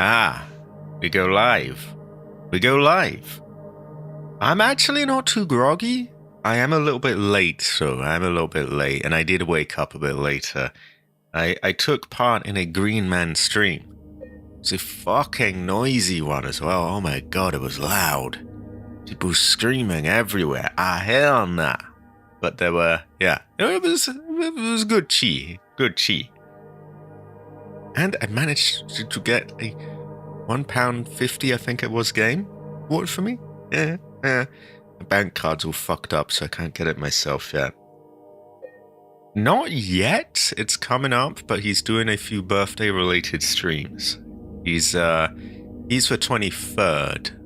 Ah, we go live. We go live. I'm actually not too groggy. I am a little bit late, and I did wake up a bit later. I took part in a Green Man stream. It's a fucking noisy one as well. Oh my god, it was loud. People screaming everywhere. Ah, hell nah. But there were, yeah, it was good chi. Good chi. And I managed to get a £1.50, I think it was, game. Worked for me? Yeah. The bank card's all fucked up, so I can't get it myself yet. Not yet. It's coming up, but he's doing a few birthday-related streams. He's for 23rd.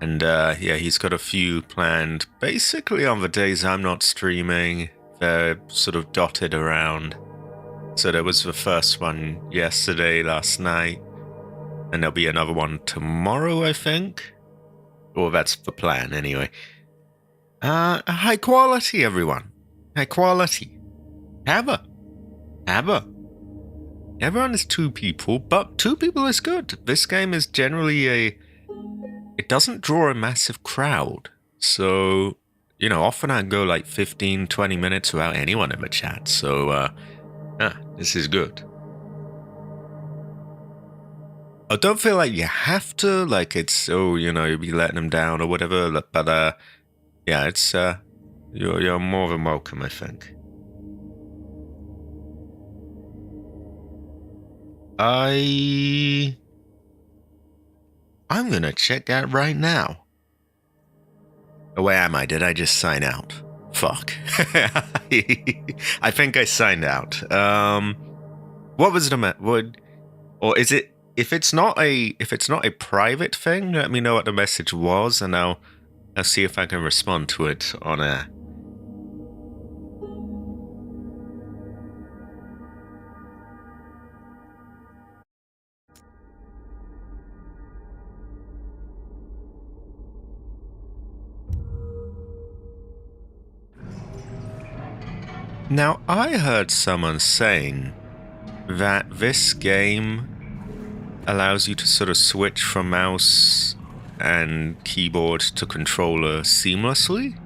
And, yeah, he's got a few planned. Basically, on the days I'm not streaming, they're sort of dotted around. So there was the first one yesterday, last night. And there'll be another one tomorrow, I think. Well, that's the plan, anyway. High quality, everyone. High quality. Ever. Everyone is 2 people, but 2 people is good. This game is generally it doesn't draw a massive crowd. So, often I go like 15, 20 minutes without anyone in the chat. So, this is good. I don't feel like you have to, like it's, you'll be letting them down or whatever, but, yeah, it's, you're more than welcome, I think. I'm gonna check that right now. Oh, where am I? Did I just sign out? Fuck. I think I signed out. What was the or is it? If it's not a private thing, let me know what the message was, and I'll see if I can respond to it on air. Now, I heard someone saying that this game allows you to sort of switch from mouse and keyboard to controller seamlessly.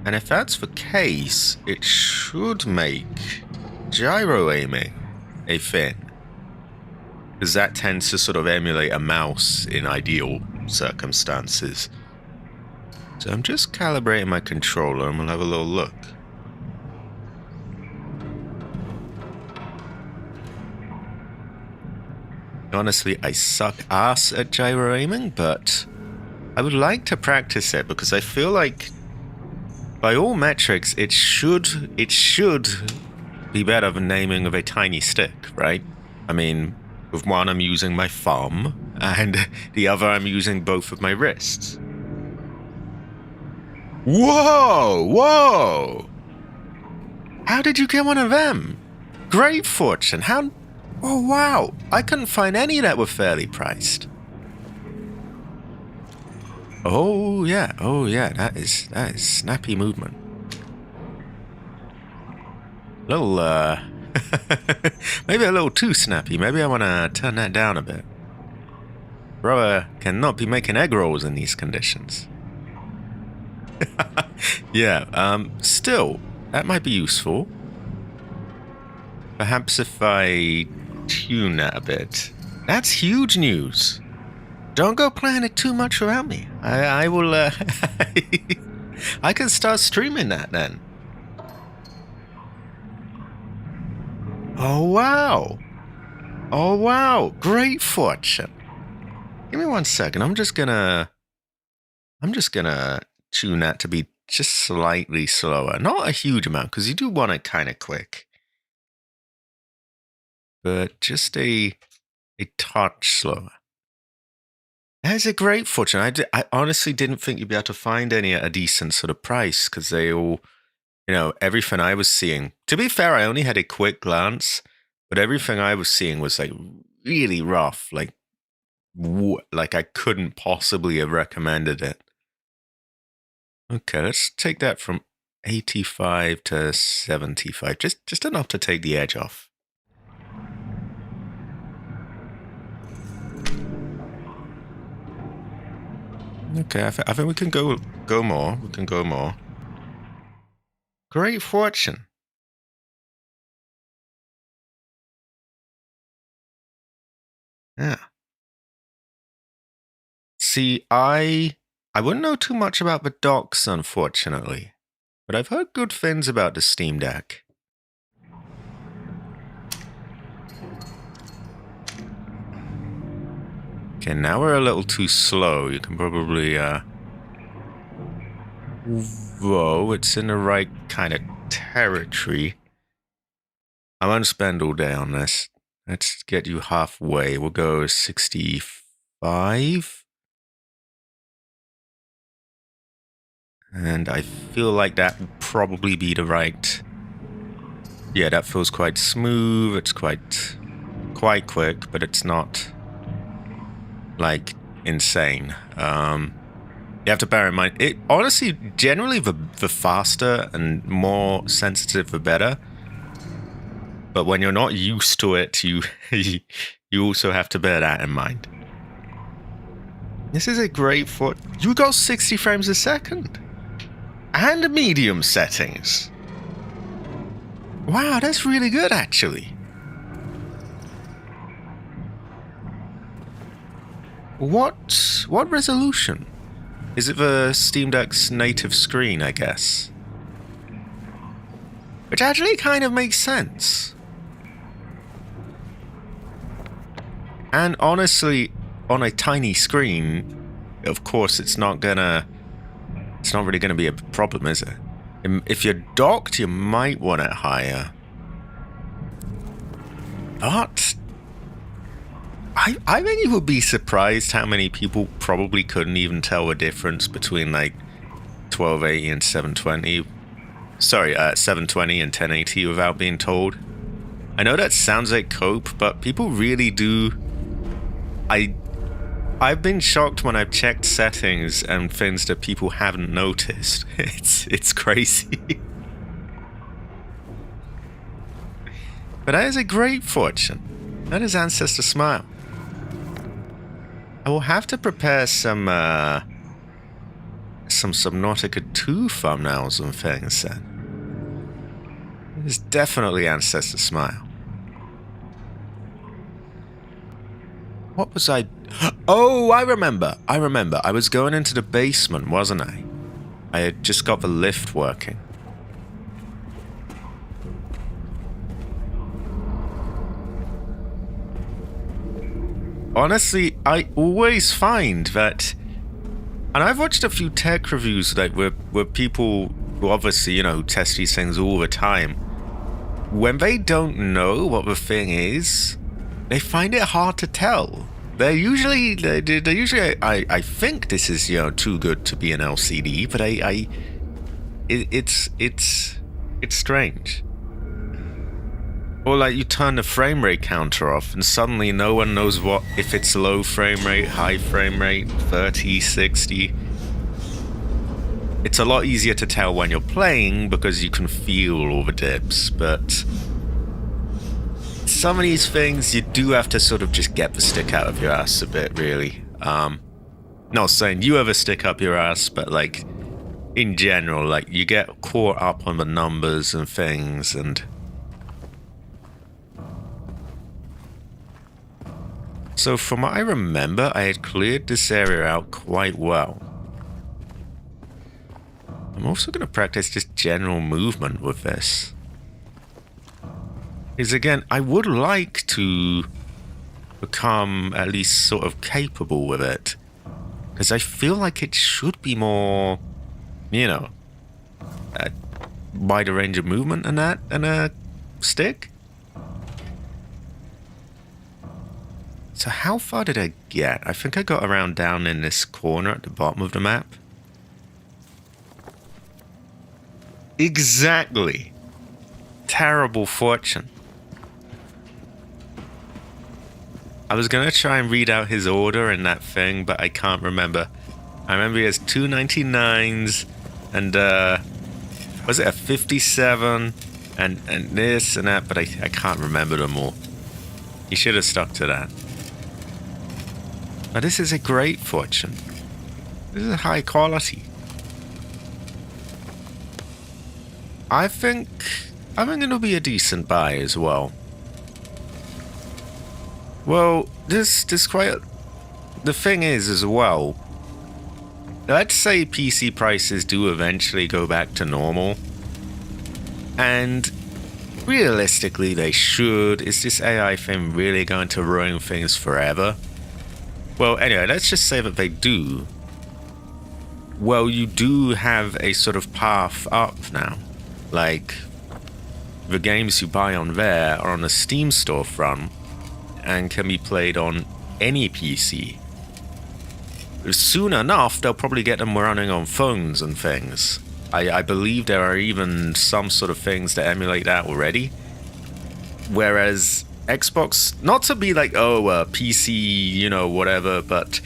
And if that's the case, it should make gyro aiming a thing. Because that tends to sort of emulate a mouse in ideal circumstances. So I'm just calibrating my controller and we'll have a little look. Honestly, I suck ass at gyro aiming, but I would like to practice it because I feel like, by all metrics, it should be better than aiming with a tiny stick, right? I mean, with one I'm using my thumb, and the other I'm using both of my wrists. Whoa! How did you get one of them? Great fortune. How? Oh, wow. I couldn't find any that were fairly priced. Oh, yeah. That is snappy movement. Little, maybe a little too snappy. Maybe I want to turn that down a bit. Brother cannot be making egg rolls in these conditions. Yeah, still, that might be useful. Perhaps if I tune that a bit. That's huge news. Don't go playing it too much without me. I will, I can start streaming that then. Oh, wow. Great fortune. Give me 1 second. I'm just gonna tune that to be just slightly slower. Not a huge amount, because you do want it kind of quick. But just a touch slower. That is a great fortune. I honestly didn't think you'd be able to find any at a decent sort of price, because they all, everything I was seeing. To be fair, I only had a quick glance, but everything I was seeing was like really rough. Like I couldn't possibly have recommended it. Okay, let's take that from 85 to 75. Just enough to take the edge off. Okay, I think we can go more. We can go more. Great fortune. Yeah. See, I wouldn't know too much about the docks, unfortunately, but I've heard good things about the Steam Deck. Okay, now we're a little too slow. You can probably, whoa, it's in the right kind of territory. I won't spend all day on this. Let's get you halfway. We'll go 65. And I feel like that would probably be the right... Yeah, that feels quite smooth. It's quite quick, but it's not, like, insane. You have to bear in mind, it honestly, generally, the faster and more sensitive, the better. But when you're not used to it, you also have to bear that in mind. This is a great foot. You got 60 frames a second. And medium settings. Wow, that's really good, actually. What resolution? Is it the Steam Deck's native screen, I guess? Which actually kind of makes sense. And honestly, on a tiny screen, of course, it's not really gonna be a problem, is it? If you're docked, you might want it higher. But I think you would be surprised how many people probably couldn't even tell the difference between like 1280 and 720. Sorry, 720 and 1080 without being told. I know that sounds like cope, but people really do. I've been shocked when I've checked settings and things that people haven't noticed. It's crazy. But that is a great fortune. That is Ancestor Smile. I will have to prepare some Subnautica 2 thumbnails and things then. It is definitely Ancestor Smile. What was I... Oh, I remember. I was going into the basement, wasn't I? I had just got the lift working. Honestly, I always find that... And I've watched a few tech reviews like where people who obviously, you know, who test these things all the time. When they don't know what the thing is, they find it hard to tell. They're usually, I think this is, you know, too good to be an LCD, but it's strange. Or like you turn the frame rate counter off and suddenly no one knows what, if it's low frame rate, high frame rate, 30, 60. It's a lot easier to tell when you're playing because you can feel all the dips, but some of these things you do have to sort of just get the stick out of your ass a bit, really. Not saying you ever stick up your ass, but like in general, like you get caught up on the numbers and things, and so from what I remember, I had cleared this area out quite well. I'm also going to practice just general movement with this. Because again, I would like to become at least sort of capable with it. Because I feel like it should be more, you know, a wider range of movement than that, and a stick. So how far did I get? I think I got around down in this corner at the bottom of the map. Exactly. Terrible fortune. I was going to try and read out his order in that thing, but I can't remember. I remember he has 299s and, was it a 57 and this and that, but I can't remember them all. He should have stuck to that. But this is a great fortune. This is high quality. I think it'll be a decent buy as well. Well, this quite... The thing is as well, let's say PC prices do eventually go back to normal. And realistically, they should. Is this AI thing really going to ruin things forever? Well, anyway, let's just say that they do. Well, you do have a sort of path up now. Like, the games you buy on there are on the Steam storefront and can be played on any PC. Soon enough, they'll probably get them running on phones and things. I believe there are even some sort of things that emulate that already. Whereas Xbox, not to be like, oh, PC, you know, whatever, but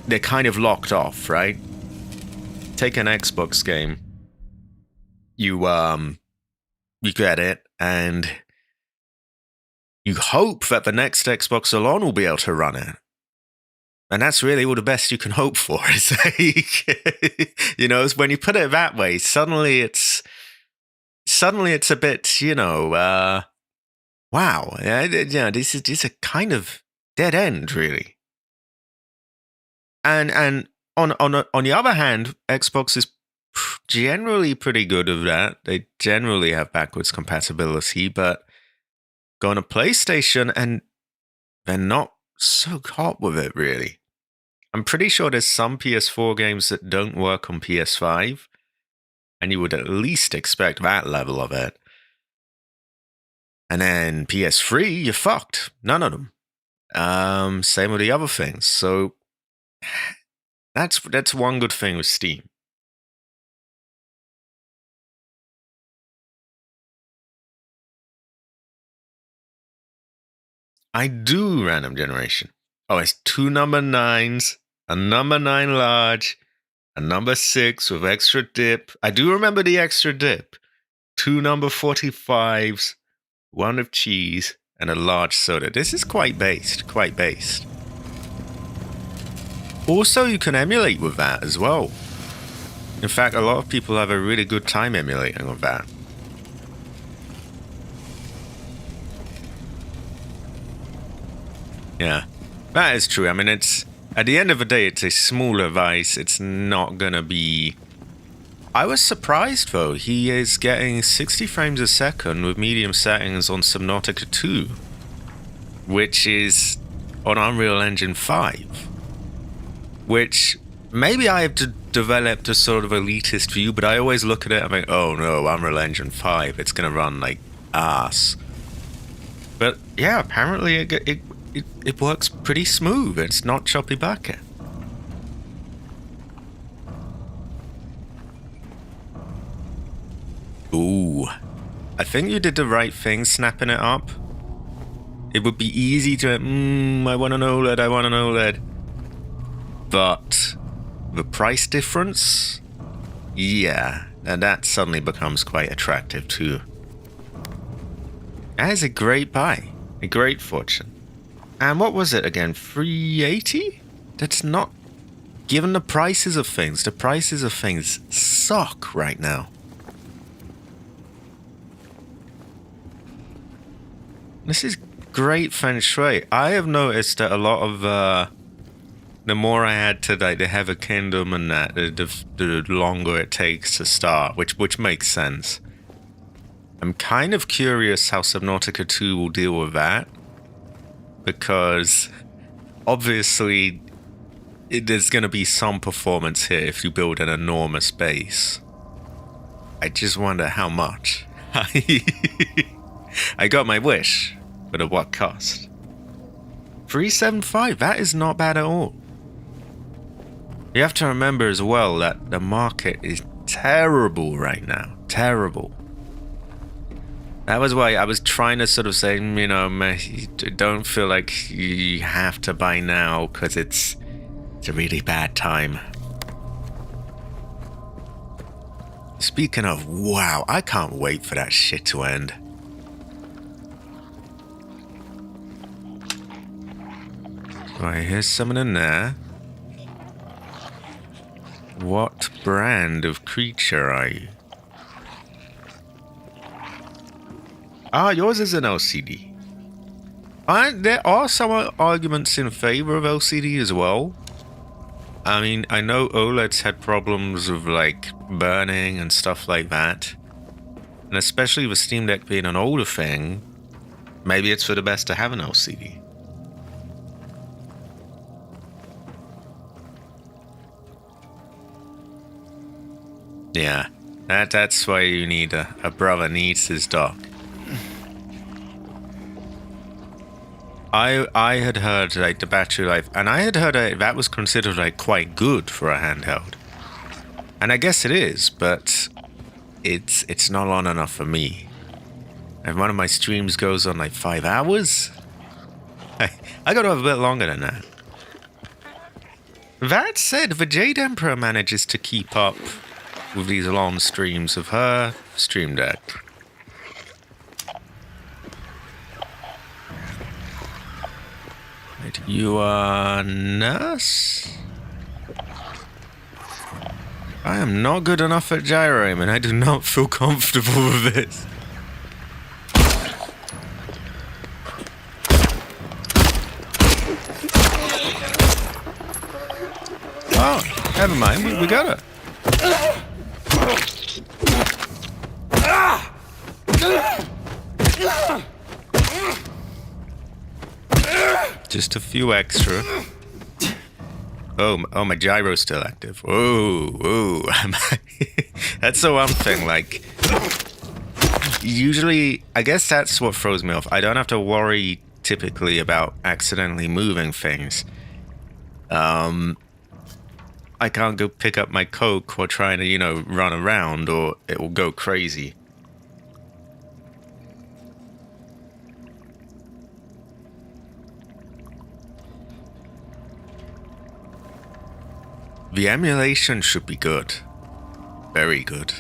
they're kind of locked off, right? Take an Xbox game. You get it, and you hope that the next Xbox alone will be able to run it. And that's really all the best you can hope for. Is like, you know, when you put it that way, suddenly it's a bit, you know, wow, yeah, this is a kind of dead end, really. And on the other hand, Xbox is generally pretty good at that. They generally have backwards compatibility, but go on a PlayStation and they're not so hot with it, really. I'm pretty sure there's some PS4 games that don't work on PS5, and you would at least expect that level of it. And then PS3, you're fucked. None of them. Same with the other things. So that's one good thing with Steam. I do random generation. Oh, it's 2 number 9s, a number 9 large, a number 6 with extra dip. I do remember the extra dip. 2 number 45s, 1 of cheese, and a large soda. This is quite based. Also, you can emulate with that as well. In fact, a lot of people have a really good time emulating with that. Yeah, that is true. I mean, it's at the end of the day, it's a small device. It's not gonna be... I was surprised, though. He is getting 60 frames a second with medium settings on Subnautica 2, which is on Unreal Engine 5. Which, maybe I have developed a sort of elitist view, but I always look at it and think, oh no, Unreal Engine 5, it's gonna run like ass. But yeah, apparently it works pretty smooth. It's not choppy bucket. Ooh, I think you did the right thing snapping it up. It would be easy to, I want an OLED. But the price difference, yeah, and that suddenly becomes quite attractive too. That is a great buy, a great fortune. And what was it again? 380? That's not... Given the prices of things, suck right now. This is great feng shui. I have noticed that a lot of, the more I add to like the Heather Kingdom and that, the longer it takes to start, which makes sense. I'm kind of curious how Subnautica 2 will deal with that. Because obviously there's going to be some performance here if you build an enormous base. I just wonder how much. I got my wish, but at what cost? 375, that is not bad at all. You have to remember as well that the market is terrible right now. Terrible. That was why I was trying to sort of say, you know, don't feel like you have to buy now because it's a really bad time. Speaking of, wow, I can't wait for that shit to end. Alright, here's someone in there. What brand of creature are you? Ah, yours is an LCD. There are some arguments in favor of LCD as well. I mean, I know OLEDs had problems of like burning and stuff like that. And especially with Steam Deck being an older thing, maybe it's for the best to have an LCD. Yeah, that's why you need a brother needs his dock. I had heard like the battery life, and I had heard that was considered like quite good for a handheld. And I guess it is, but it's not long enough for me. If one of my streams goes on like 5 hours, I gotta have a bit longer than that. That said, the Jade Emperor manages to keep up with these long streams of her Stream Deck. Right, you are nurse? I am not good enough at gyro and I do not feel comfortable with this. Oh, never mind, we got her. Just a few extra. Oh, my gyro's still active. Whoa. That's the one thing, like, usually, I guess that's what throws me off. I don't have to worry typically about accidentally moving things. I can't go pick up my Coke or trying to, run around, or it will go crazy. The emulation should be good. Very good.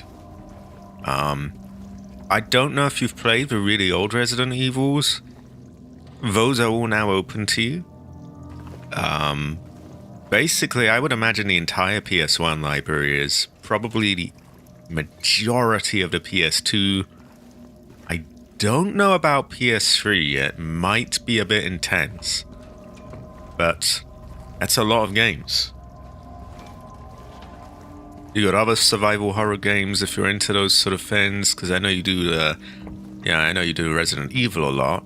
I don't know if you've played the really old Resident Evils. Those are all now open to you. Basically, I would imagine the entire PS1 library is probably the majority of the PS2. I don't know about PS3. It might be a bit intense. But that's a lot of games. You got other survival horror games if you're into those sort of things, because I know you do I know you do Resident Evil a lot.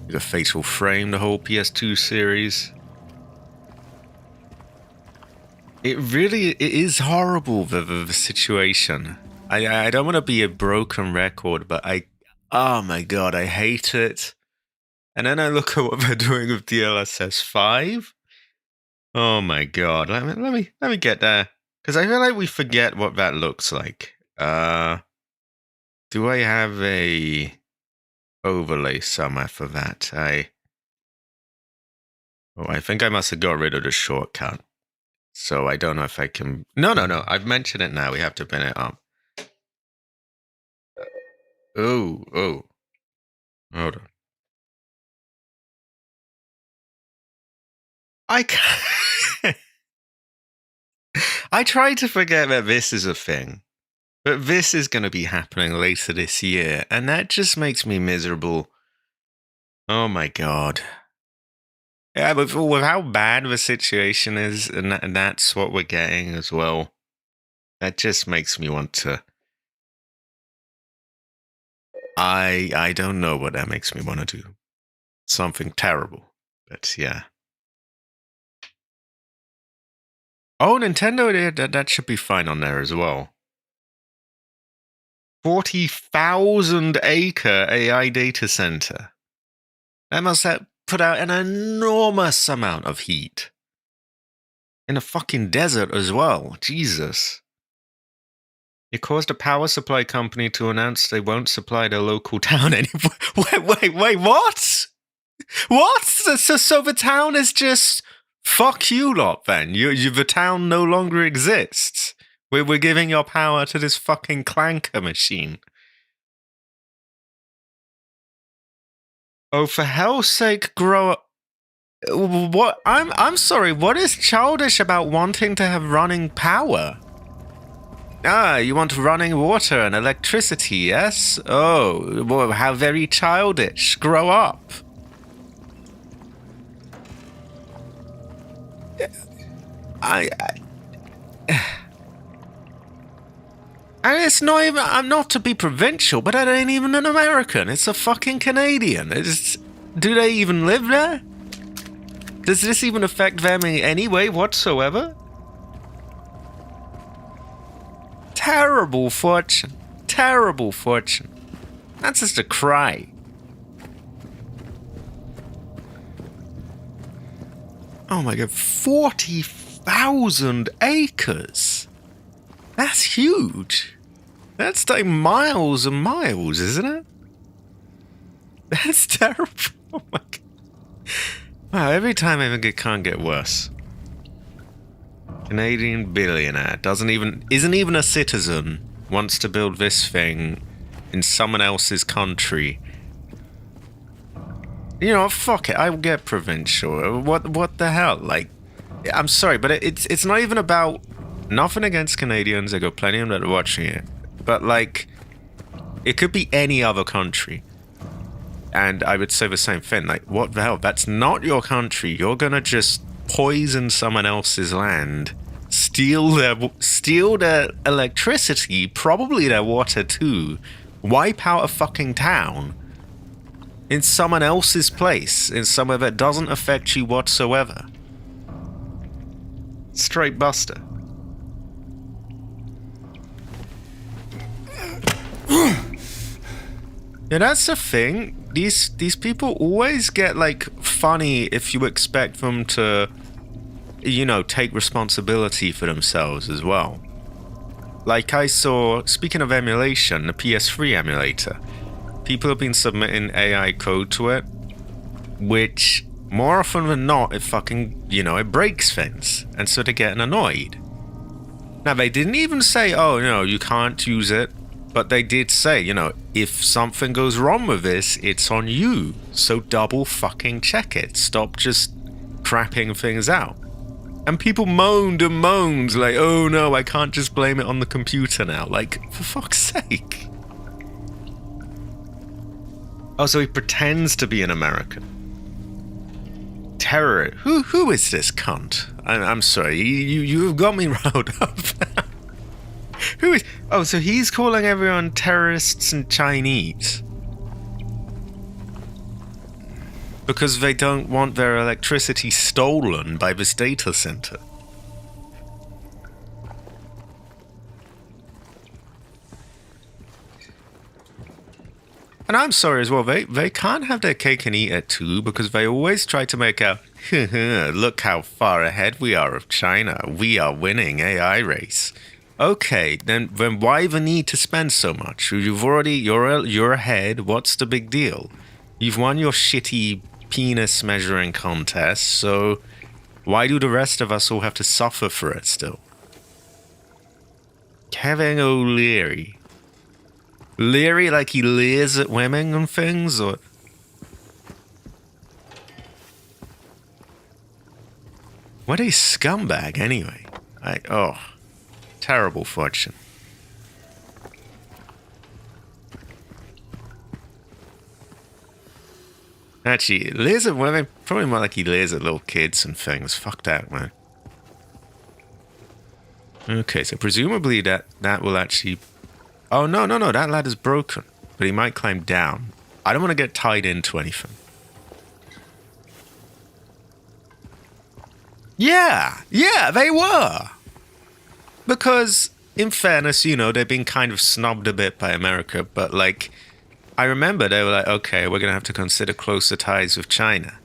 You got Fatal Frame, the whole PS2 series. It is horrible, the situation. I don't want to be a broken record, but oh my god, I hate it. And then I look at what they're doing with DLSS 5. Oh my god, let me get there. Because I feel like we forget what that looks like. Do I have a overlay somewhere for that? I think I must have got rid of the shortcut. So I don't know if I can... No. I've mentioned it now. We have to pin it up. Oh. Hold on. I can't... I try to forget that this is a thing. But this is going to be happening later this year, and that just makes me miserable. Oh my god. Yeah, but with how bad the situation is, and that's what we're getting as well, that just makes me want to... I don't know what that makes me want to do. Something terrible, but yeah. Oh, Nintendo, that should be fine on there as well. 40,000 acre AI data center. That must have put out an enormous amount of heat. In a fucking desert as well. Jesus. It caused a power supply company to announce they won't supply their local town anymore. Wait, what? What? So the town is just... Fuck you lot then. The town no longer exists. We're giving your power to this fucking clanker machine. Oh, for hell's sake, grow up. What? I'm sorry. What is childish about wanting to have running power? Ah, you want running water and electricity, yes? Oh, well, how very childish. Grow up. And it's not even. I'm not to be provincial, but it ain't even an American. It's a fucking Canadian. Do they even live there? Does this even affect them in any way whatsoever? Terrible fortune. Terrible fortune. That's just a cry. Oh my god, 40,000 acres. That's huge. That's like miles and miles, isn't it? That's terrible. Oh my god. Wow, every time it can't get worse. Canadian billionaire isn't even a citizen, wants to build this thing in someone else's country. You know, fuck it, I'll get provincial. What the hell? Like, I'm sorry, but it's not even about nothing against Canadians. I got plenty of them that are watching it. But like, it could be any other country. And I would say the same thing. Like, what the hell? That's not your country. You're gonna just poison someone else's land, steal their electricity, probably their water too, wipe out a fucking town in someone else's place, in somewhere that doesn't affect you whatsoever. Straight buster. Yeah, that's the thing. These people always get like funny if you expect them to, you know, take responsibility for themselves as well. Like I saw, speaking of emulation, the PS3 emulator, people have been submitting AI code to it, which more often than not, it fucking, you know, it breaks things, and so they're getting annoyed. Now they didn't even say, oh no, you can't use it. But they did say, you know, if something goes wrong with this, it's on you. So double fucking check it. Stop just crapping things out. And people moaned and moaned like, oh no, I can't just blame it on the computer now. Like, for fuck's sake. Oh, so he pretends to be an American. Terror. Who is this cunt? I'm sorry, you've got me riled up. Who is... Oh, so he's calling everyone terrorists and Chinese. Because they don't want their electricity stolen by this data center. And I'm sorry as well, they can't have their cake and eat it too, because they always try to make out, look how far ahead we are of China. We are winning AI race. Okay, then why the need to spend so much? You're ahead. What's the big deal? You've won your shitty penis measuring contest, so why do the rest of us all have to suffer for it still? Kevin O'Leary. Leary like he leers at women and things, or... What a scumbag, anyway. Terrible fortune. Actually, leers at women, probably more like he leers at little kids and things. Fuck that, man. Okay, so presumably that will actually... Oh, no, that ladder's broken. But he might climb down. I don't want to get tied into anything. Yeah, they were. Because, in fairness, you know, they've been kind of snubbed a bit by America, but, like, I remember they were like, okay, we're going to have to consider closer ties with China.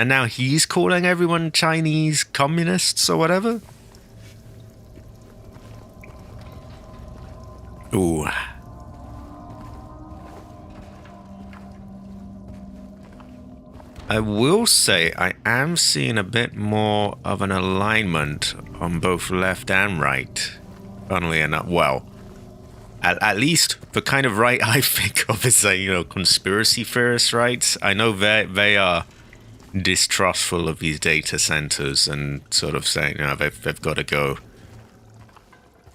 And now he's calling everyone Chinese communists or whatever? Ooh. I will say I am seeing a bit more of an alignment on both left and right. Funnily enough, well, at least the kind of right I think of is, you know, conspiracy theorist rights. I know they are distrustful of these data centers and sort of saying, they've got to go.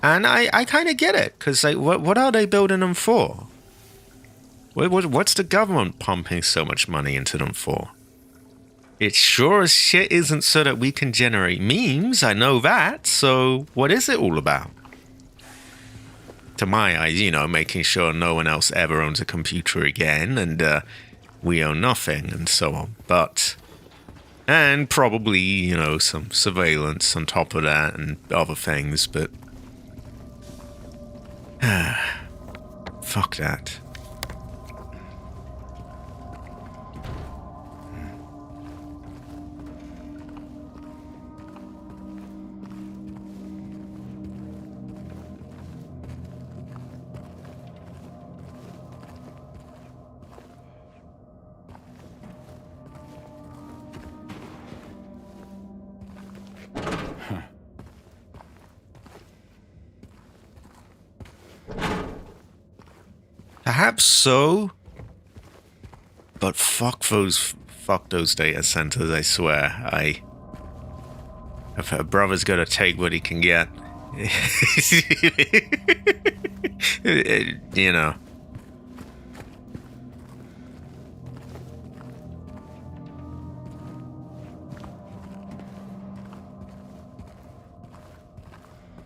And I kind of get it, because like, what are they building them for? What's the government pumping so much money into them for? It sure as shit isn't so that we can generate memes, I know that, so what is it all about? To my eyes, making sure no one else ever owns a computer again, and we own nothing, and so on. And probably, some surveillance on top of that, and other things, but... fuck that. Perhaps so, but fuck those data centers, I swear. If a brother's gotta take what he can get,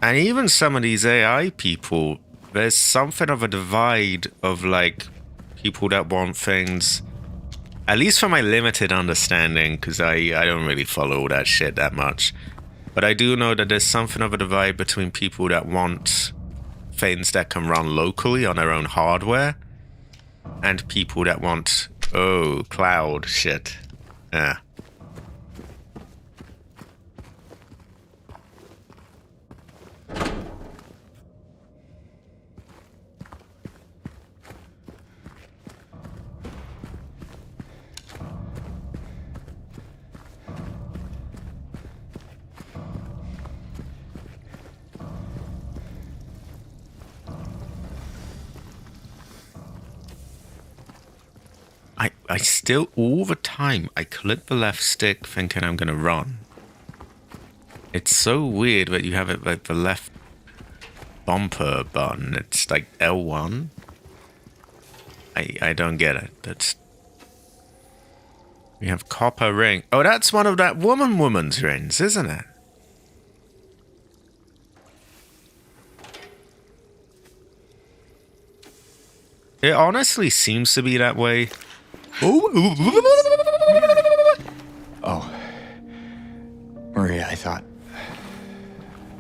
And even some of these AI people, there's something of a divide of like people that want things, at least from my limited understanding, because I don't really follow all that shit that much. But I do know that there's something of a divide between people that want things that can run locally on their own hardware and people that want, cloud shit. Yeah. I still, all the time, I click the left stick thinking I'm going to run. It's so weird that you have it like the left bumper button. It's like L1. I don't get it. We have copper ring. Oh, that's one of that woman's rings, isn't it? It honestly seems to be that way. Oh. Maria, I thought...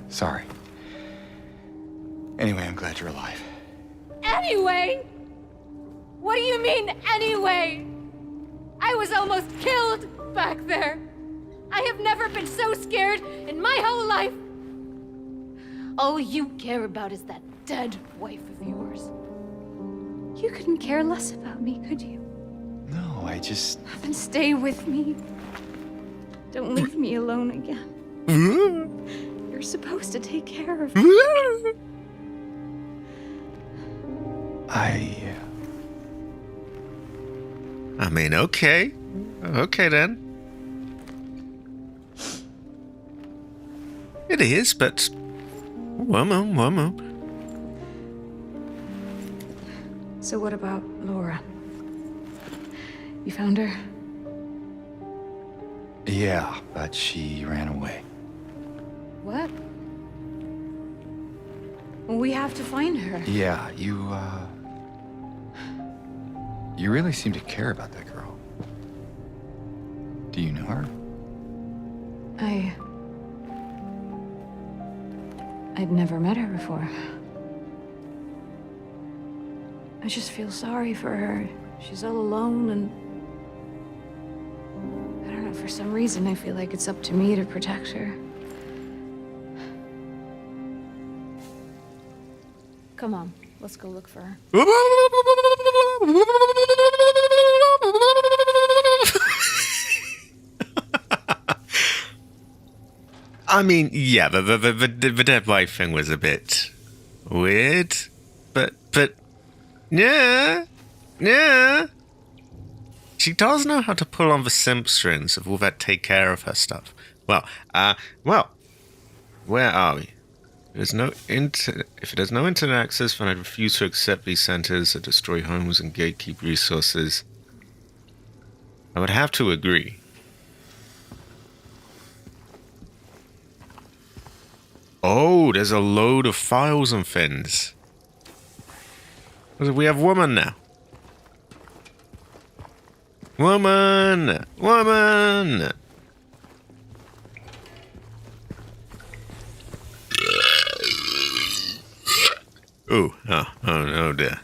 Sorry. Anyway, I'm glad you're alive. Anyway? What do you mean, anyway? I was almost killed back there. I have never been so scared in my whole life. All you care about is that dead wife of yours. You couldn't care less about me, could you? No, I just... Then stay with me. Don't leave me alone again. You're supposed to take care of me. I mean, okay. Okay, then. It is, but... Woman. So what about Laura? You found her? Yeah, but she ran away. What? Well, we have to find her. Yeah, you really seem to care about that girl. Do you know her? I'd never met her before. I just feel sorry for her. She's all alone and... I don't know, for some reason I feel like it's up to me to protect her. Come on, let's go look for her. I mean, yeah, the dead wife thing was a bit weird, but yeah. She does know how to pull on the simp strings of all that take care of her stuff. Well, where are we? If there's no internet access, then I refuse to accept these centers that destroy homes and gatekeep resources. I would have to agree. Oh, there's a load of files and things. We have woman now. Woman! Woman! Oh no dear.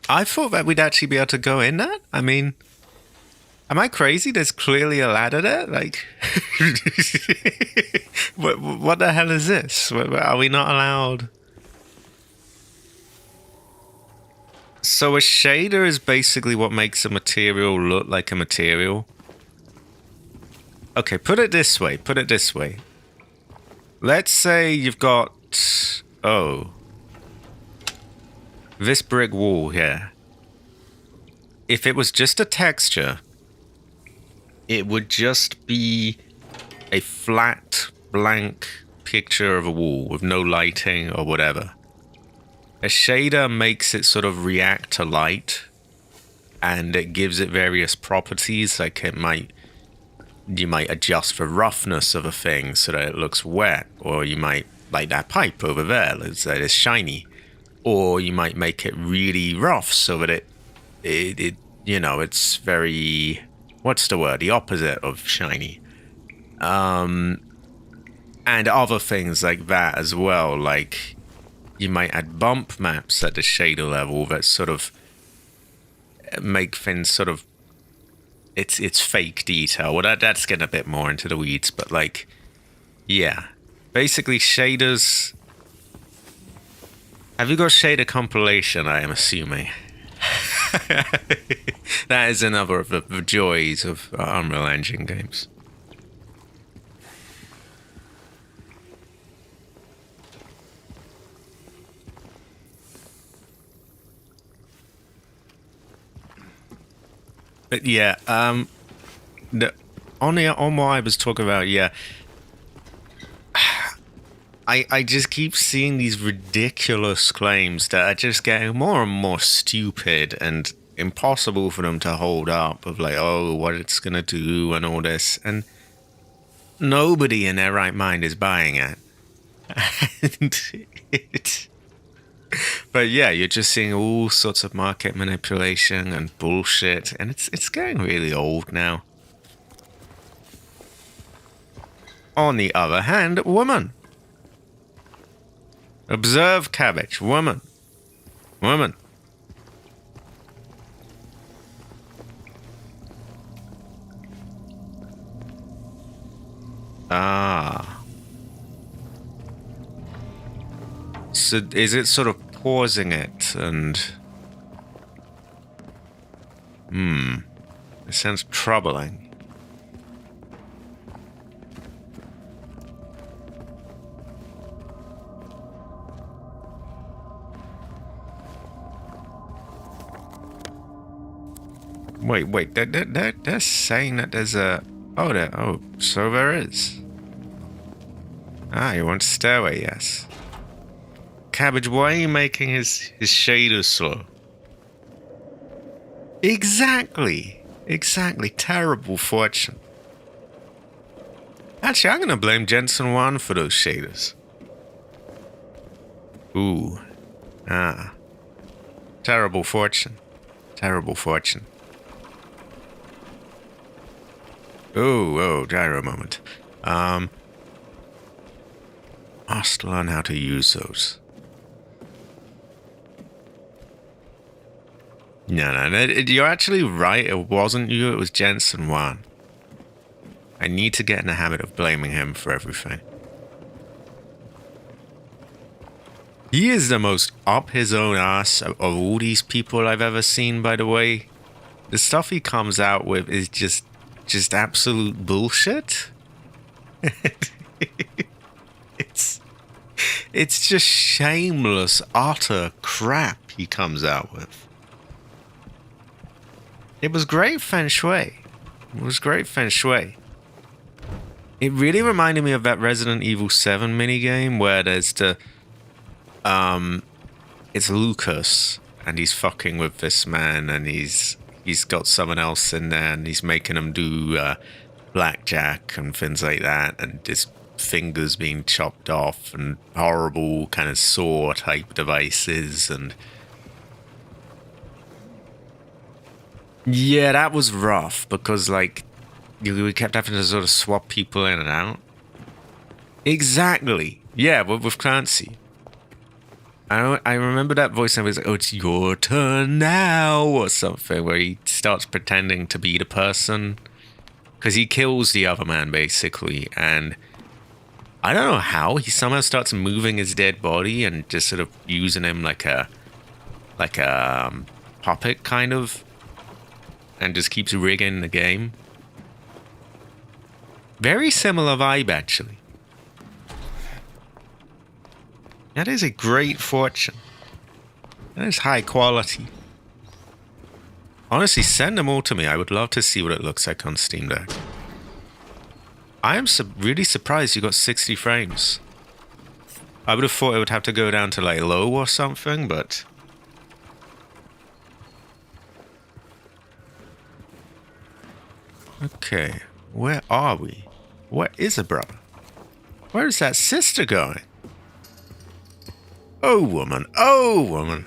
I thought that we'd actually be able to go in that. I mean, am I crazy? There's clearly a ladder there. Like, what the hell is this? Are we not allowed? So a shader is basically what makes a material look like a material. Okay, put it this way. Let's say you've got, this brick wall here. If it was just a texture, it would just be a flat, blank picture of a wall with no lighting or whatever. A shader makes it sort of react to light, and it gives it various properties, like you might adjust the roughness of a thing so that it looks wet, or you might, like that pipe over there, that is shiny, or you might make it really rough so that it it's very, what's the word, the opposite of shiny. And other things like that as well, like you might add bump maps at the shader level that sort of make things sort of, it's fake detail. Well, that's getting a bit more into the weeds, but like, yeah. Basically, shaders... Have you got shader compilation, I am assuming? That is another of the joys of Unreal Engine games. But yeah, on what I was talking about, yeah, I just keep seeing these ridiculous claims that are just getting more and more stupid and impossible for them to hold up, of like, oh, what it's gonna do and all this, and nobody in their right mind is buying it. And but yeah, you're just seeing all sorts of market manipulation and bullshit, and it's getting really old now. On the other hand, woman. Observe cabbage. Woman. Woman. Ah. So is it sort of pausing it and... It sounds troubling. Wait, they're saying that there's a... Oh, so there is. Ah, you want stairway, yes. Cabbage, why are you making his shaders slow? Exactly. Terrible fortune. Actually, I'm gonna blame Jensen 1 for those shaders. Ooh. Ah. Terrible fortune. Oh, gyro moment. Must learn how to use those. No, you're actually right. It wasn't you, it was Jensen 1. I need to get in the habit of blaming him for everything. He is the most up his own ass of all these people I've ever seen, by the way. The stuff he comes out with is just absolute bullshit. It's just shameless, utter crap he comes out with. It was great feng shui. It was great feng shui. It really reminded me of that Resident Evil 7 minigame where there's the it's Lucas and he's fucking with this man and he's got someone else in there and he's making him do blackjack and things like that, and his fingers being chopped off and horrible kind of saw type devices. And yeah, that was rough because like we kept having to sort of swap people in and out. Exactly. Yeah, with Clancy. I remember that voice and it was like, oh, it's your turn now, or something, where he starts pretending to be the person. Because he kills the other man, basically, and I don't know how, he somehow starts moving his dead body and just sort of using him like a puppet, kind of, and just keeps rigging the game. Very similar vibe, actually. That is a great fortune. That is high quality. Honestly, send them all to me. I would love to see what it looks like on Steam Deck. I am really surprised you got 60 frames. I would have thought it would have to go down to like low or something, but... Okay, where are we? Where is a brother? Where is that sister going? Oh, woman. Oh, woman.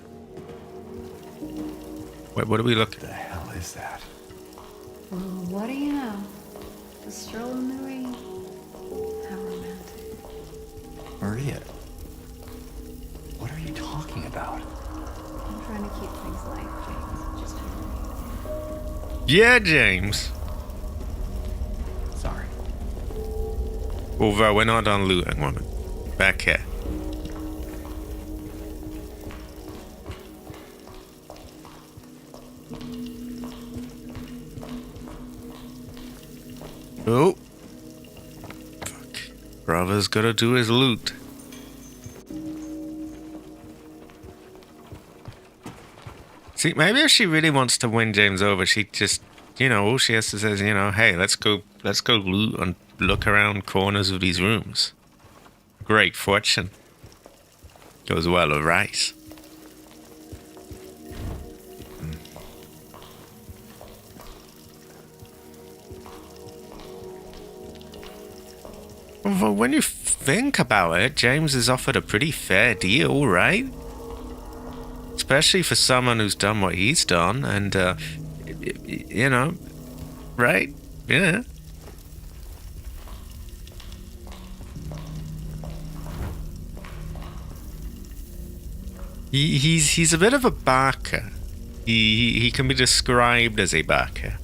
Wait, what are we looking at? What the hell is that? Well, what do you know? A stroll in the rain. How romantic. Maria, what are you talking about? I'm trying to keep things light, James. Just Yeah, James. Sorry. Although we're not done looting, woman. Back here. Oh. Fuck. Brother's gotta do his loot. See, maybe if she really wants to win James over, she just, you know, all she has to say is, you know, hey, let's go loot and look around corners of these rooms. Great fortune. Goes well with rice. Well, when you think about it, James has offered a pretty fair deal, right? Especially for someone who's done what he's done, and, you know, right? Yeah. He's a bit of a barker. He can be described as a barker.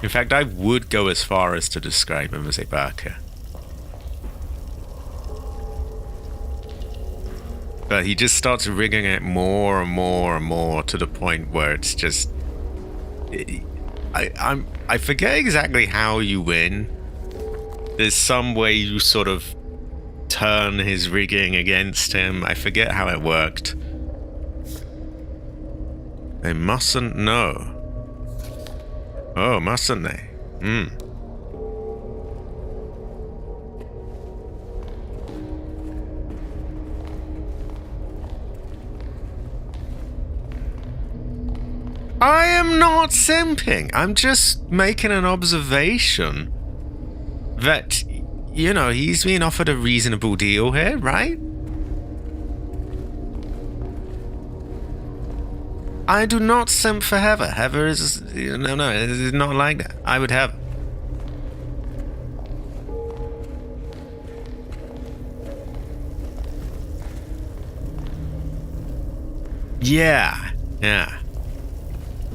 In fact, I would go as far as to describe him as a barker. But he just starts rigging it more and more and more to the point where it's just... I forget exactly how you win. There's some way you sort of turn his rigging against him. I forget how it worked. They mustn't know. Oh, mustn't they? I am not simping. I'm just making an observation that, you know, he's being offered a reasonable deal here, right? I do not simp for Heather. Heather is... No, it is not like that. I would have... Yeah.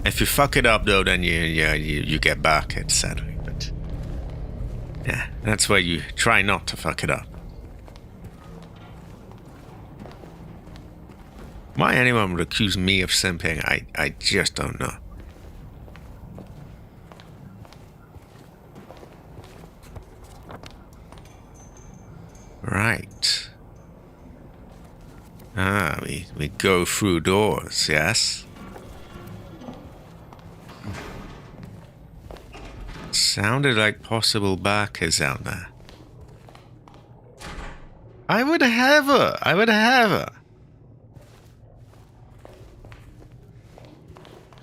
If you fuck it up, though, then you get bucket, sadly. But yeah, that's why you try not to fuck it up. Why anyone would accuse me of simping, I just don't know. Right. We go through doors, yes? Sounded like possible backers out there. I would have her. I would have her.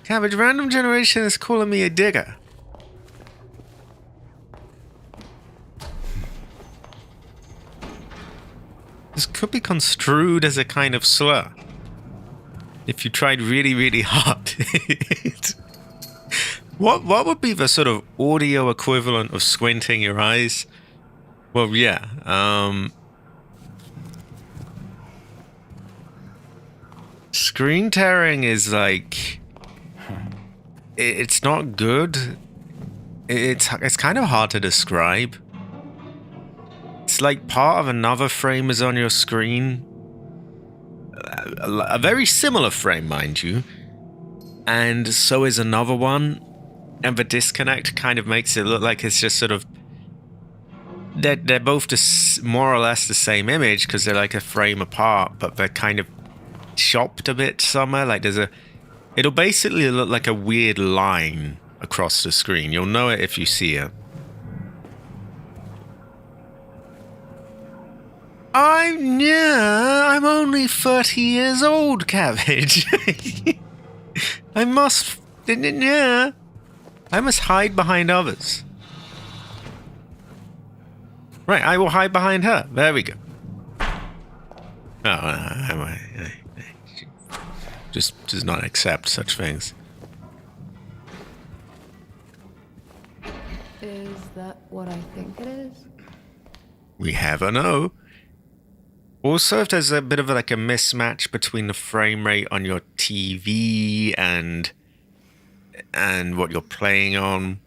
Cabbage, random generation is calling me a digger. This could be construed as a kind of slur. If you tried really, really hard. What would be the sort of audio equivalent of squinting your eyes? Well, yeah. Screen tearing is like... It's not good. It's kind of hard to describe. It's like part of another frame is on your screen. A very similar frame, mind you. And so is another one. And the disconnect kind of makes it look like it's just sort of... They're both just more or less the same image because they're like a frame apart, but they're kind of chopped a bit somewhere. Like there's a... It'll basically look like a weird line across the screen. You'll know it if you see it. I'm only 30 years old, Cabbage. I must hide behind others. Right, I will hide behind her. There we go. Just does not accept such things. Is that what I think it is? We have a no. Also, if there's a bit of like a mismatch between the frame rate on your TV and what you're playing on,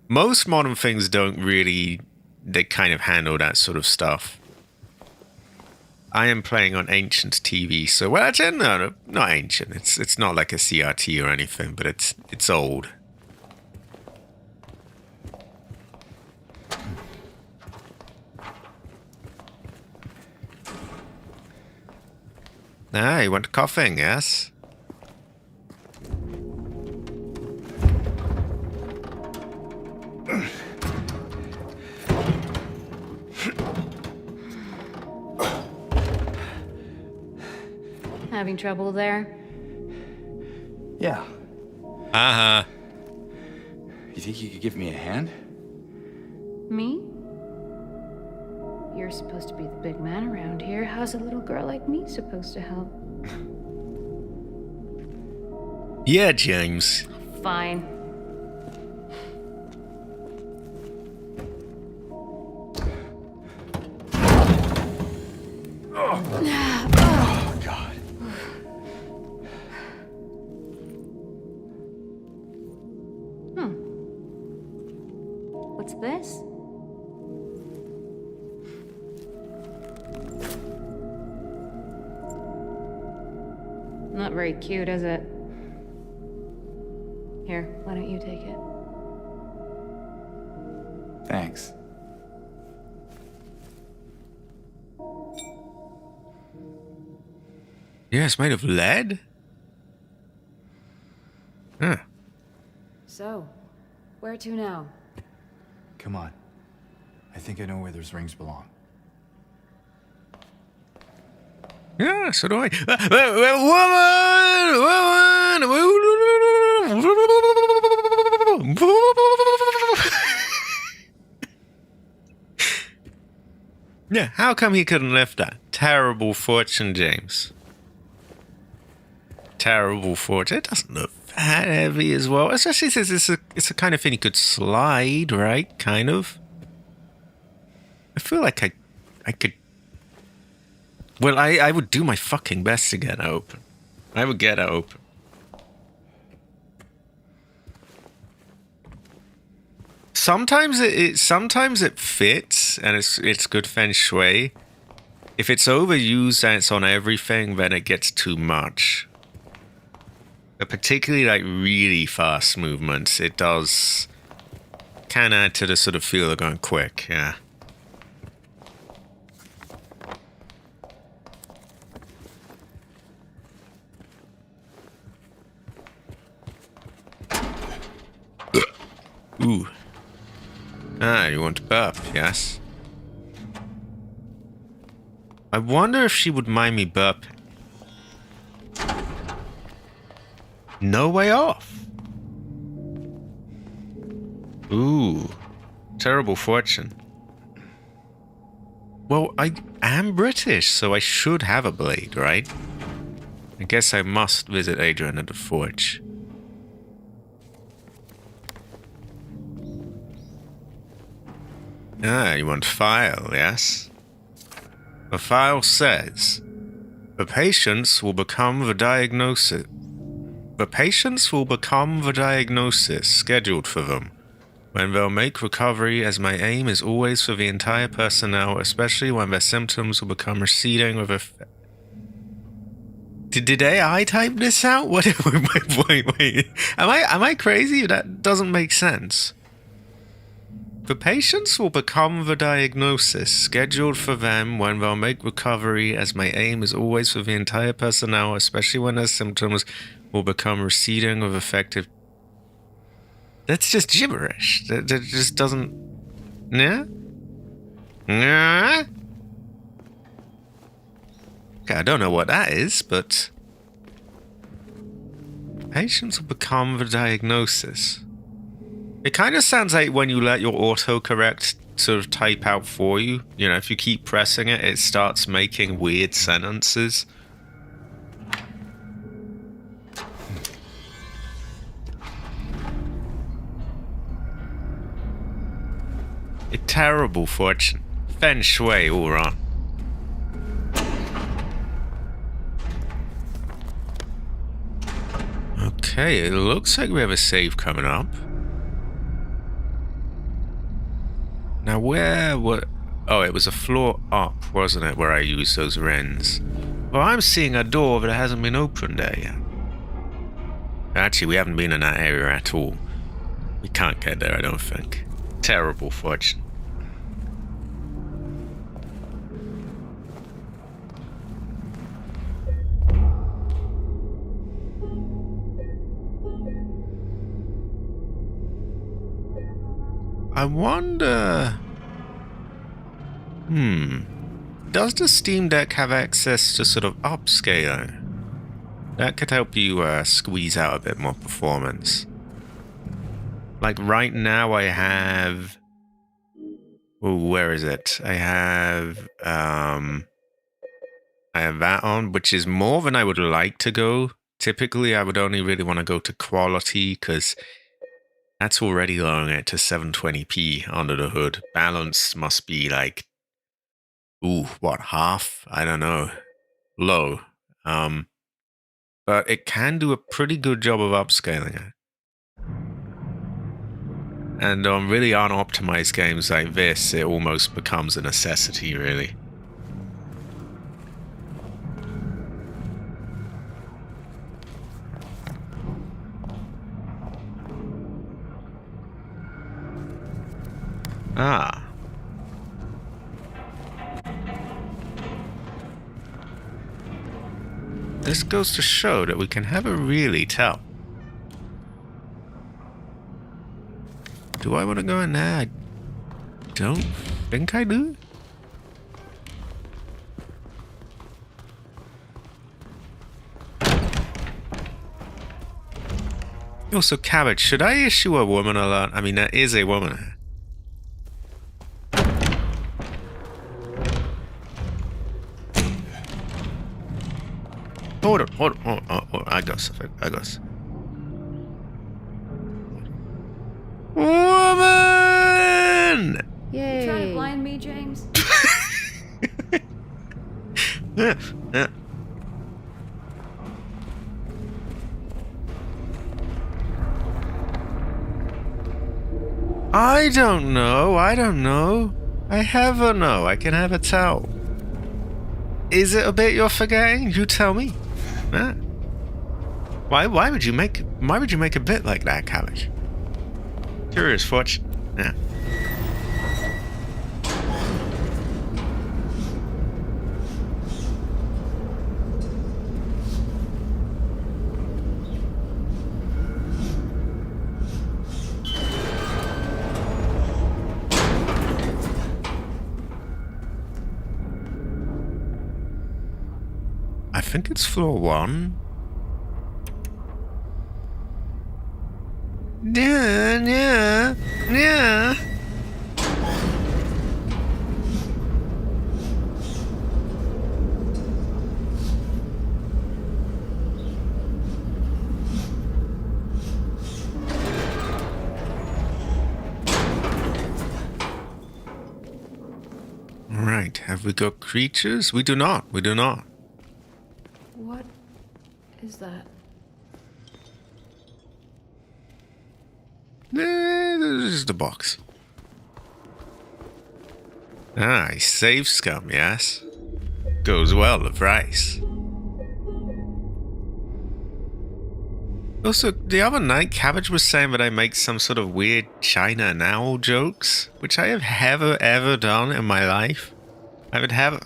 most modern things don't really, they kind of handle that sort of stuff. I am playing on ancient TV, so well, actually, no, not ancient. It's not like a CRT or anything, but it's old. Ah, you want coughing, yes? Having trouble there? Yeah. Uh-huh. You think you could give me a hand? Me? You're supposed to be the big man around here. How's a little girl like me supposed to help? Yeah, James. Fine. Oh, God. What's this? Not very cute, is it? Here, why don't you take it? Thanks. Yeah, it's made of lead? Huh. So, where to now? Come on. I think I know where those rings belong. Yeah, so do I. Yeah, how come he couldn't lift that? Terrible fortune, James. Terrible fortune. It doesn't look that heavy as well. Especially since it's a kind of thing you could slide, right? Kind of. I feel like I could... Well, I would do my fucking best to get it open. I would get it open. Sometimes it fits and it's good feng shui. If it's overused and it's on everything, then it gets too much. But particularly like really fast movements, it can add to the sort of feel of going quick, yeah. Ooh. Ah, you want to burp, yes? I wonder if she would mind me burping. No way off. Ooh, terrible fortune. Well, I am British, so I should have a blade, right? I guess I must visit Adrian at the forge. Ah, you want file, yes? The file says, the patients will become the diagnosis. The patients will become the diagnosis scheduled for them, when they'll make recovery, as my aim is always for the entire personnel, especially when their symptoms will become receding with effect. Did AI type this out? What? Wait. Am I crazy? That doesn't make sense. The patients will become the diagnosis scheduled for them when they'll make recovery, as my aim is always for the entire personnel, especially when their symptoms will become receding with effective. That's just gibberish. That just doesn't. Yeah? Yeah? Okay, I don't know what that is, but. Patients will become the diagnosis. It kind of sounds like when you let your autocorrect sort of type out for you. You know, if you keep pressing it, it starts making weird sentences. A terrible fortune. Feng shui all wrong. Okay, it looks like we have a save coming up. Now where were... Oh, it was a floor up, wasn't it, where I used those wrens? Well, I'm seeing a door that hasn't been opened there yet. Actually, we haven't been in that area at all. We can't get there, I don't think. Terrible fortune. I wonder... Does the Steam Deck have access to sort of upscaling? That could help you squeeze out a bit more performance. Like right now I have... Oh, where is it? I have that on, which is more than I would like to go. Typically, I would only really want to go to quality, because that's already lowering it to 720p under the hood. Balance must be like, ooh, what, half? I don't know. Low. But it can do a pretty good job of upscaling it. And on really unoptimized games like this, it almost becomes a necessity, really. Ah. This goes to show that we can never really tell. Do I want to go in there? I don't think I do. Also, Cabbage, should I issue a woman alert? I mean, there is a woman here. Hold on. Oh, I got something. Woman! Yay. You trying to blind me, James? Yeah. I don't know. I have a no. I can have a tell. Is it a bit you're forgetting? You tell me. Yeah. Why would you make a bit like that, Cabbage? Curious fortune. Yeah. think it's floor 1. Yeah. Right, have we got creatures? We do not. What is that? This is the box. Ah, save scum, yes. Goes well with rice. Also, the other night, Cabbage was saying that I make some sort of weird China and owl jokes, which I have never ever done in my life. I would have.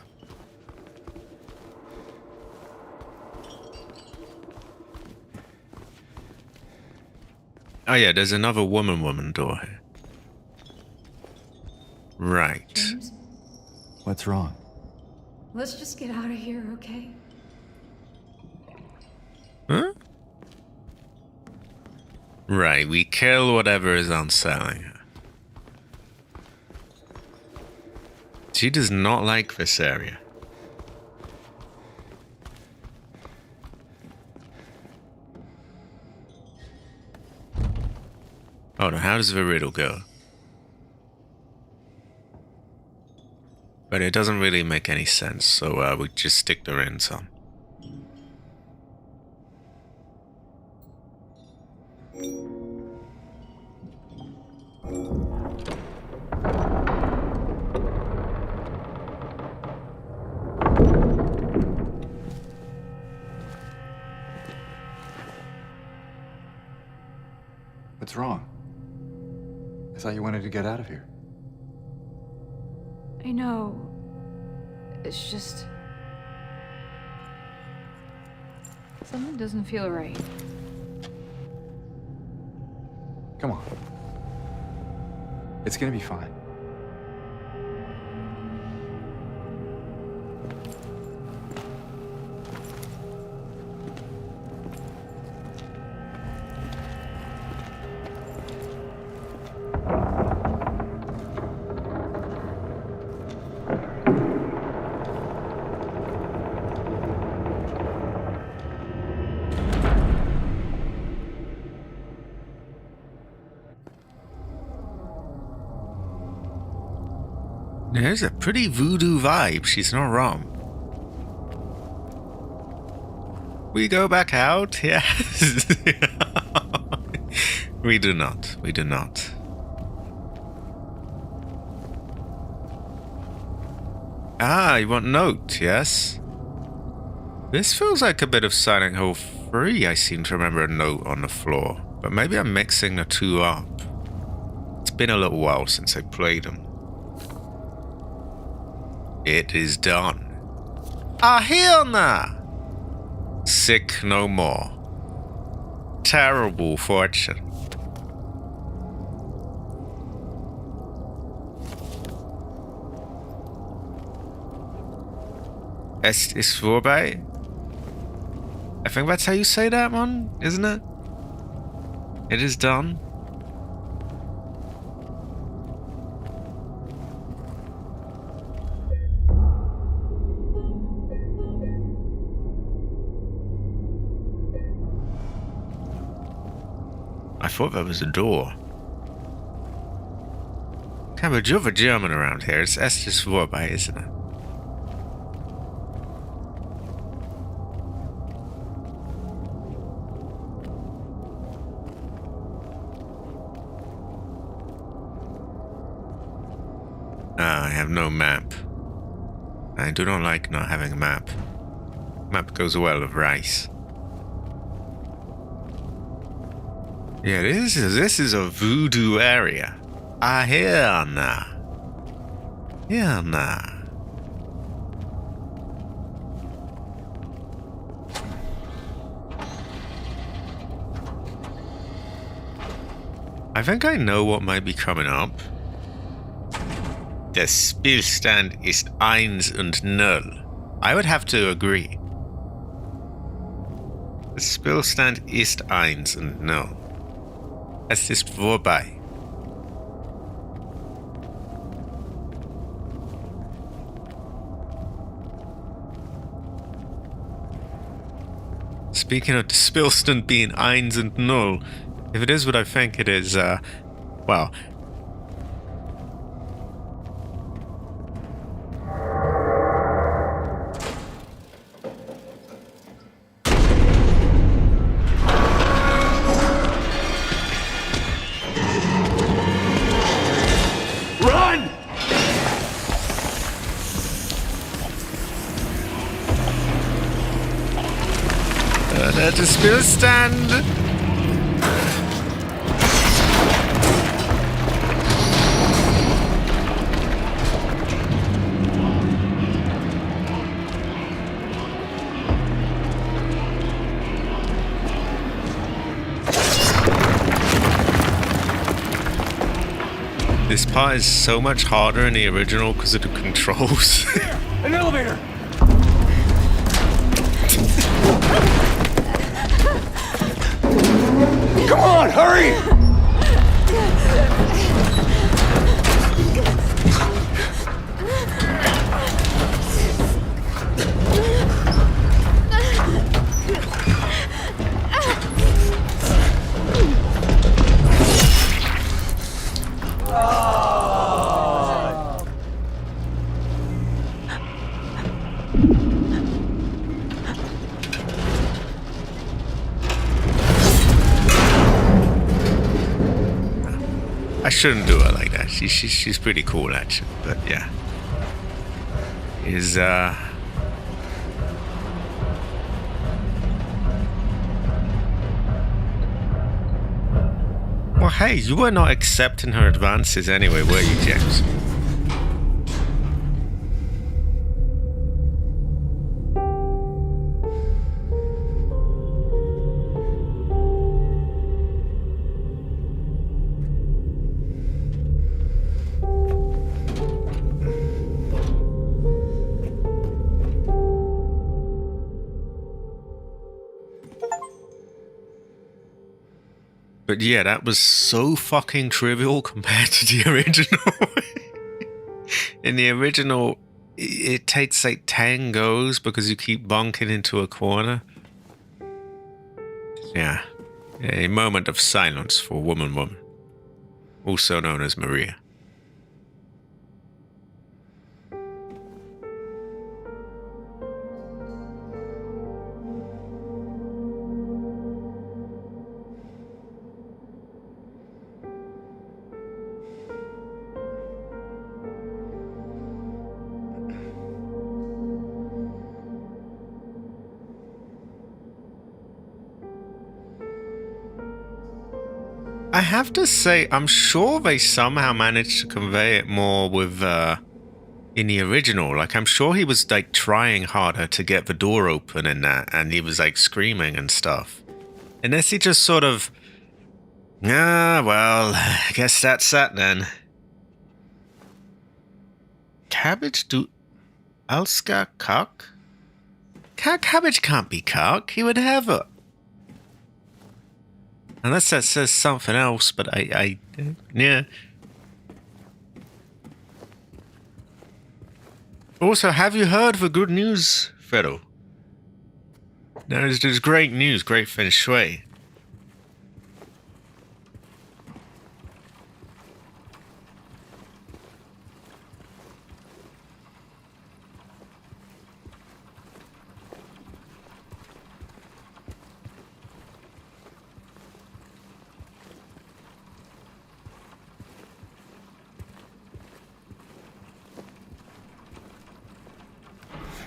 Oh yeah, there's another woman door here. Right. James, What's wrong? let's just get out of here, okay? Huh? Right, we kill whatever is on selling her. She does not like this area. Oh no, how does the riddle go? But it doesn't really make any sense, so we just stick the ends on. What's wrong? I thought you wanted to get out of here. I know. It's just... something doesn't feel right. Come on. It's gonna be fine. There's a pretty voodoo vibe, she's not wrong. We go back out? Yes. We do not. Ah, you want note, yes? This feels like a bit of Silent Hill 3. I seem to remember a note on the floor, but maybe I'm mixing the two up. It's been a little while since I played them. It is done. Ahirna! Sick no more. Terrible fortune. Es ist vorbei. I think that's how you say that one, isn't it? It is done. I thought that was a door. Cabbage, you're the German around here. It's Estes vorbei, isn't it? Ah, I have no map. I do not like not having a map. Map goes well with rice. Yeah, this is a voodoo area. Ah, here now. Here now. I think I know what might be coming up. Der Spielstand ist 1 und 0. I would have to agree. Spielstand ist eins und null. Es ist vorbei. Speaking of the Spielstand being eins and null, if it is what I think it is, well... Run! That is Spielstand! This part is so much harder in the original because of the controls. Here! An elevator! Come on, hurry! I shouldn't do her like that. She's pretty cool actually, but yeah. Well, hey, you were not accepting her advances anyway, were you, James? But yeah, that was so fucking trivial compared to the original. In the original, it takes like 10 goes because you keep bonking into a corner. Yeah. A moment of silence for Woman, also known as Maria. I have to say, I'm sure they somehow managed to convey it more with, in the original. Like, I'm sure he was, like, trying harder to get the door open in that, and he was, like, screaming and stuff. Unless he just sort of, well, I guess that's that then. Cabbage do Alska cock? Cabbage can't be cock, he would have a... Unless that says something else, but yeah. Also, have you heard the good news, Fredo? There's great news, great feng shui.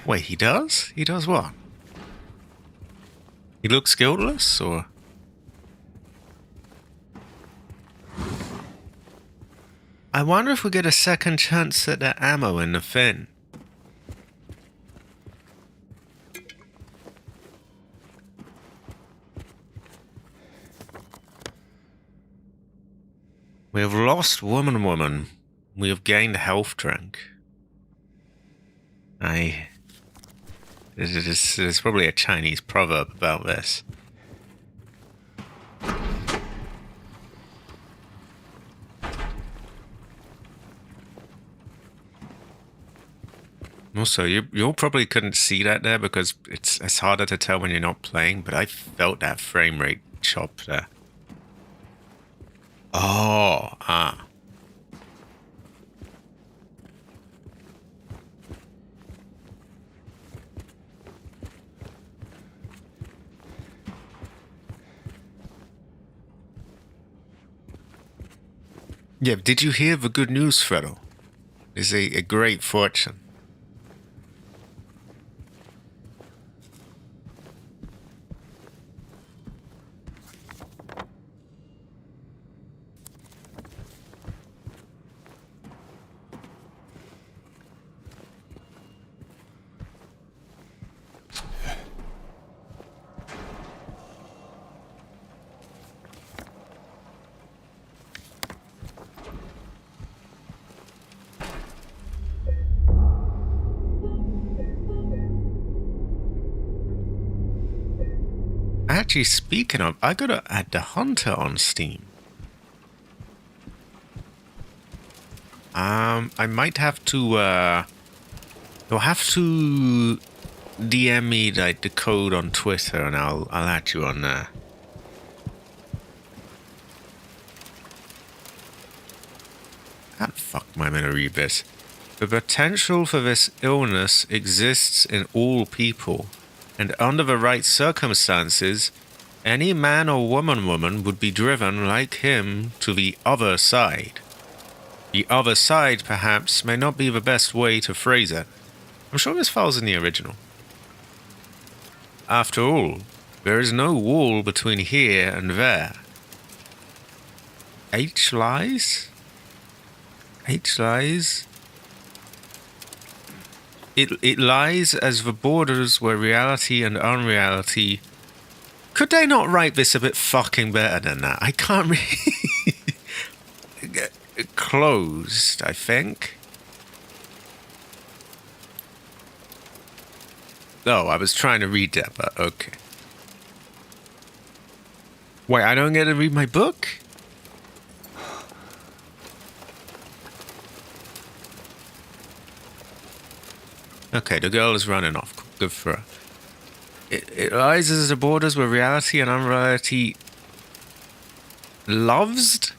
Wait, he does? He does what? He looks guiltless, or...? I wonder if we get a second chance at that ammo in the fin. We have lost woman. We have gained health drink. There's probably a Chinese proverb about this. Also, you probably couldn't see that there because it's harder to tell when you're not playing, but I felt that frame rate chop there. Oh, ah. Yeah, did you hear the good news, Fredo? It's a great fortune. Actually, speaking of, I gotta add the Hunter on Steam. I might have to, you'll have to DM me like the code on Twitter, and I'll add you on there. How the fuck am I gonna read this? The potential for this illness exists in all people, and under the right circumstances, any man or woman would be driven like him to the other side. The other side, perhaps, may not be the best way to phrase it. I'm sure this file's in the original. After all, there is no wall between here and there. H lies? H lies? It lies as the borders where reality and unreality. Could they not write this a bit fucking better than that? I can't read. Closed, I think. Oh, I was trying to read that, but okay. Wait, I don't get to read my book? Okay, the girl is running off. Good for her. It lies as the borders where reality and unreality loves?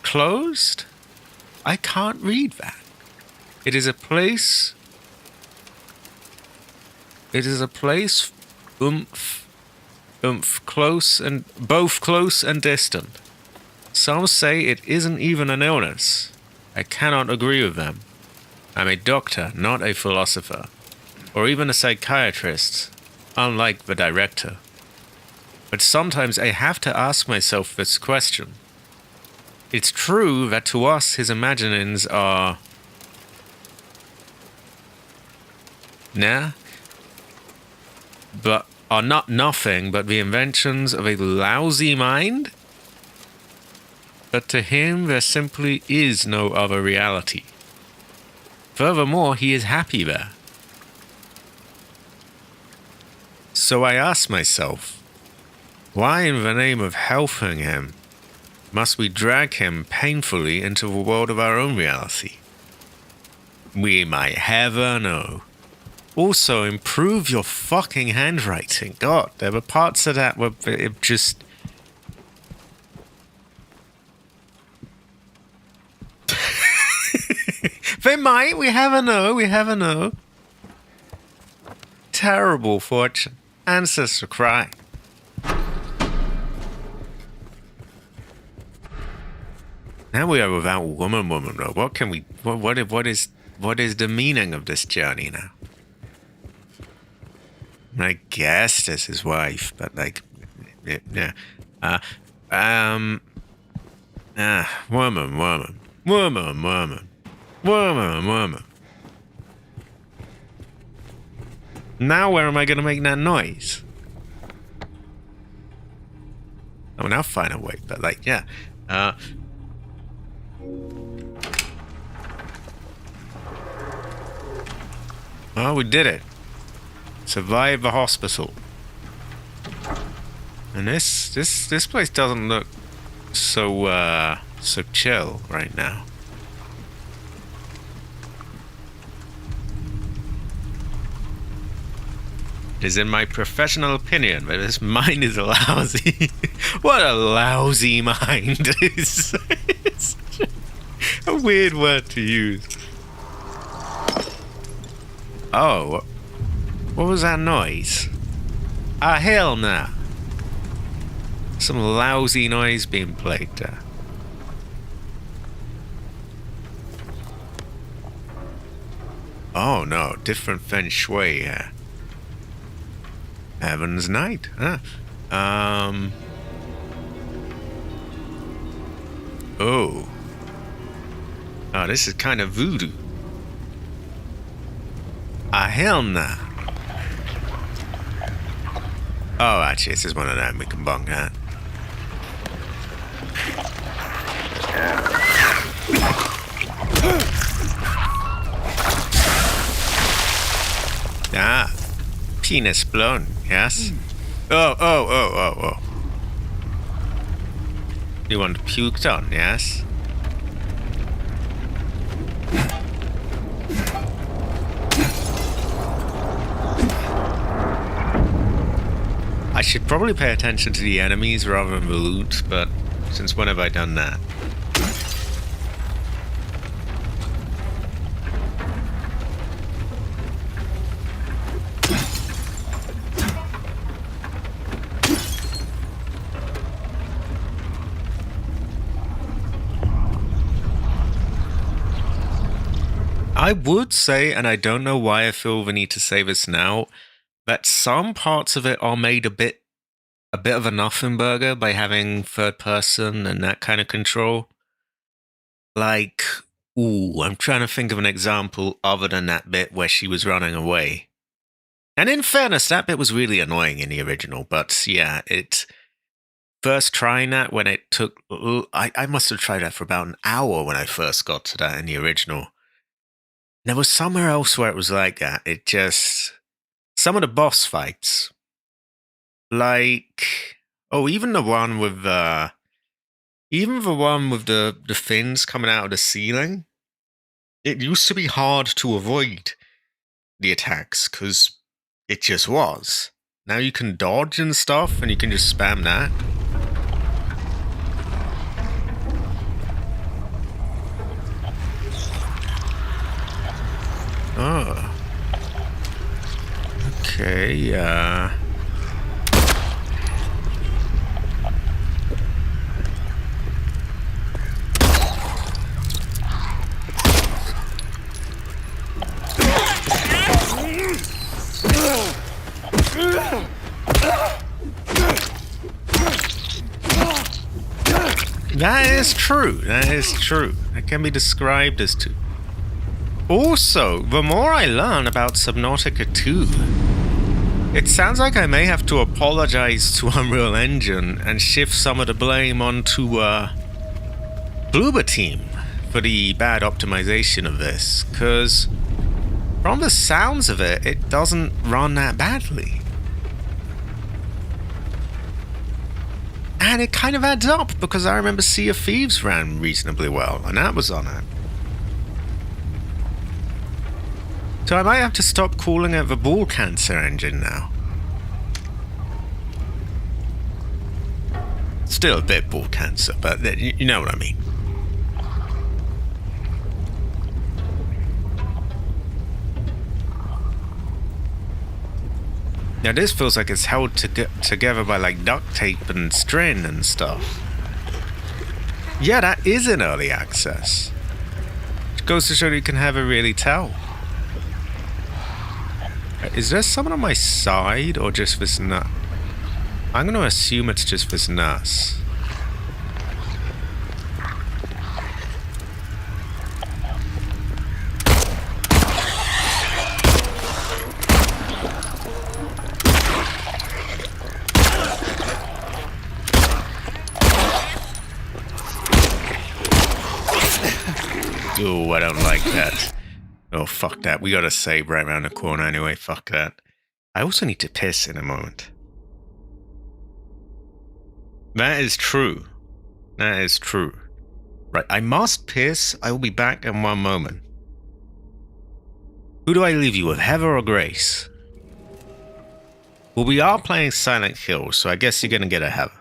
Closed? I can't read that. It is a place. It is a place. Close and both close and distant. Some say it isn't even an illness. I cannot agree with them. I'm a doctor, not a philosopher, or even a psychiatrist, unlike the director. But sometimes I have to ask myself this question. It's true that to us his imaginings are... but are not nothing but the inventions of a lousy mind? But to him there simply is no other reality. Furthermore, he is happy there. So I ask myself, why in the name of helping him must we drag him painfully into the world of our own reality? We might ever know. Also, improve your fucking handwriting. God, there were parts of that where it just... They might, we never know. Terrible fortune. Ancestor cry. Now we are without woman though. What can we, what is the meaning of this journey now? I guess this is his wife, but like, yeah. Woman. Now where am I going to make that noise? Oh, now find a way, but like, yeah. Oh, we did it. Survived the hospital. And this place doesn't look so chill right now. It is in my professional opinion, but this mind is lousy. What a lousy mind. It's such a weird word to use. Oh, what was that noise? Ah, hell no. Some lousy noise being played there. Oh no, different feng shui here. Heaven's Night, huh? Oh. Oh, this is kind of voodoo. Ah, hell nah. Oh, actually, this is one of them. We can bung that. Ah. Penis blown, yes? Oh. You want puked on, yes? I should probably pay attention to the enemies rather than the loot, but since when have I done that? I would say, and I don't know why I feel the need to say this now, that some parts of it are made a bit of a nothing burger by having third person and that kind of control. Like, I'm trying to think of an example other than that bit where she was running away. And in fairness, that bit was really annoying in the original, but yeah, it... First trying that when it took... I must have tried that for about an hour when I first got to that in the original. There was somewhere else where it was like that. It just... Some of the boss fights. Like... Oh, even the one with the... Even the one with the fins coming out of the ceiling. It used to be hard to avoid the attacks, because it just was. Now you can dodge and stuff, and you can just spam that. Oh. Okay, That is true. That is true. That can be described as true. Also, the more I learn about Subnautica 2, it sounds like I may have to apologize to Unreal Engine and shift some of the blame onto Bloober Team for the bad optimization of this, because from the sounds of it, it doesn't run that badly. And it kind of adds up, because I remember Sea of Thieves ran reasonably well, and that was on it. So I might have to stop calling it the ball cancer engine now. Still a bit ball cancer, but you know what I mean. Now this feels like it's held together by like duct tape and string and stuff. Yeah, that is in early access. Which goes to show you can never really tell. Is there someone on my side or just this nut? I'm going to assume it's just this nurse. Oh, I don't like that. Oh, fuck that. We gotta save right around the corner anyway. Fuck that. I also need to piss in a moment. That is true. That is true. Right, I must piss. I will be back in one moment. Who do I leave you with, Heather or Grace? Well, we are playing Silent Hill, so I guess you're gonna get a have.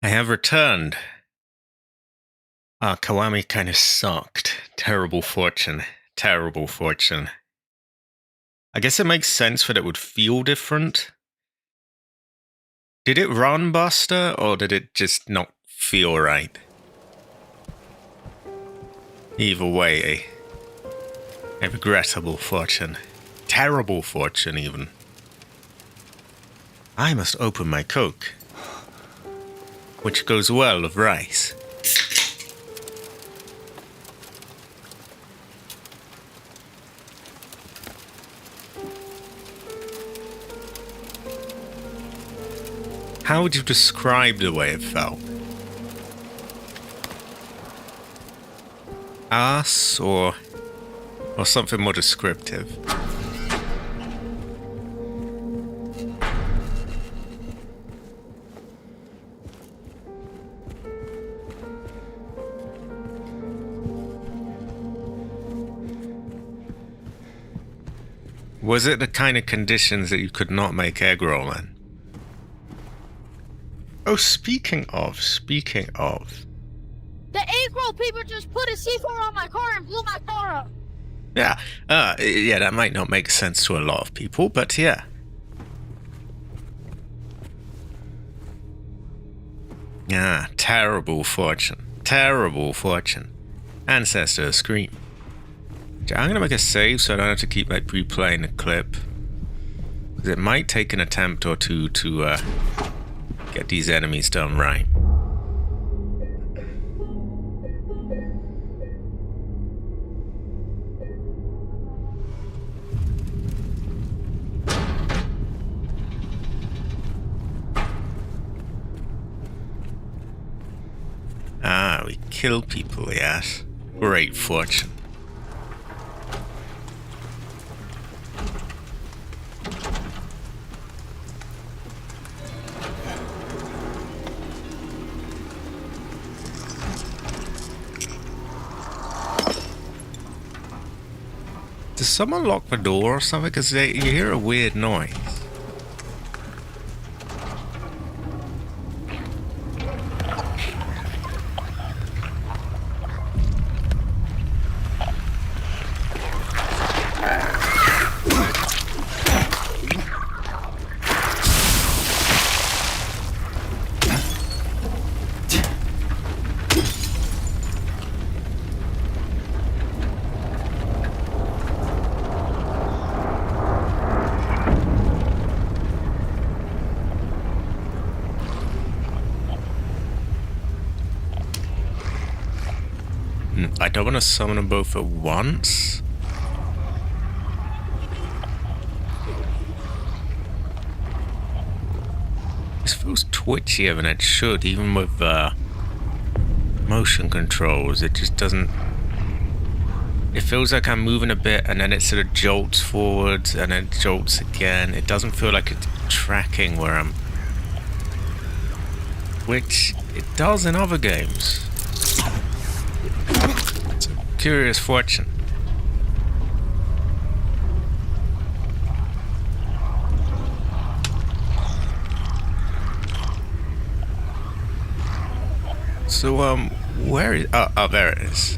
I have returned. Kawami kind of sucked. Terrible fortune. Terrible fortune. I guess it makes sense that it would feel different. Did it run, Buster, or did it just not feel right? Either way, a regrettable fortune. Terrible fortune, even. I must open my Coke, which goes well with rice. How would you describe the way it felt? Ass or something more descriptive? Was it the kind of conditions that you could not make egg roll in? Oh, speaking of. The egg roll people just put a C4 on my car and blew my car up. Yeah, that might not make sense to a lot of people, but yeah. Terrible fortune. Terrible fortune. Ancestor scream. I'm gonna make a save so I don't have to keep like replaying the clip. Because it might take an attempt or two to get these enemies done right. We kill people, yes. Great fortune. Does someone lock the door or something? Because you hear a weird noise. I don't want to summon them both at once. This feels twitchier than it should, even with motion controls. It just doesn't... It feels like I'm moving a bit and then it sort of jolts forwards and then jolts again. It doesn't feel like it's tracking where I'm... Which it does in other games. Curious fortune. So, where is... Oh, there it is.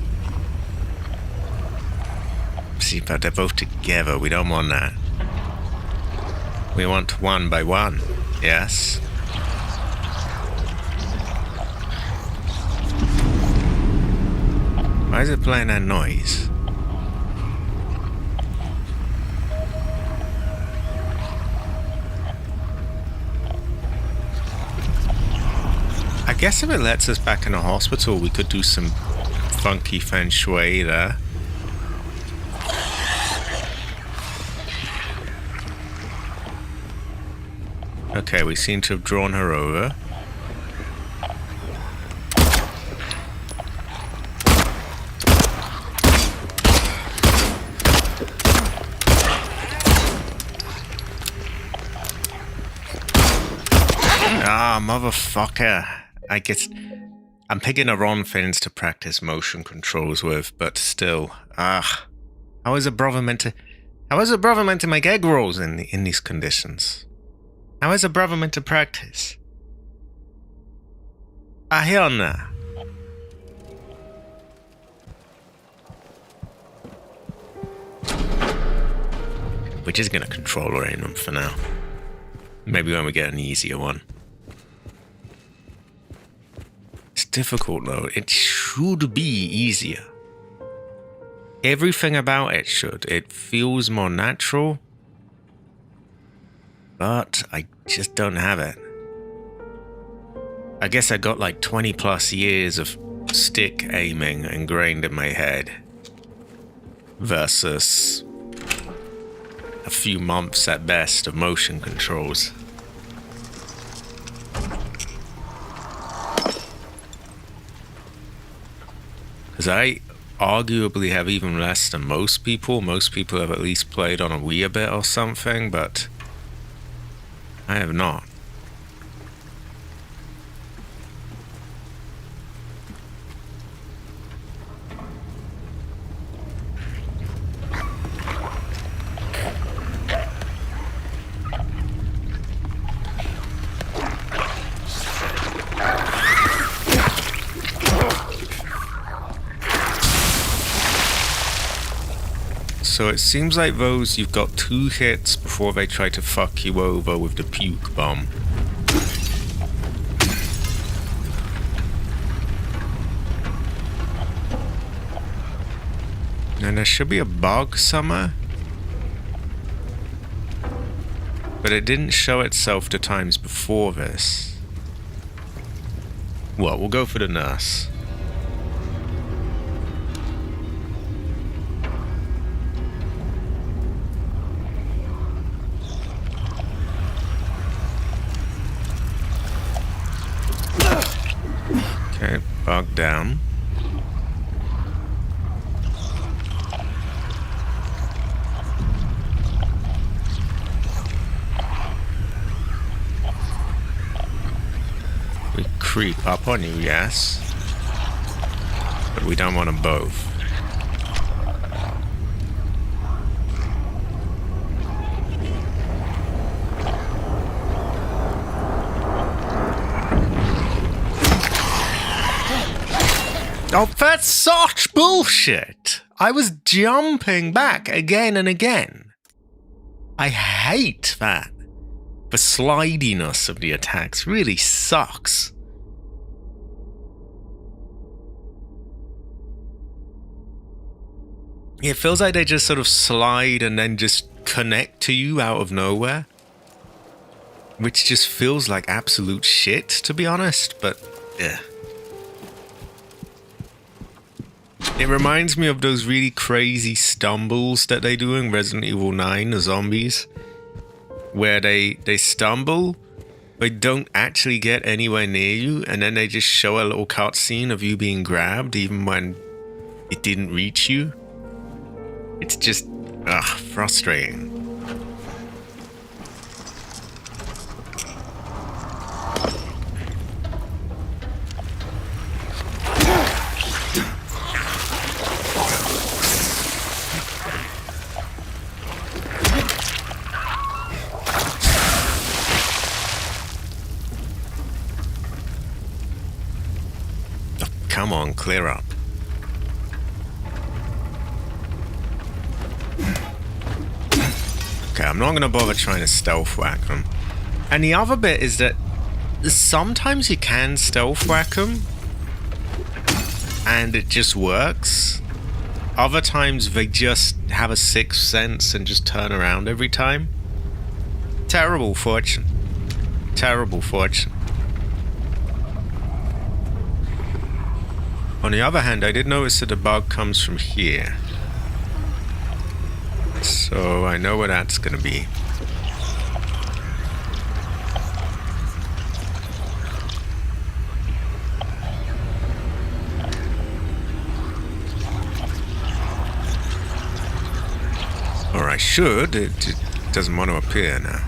See, but they're both together. We don't want that. We want one by one. Yes. Why is it playing that noise? I guess if it lets us back in the hospital, we could do some funky feng shui there. Okay, we seem to have drawn her over. Motherfucker. I guess I'm picking the wrong things to practice motion controls with, but still. How is a brother meant to make egg rolls in these conditions? How is a brother meant to practice? Ah, hell nah. We're just gonna control them for now. Maybe when we get an easier one. It's difficult though. It should be easier. Everything about it should. It feels more natural. But I just don't have it. I guess I got like 20 plus years of stick aiming ingrained in my head. Versus a few months at best of motion controls. Because I arguably have even less than most people. Most people have at least played on a Wii a bit or something, but I have not. So it seems like those, you've got 2 hits before they try to fuck you over with the puke bomb. And there should be a bug somewhere. But it didn't show itself the times before this. Well, we'll go for the nurse. Okay, bug down. We creep up on you, yes. But we don't want them both. Oh, that's such bullshit! I was jumping back again and again. I hate that. The slidiness of the attacks really sucks. It feels like they just sort of slide and then just connect to you out of nowhere. Which just feels like absolute shit, to be honest, but yeah. It reminds me of those really crazy stumbles that they do in Resident Evil 9, the zombies. Where they stumble, but don't actually get anywhere near you, and then they just show a little cutscene of you being grabbed even when it didn't reach you. It's just, frustrating. Come on, clear up. Okay, I'm not going to bother trying to stealth whack them. And the other bit is that sometimes you can stealth whack them and it just works. Other times they just have a sixth sense and just turn around every time. Terrible fortune. Terrible fortune. On the other hand, I did notice that the bug comes from here. So I know where that's going to be. Or I should. It doesn't want to appear now.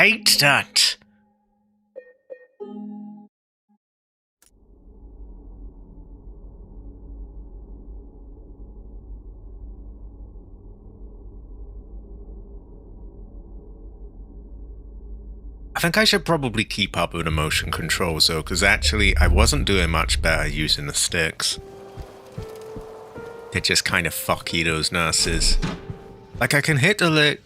hate that. I think I should probably keep up with the motion controls though, because actually I wasn't doing much better using the sticks. They're just kind of fucky, those nurses. Like I can hit the leg.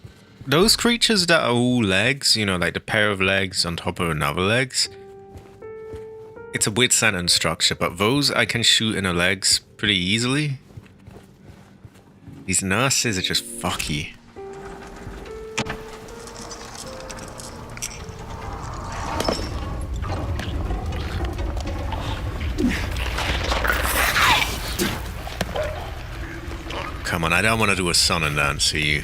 Those creatures that are all legs, you know, like the pair of legs on top of another legs. It's a weird sentence structure, but those I can shoot in the legs pretty easily. These nurses are just fucky. Come on, I don't want to do a son and dance to you.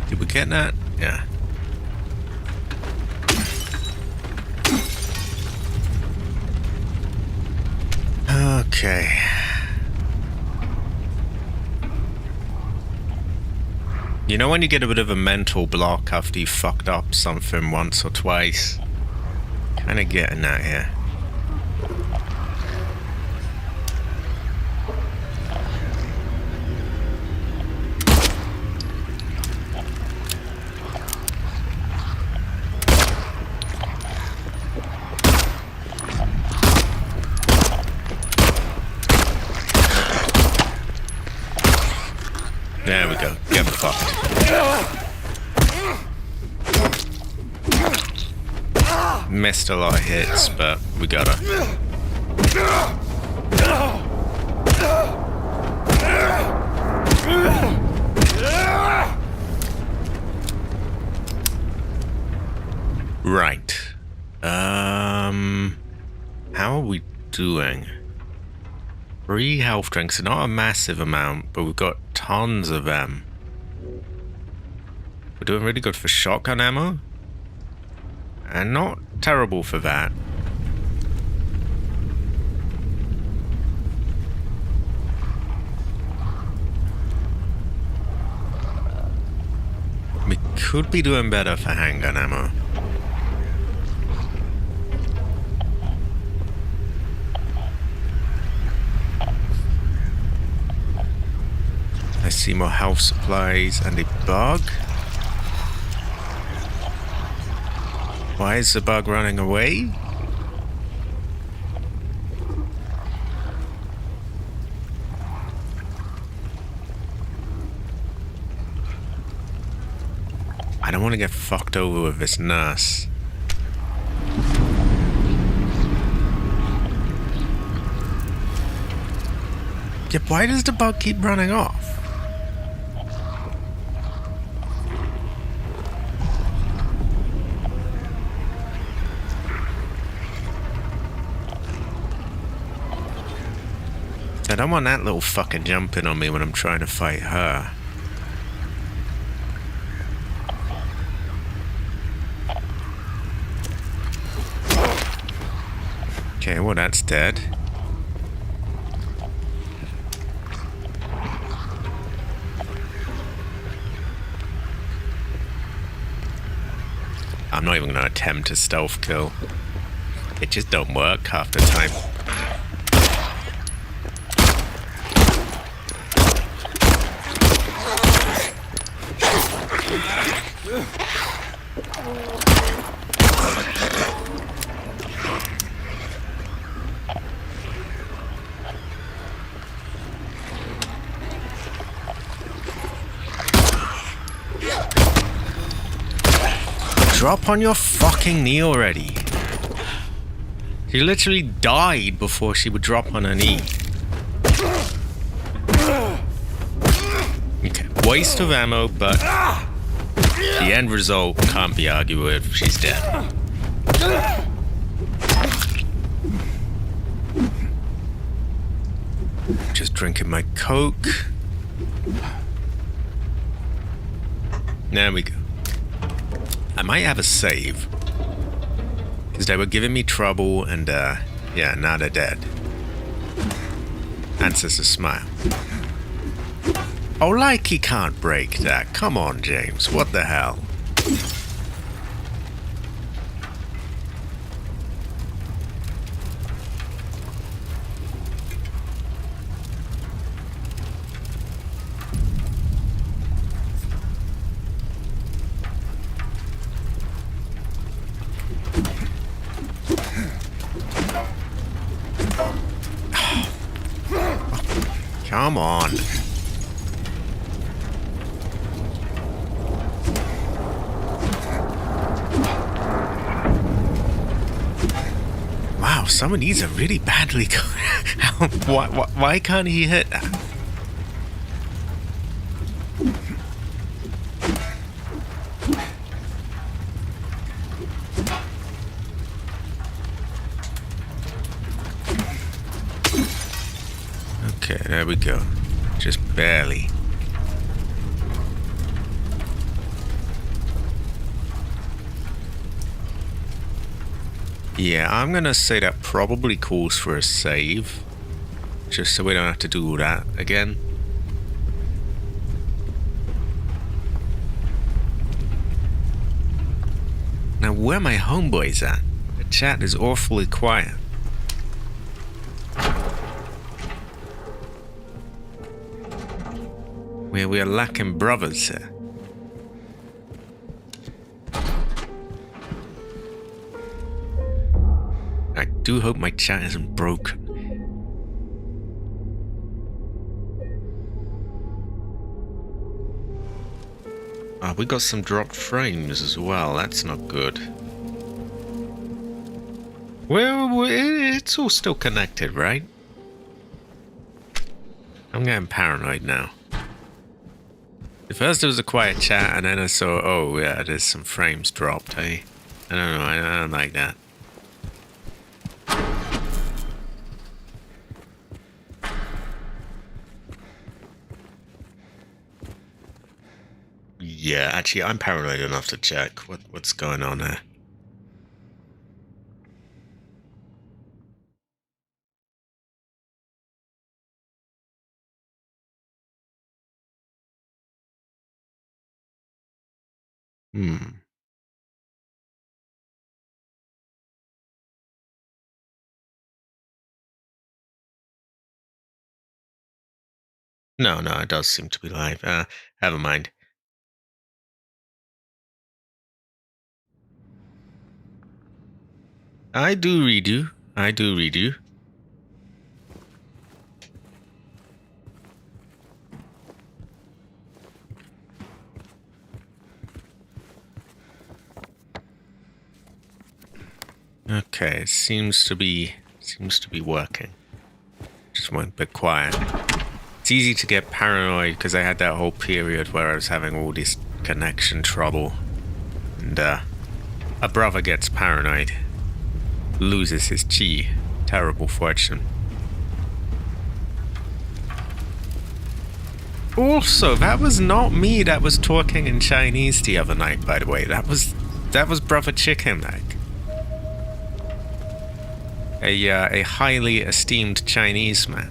Did we get that? Yeah. Okay. You know when you get a bit of a mental block after you fucked up something once or twice? Kinda getting that here. There we go. Get fucked. Missed a lot of hits, but we got her. Right. How are we doing? 3 health drinks, not a massive amount, but we've got tons of them. We're doing really good for shotgun ammo. And not terrible for that. We could be doing better for handgun ammo. I see more health supplies and a bug. Why is the bug running away? I don't want to get fucked over with this nurse. Yeah, why does the bug keep running off? I don't want that little fucker jumping on me when I'm trying to fight her. Okay, well that's dead. I'm not even gonna attempt a stealth kill. It just don't work half the time. Drop on your fucking knee already. She literally died before she would drop on her knee. Okay, waste of ammo, but the end result can't be argued with. She's dead. just drinking my Coke. There we go. I might have a save. Because they were giving me trouble and, yeah, now they're dead. Answers a smile. Oh, like he can't break that. Come on, James. What the hell? Come on. Wow, some of these are really badly going. Why can't he hit that? Okay, there we go. Just barely. Yeah, I'm gonna say that probably calls for a save. Just so we don't have to do that again. Now, where are my homeboys at? The chat is awfully quiet. We are lacking brothers here. I do hope my chat isn't broken. We got some dropped frames as well. That's not good. Well, it's all still connected, right? I'm getting paranoid now. At first there was a quiet chat, and then I saw, oh yeah, there's some frames dropped, hey? I don't know, I don't like that. Yeah, actually, I'm paranoid enough to check what's going on there. No, it does seem to be live. Never mind. I do read you. I do read you. Okay, it seems to be working. Just went a bit quiet. It's easy to get paranoid because I had that whole period where I was having all this connection trouble, and a brother gets paranoid, loses his chi. Terrible fortune. Also, that was not me that was talking in Chinese the other night, by the way. That was Brother Chicken Leg. A highly esteemed Chinese man.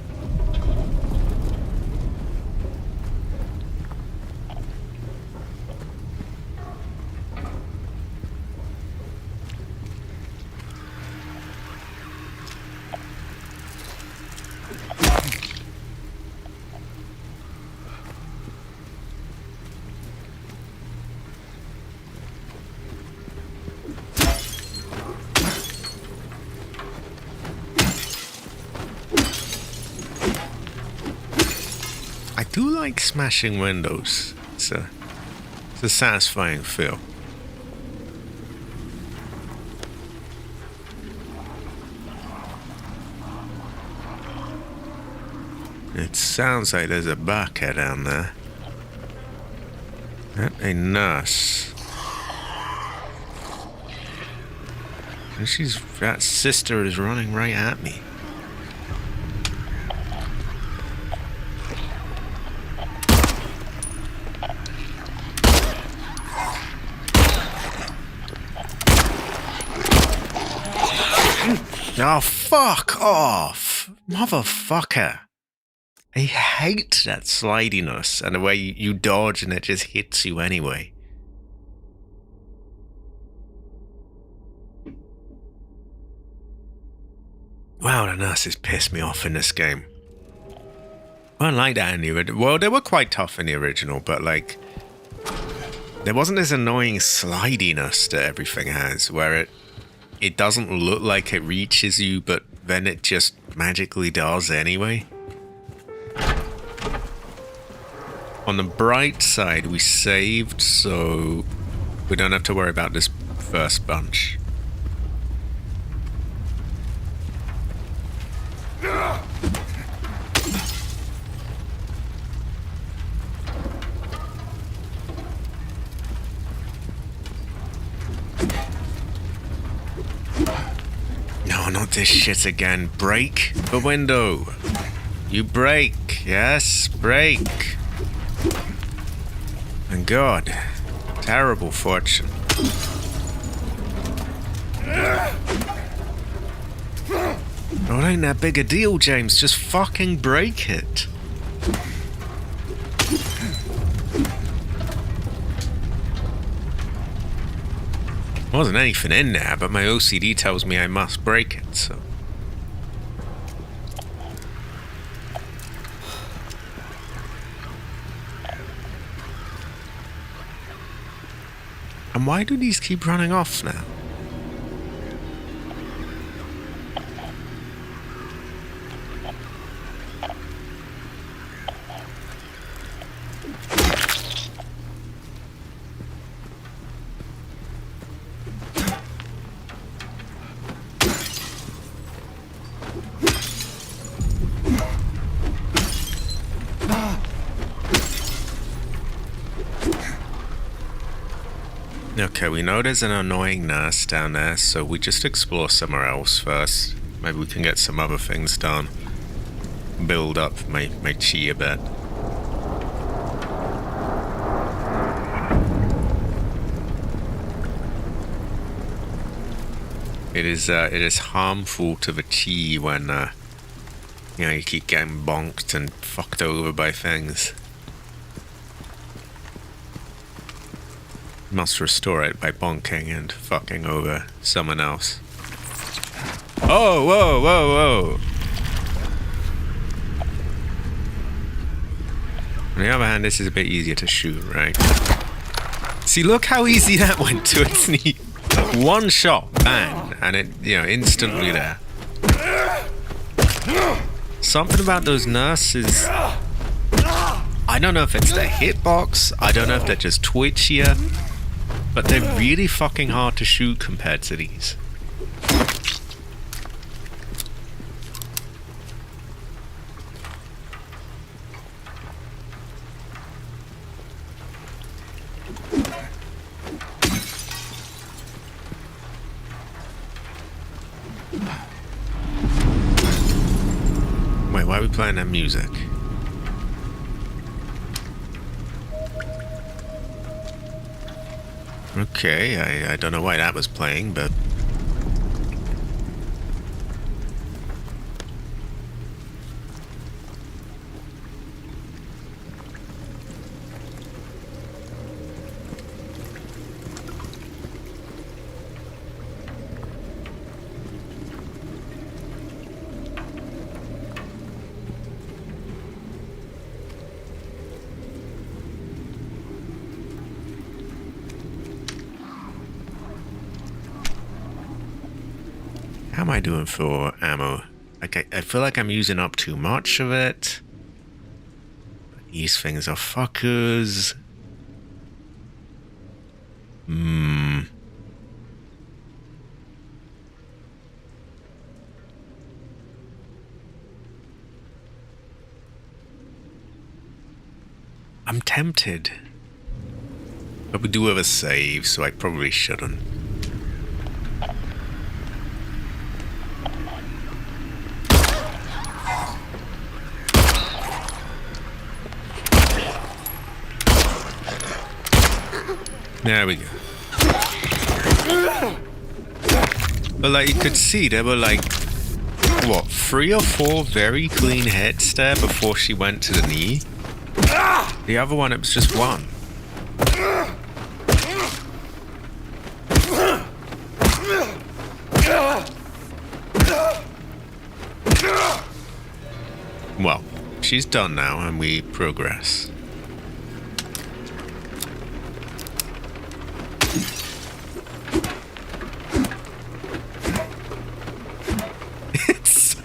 I do like smashing windows. It's a satisfying feel. It sounds like there's a Barker down there. A nurse. And that sister is running right at me. Oh, fuck off. Motherfucker. I hate that slidiness and the way you dodge and it just hits you anyway. Wow, the nurses pissed me off in this game. I don't like that in the original. Well, they were quite tough in the original, but like, there wasn't this annoying slidiness that everything has, where it doesn't look like it reaches you, but then it just magically does anyway. On the bright side, we saved, so we don't have to worry about this first bunch. No, not this shit again. Break the window. You break. Yes, break. And God, terrible fortune. Oh, it ain't that big a deal, James. Just fucking break it. Wasn't anything in there, but my OCD tells me I must break it, so. And why do these keep running off now? Okay, we know there's an annoying nurse down there, so we just explore somewhere else first. Maybe we can get some other things done. Build up my chi a bit. It is harmful to the chi when you know, you keep getting bonked and fucked over by things. Must restore it by bonking and fucking over someone else. Oh, whoa, whoa, whoa. On the other hand, this is a bit easier to shoot, right? See, look how easy that went to its knee. One shot, bang, and it, you know, instantly there. Something about those nurses. I don't know if it's their hitbox. I don't know if they're just twitchier. But they're really fucking hard to shoot compared to these. Wait, why are we playing that music? Okay, I don't know why that was playing, but... How am I doing for ammo? Like, I feel like I'm using up too much of it. These things are fuckers. I'm tempted. But we do have a save, so I probably shouldn't. There we go. But like, you could see, there were like what, 3 or 4 very clean hits there before she went to the knee. The other one, it was just one. Well, she's done now, and we progress. It's so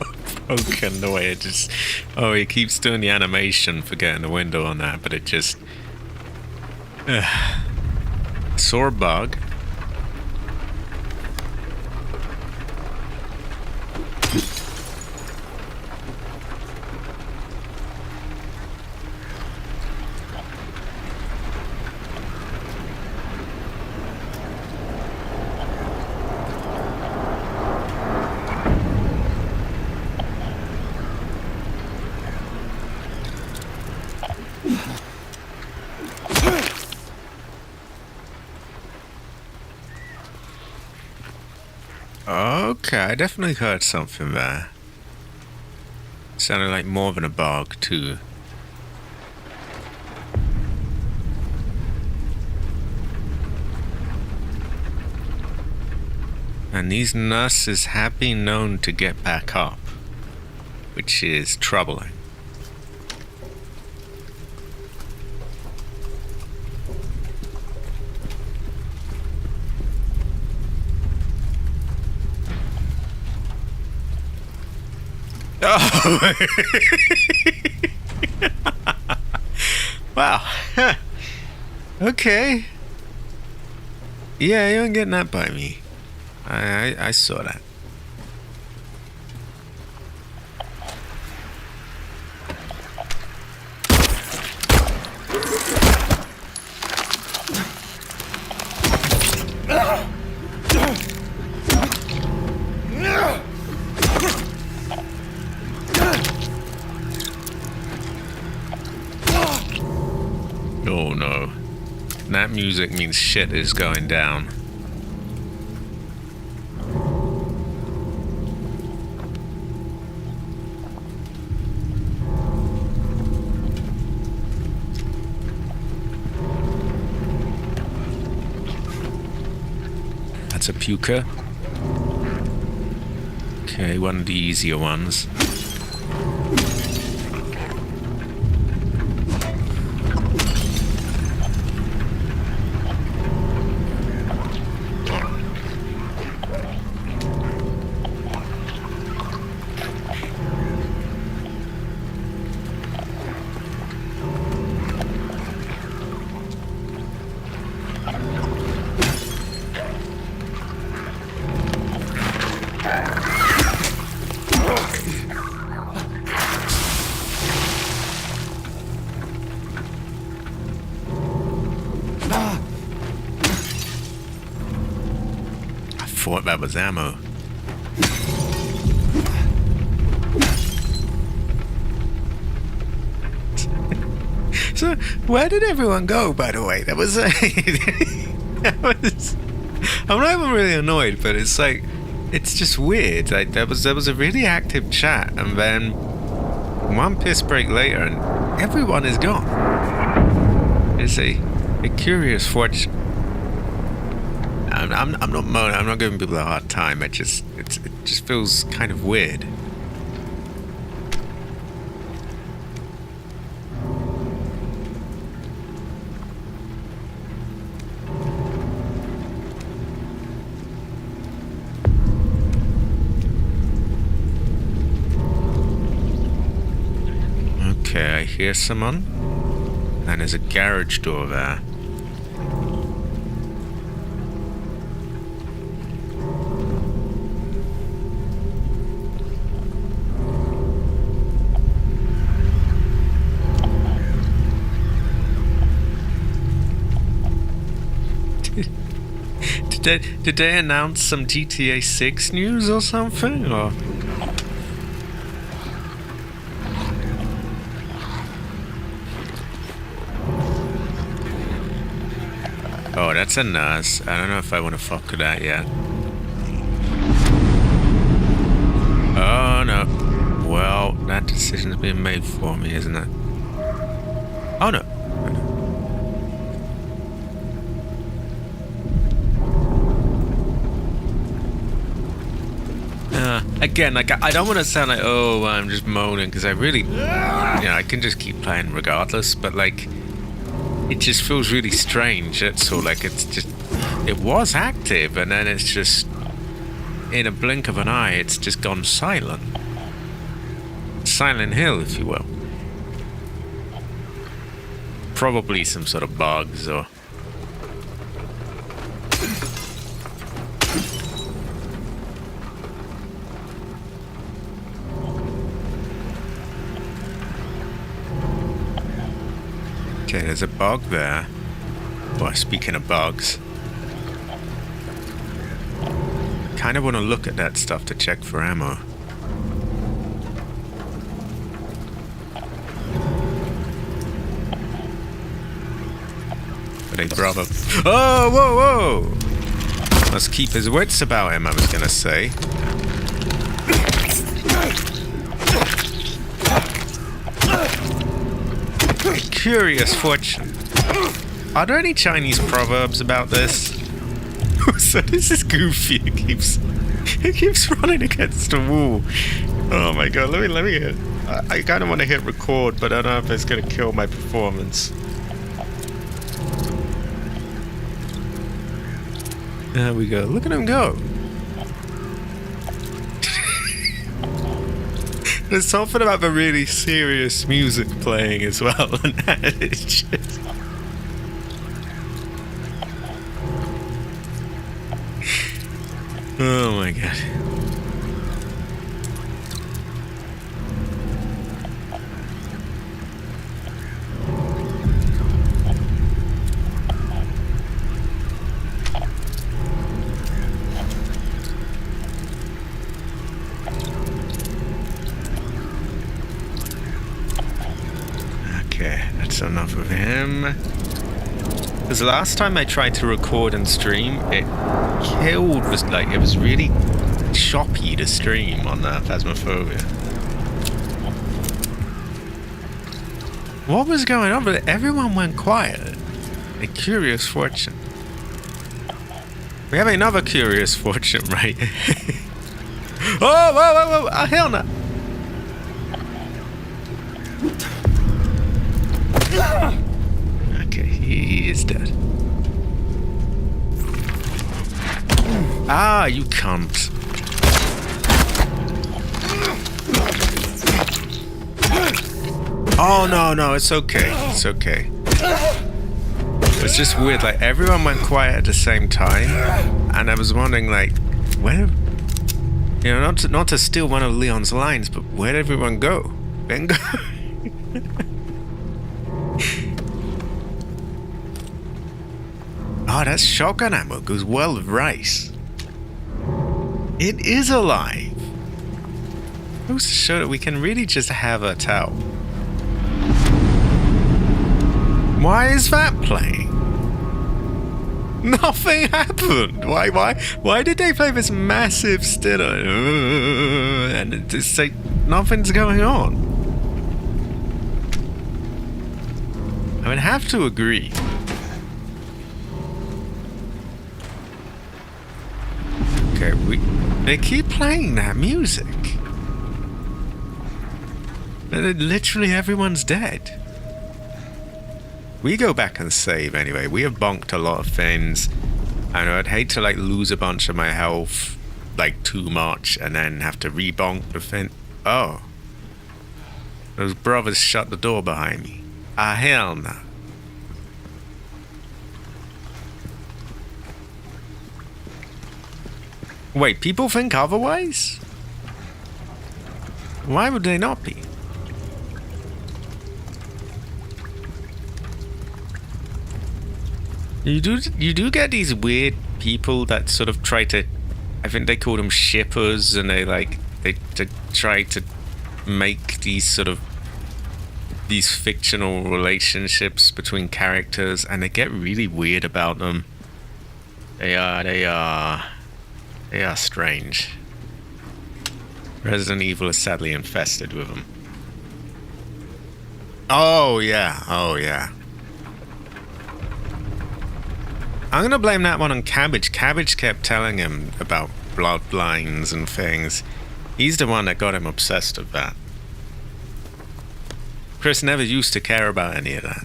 broken the way it just... Oh, he keeps doing the animation for getting the window on that, but it just... Sore bug. Okay, I definitely heard something there. Sounded like more than a bug, too. And these nurses have been known to get back up, which is troubling. Oh! Wow. Okay. Yeah, you ain't getting that by me. I saw that. Oh no. That music means shit is going down. That's a puker. Okay, one of the easier ones. I thought that was ammo. So, where did everyone go, by the way? That was... that was... I'm not even really annoyed, but it's like... It's just weird. Like, there was a really active chat, and then... one piss break later, and everyone is gone. It's a curious fortune. I'm not moaning. I'm not giving people a hard time. It just feels kind of weird. Okay, I hear someone, and there's a garage door there. Did they announce some GTA 6 news or something? Or... Oh, that's a nurse. I don't know if I want to fuck with that yet. Oh no. bad decisions being made for me, isn't it? Oh no. Again, like I don't want to sound like, oh, I'm just moaning, because I really, I can just keep playing regardless. But like, it just feels really strange. That's all. Like it was active, and then it's just in a blink of an eye, it's just gone silent. Silent Hill, if you will. Probably some sort of bugs or. Okay, there's a bug there. Well, speaking of bugs, kind of want to look at that stuff to check for ammo. But hey, brother. Oh, whoa, whoa! Must keep his wits about him, I was gonna say. Curious fortune. Are there any Chinese proverbs about this? So this is goofy. It keeps running against the wall. Oh my god, let me hit. I kind of want to hit record, but I don't know if it's going to kill my performance. There we go. Look at him go. There's something about the really serious music playing as well, and it's just. Oh my god. Okay, that's enough of him. Because last time I tried to record and stream, it killed. It was really choppy to stream on Phasmophobia. What was going on? But everyone went quiet. A curious fortune. We have another curious fortune, right? Oh, whoa, whoa, whoa! Oh, hell no! Okay, he is dead. Ah, you cunt. Oh, no, it's okay. It's okay. It's just weird, like, everyone went quiet at the same time, and I was wondering, like, where... You know, not to steal one of Leon's lines, but where'd everyone go? Bingo. Oh, that's shotgun ammo. Goes well with rice. It is alive. Goes to show that we can really just have a towel. Why is that playing? Nothing happened. Why did they play this massive stiller? And it's like nothing's going on. I would have to agree. Okay, they keep playing that music. And literally everyone's dead. We go back and save anyway. We have bonked a lot of things. I know I'd hate to like lose a bunch of my health like too much and then have to rebonk the thing. Oh. Those brothers shut the door behind me. Ah, hell no. Wait, people think otherwise? Why would they not be? You do get these weird people that sort of try to, I think they call them shippers, and they try to make these fictional relationships between characters, and they get really weird about them. They are strange. Resident Evil is sadly infested with them. Oh, yeah. Oh, yeah. I'm gonna blame that one on Cabbage. Cabbage kept telling him about bloodlines and things. He's the one that got him obsessed with that. Chris never used to care about any of that.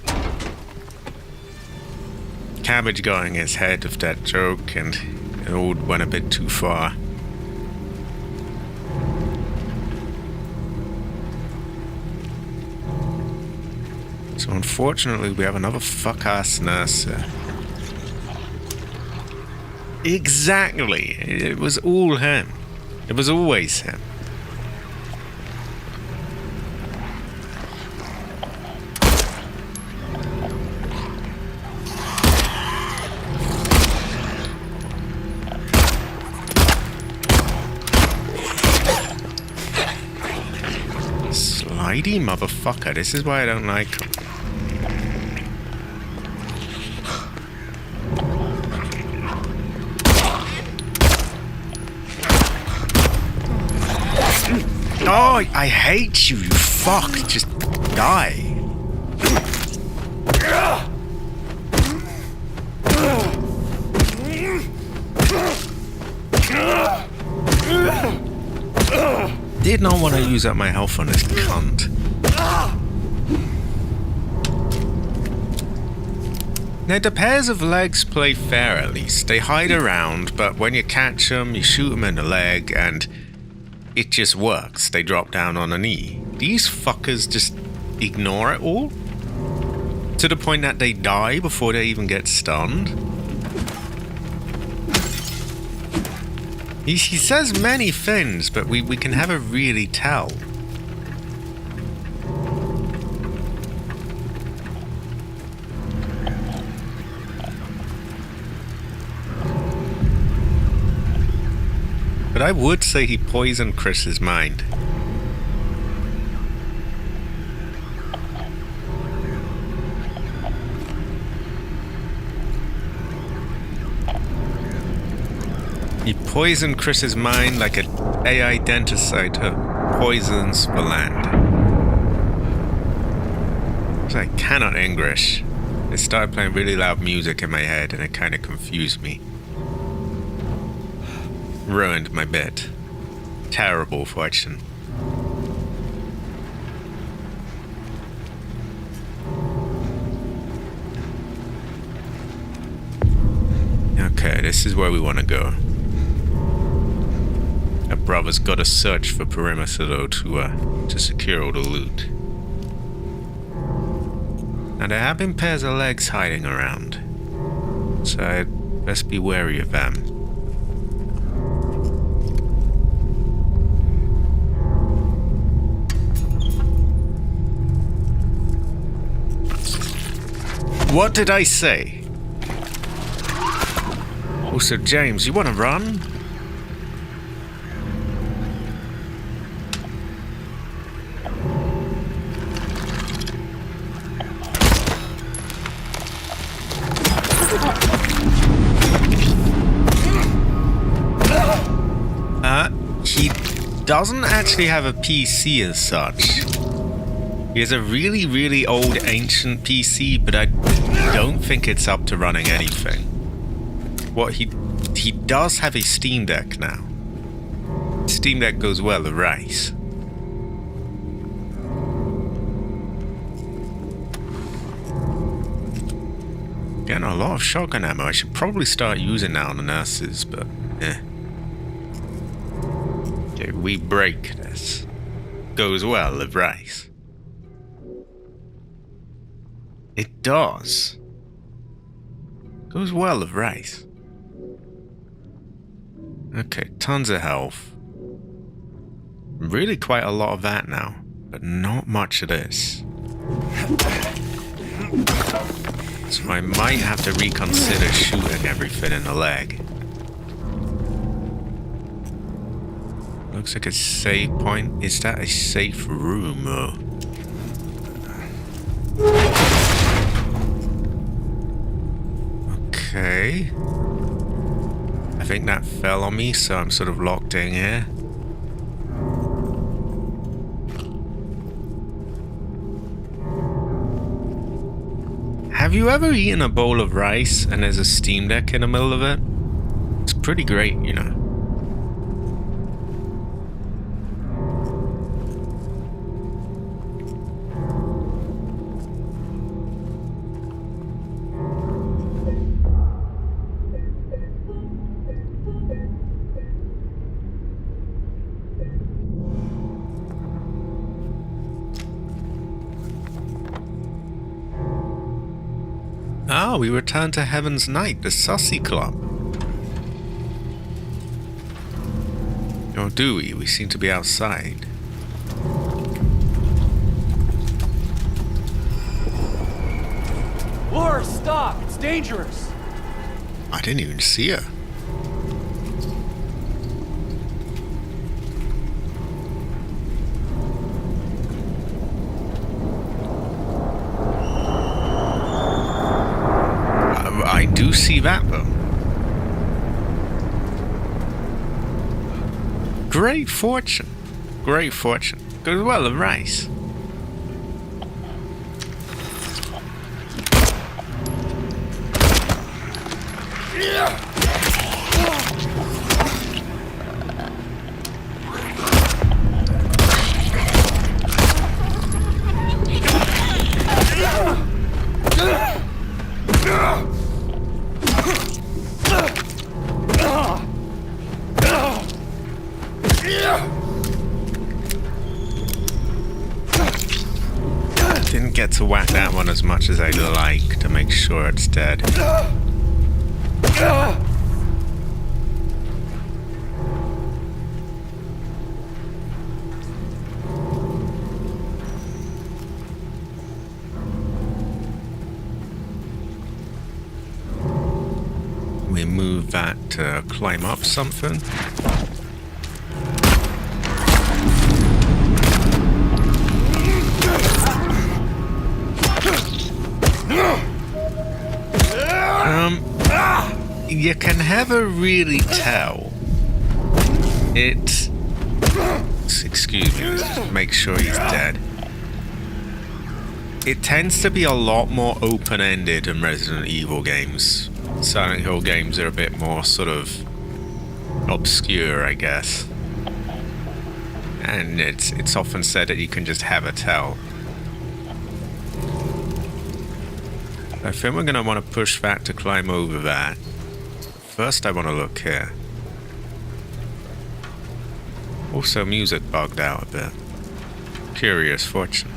Cabbage got in his head of that joke, and it all went a bit too far. So unfortunately, we have another fuck-ass nurse. Exactly. It was all him. It was always him. Slidey motherfucker. This is why I don't like him. Oh, I hate you, you fuck. Just die. Did not want to use up my health on this cunt. Now, the pairs of legs play fair at least. They hide around, but when you catch them, you shoot them in the leg, and it just works. They drop down on a knee. These fuckers just ignore it all? To the point that they die before they even get stunned? He says many things, but we can never really tell. But I would say he poisoned Chris's mind. He poisoned Chris's mind like an AI denticizer poisons the land. So I cannot English. It started playing really loud music in my head and it kind of confused me. Ruined my bit. Terrible fortune. Okay, this is where we want to go. Our brother's got to search for perimeter though to secure all the loot. Now there have been pairs of legs hiding around, so I'd best be wary of them. What did I say? Also, James, you want to run? He doesn't actually have a PC as such. He has a really, really old, ancient PC, but I don't think it's up to running anything. What he does have a Steam Deck now. Steam Deck goes well with rice. Getting a lot of shotgun ammo. I should probably start using that on the nurses, but eh. Okay, we break this. Goes well with rice. It does. Goes well with rice. Okay, tons of health. Really quite a lot of that now, but not much of this. So I might have to reconsider shooting everything in the leg. Looks like a save point. Is that a safe room? Okay. I think that fell on me, so I'm sort of locked in here. Have you ever eaten a bowl of rice and there's a Steam Deck in the middle of it? It's pretty great, you know. Ah, we return to Heaven's Night, the Sussy Club. Or do we? We seem to be outside. Laura, stop! It's dangerous! I didn't even see her. I do see that though. Great fortune. Great fortune. Goes well with rice. Didn't get to whack that one as much as I'd like to make sure it's dead. We move that to climb up something. You can never really tell. Excuse me, let's just make sure he's dead. It tends to be a lot more open-ended in Resident Evil games. Silent Hill games are a bit more sort of obscure, I guess. And it's often said that you can just have a tell. I think we're going to want to push that to climb over that. First I want to look here. Also music bugged out a bit. Curious fortune.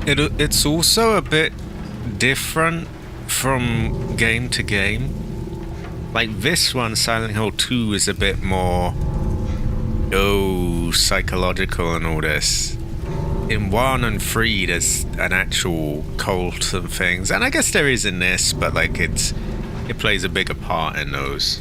It's also a bit different from game to game. Like this one, Silent Hill 2, is a bit more psychological and all this. In 1 and 3 there's an actual cult and things, and I guess there is in this, but like it plays a bigger part in those.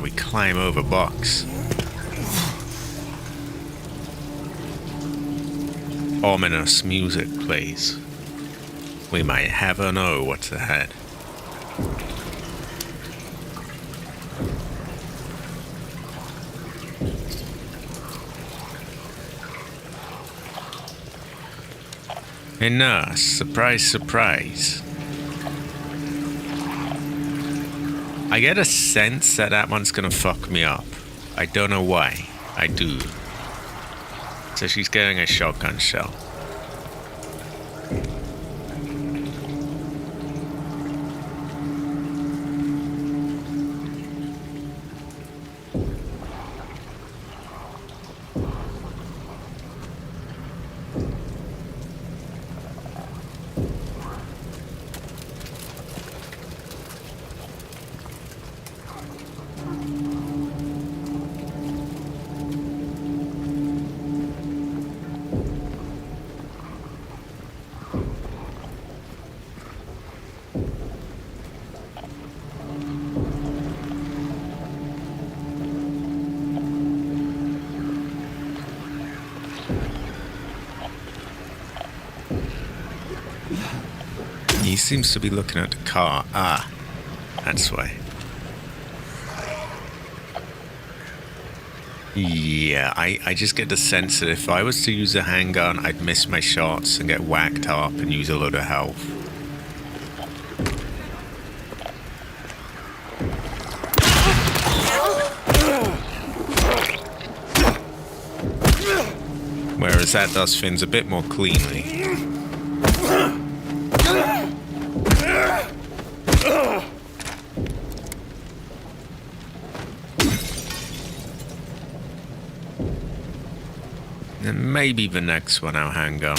We climb over box. Ominous music plays. We might never know what's ahead. A nurse, surprise, surprise. I get a sense that that one's gonna fuck me up. I don't know why. I do. So she's getting a shotgun shell. seems to be looking at the car. Ah, that's why. Yeah, I just get the sense that if I was to use a handgun, I'd miss my shots and get whacked up and use a load of health. Whereas that does things a bit more cleanly. And maybe the next one I'll hang on.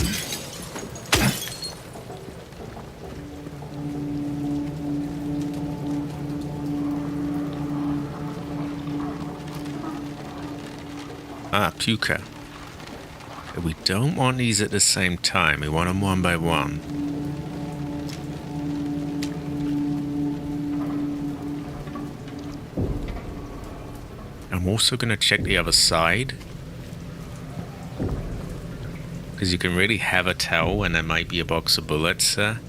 Ah, puka. We don't want these at the same time. We want them one by one. I'm also going to check the other side. Because you can really have a tell when there might be a box of bullets there.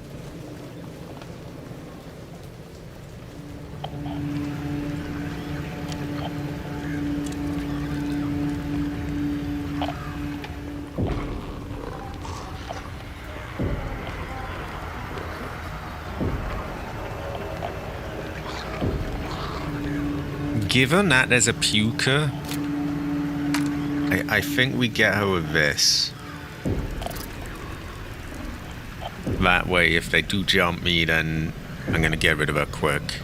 Given that there's a puka, I think we get her with this. That way, if they do jump me, then I'm gonna get rid of her quick.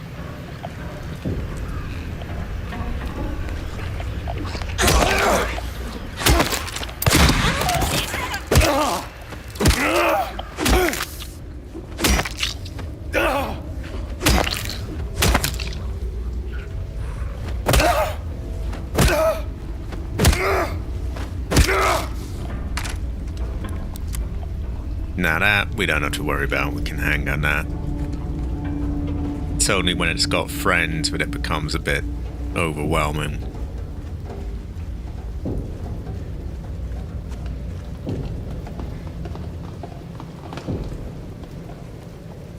Now that we don't have to worry about, we can hang on that. It's only when it's got friends that it becomes a bit overwhelming.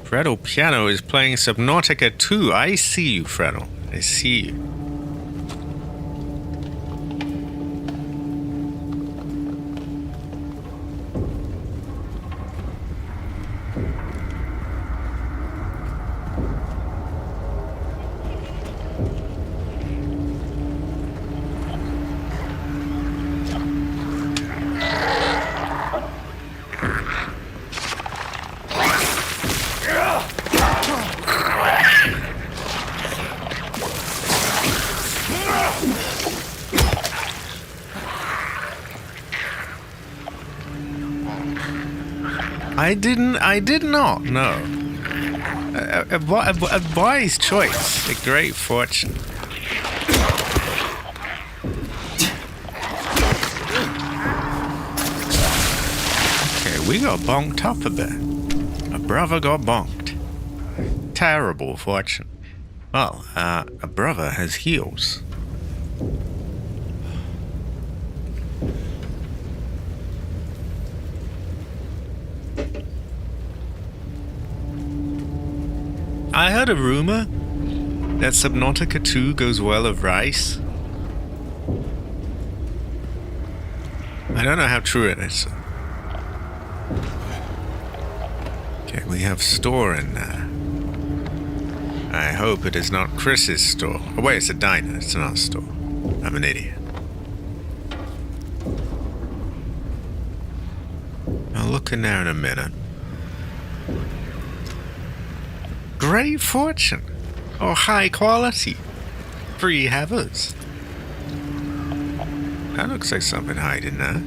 Fredo Piano is playing Subnautica 2. I see you, Fredo. I see you. I did not, no. A wise choice, a great fortune. Okay, we got bonked up a bit. A brother got bonked. Terrible fortune. Well, a brother has heels. I heard a rumor that Subnautica 2 goes well with rice. I don't know how true it is. Okay, we have store in there. I hope it is not Chris's store. Oh wait, it's a diner, it's not a store. I'm an idiot. I'll look in there in a minute. Great fortune, or high quality, free heavers. That looks like something hiding there.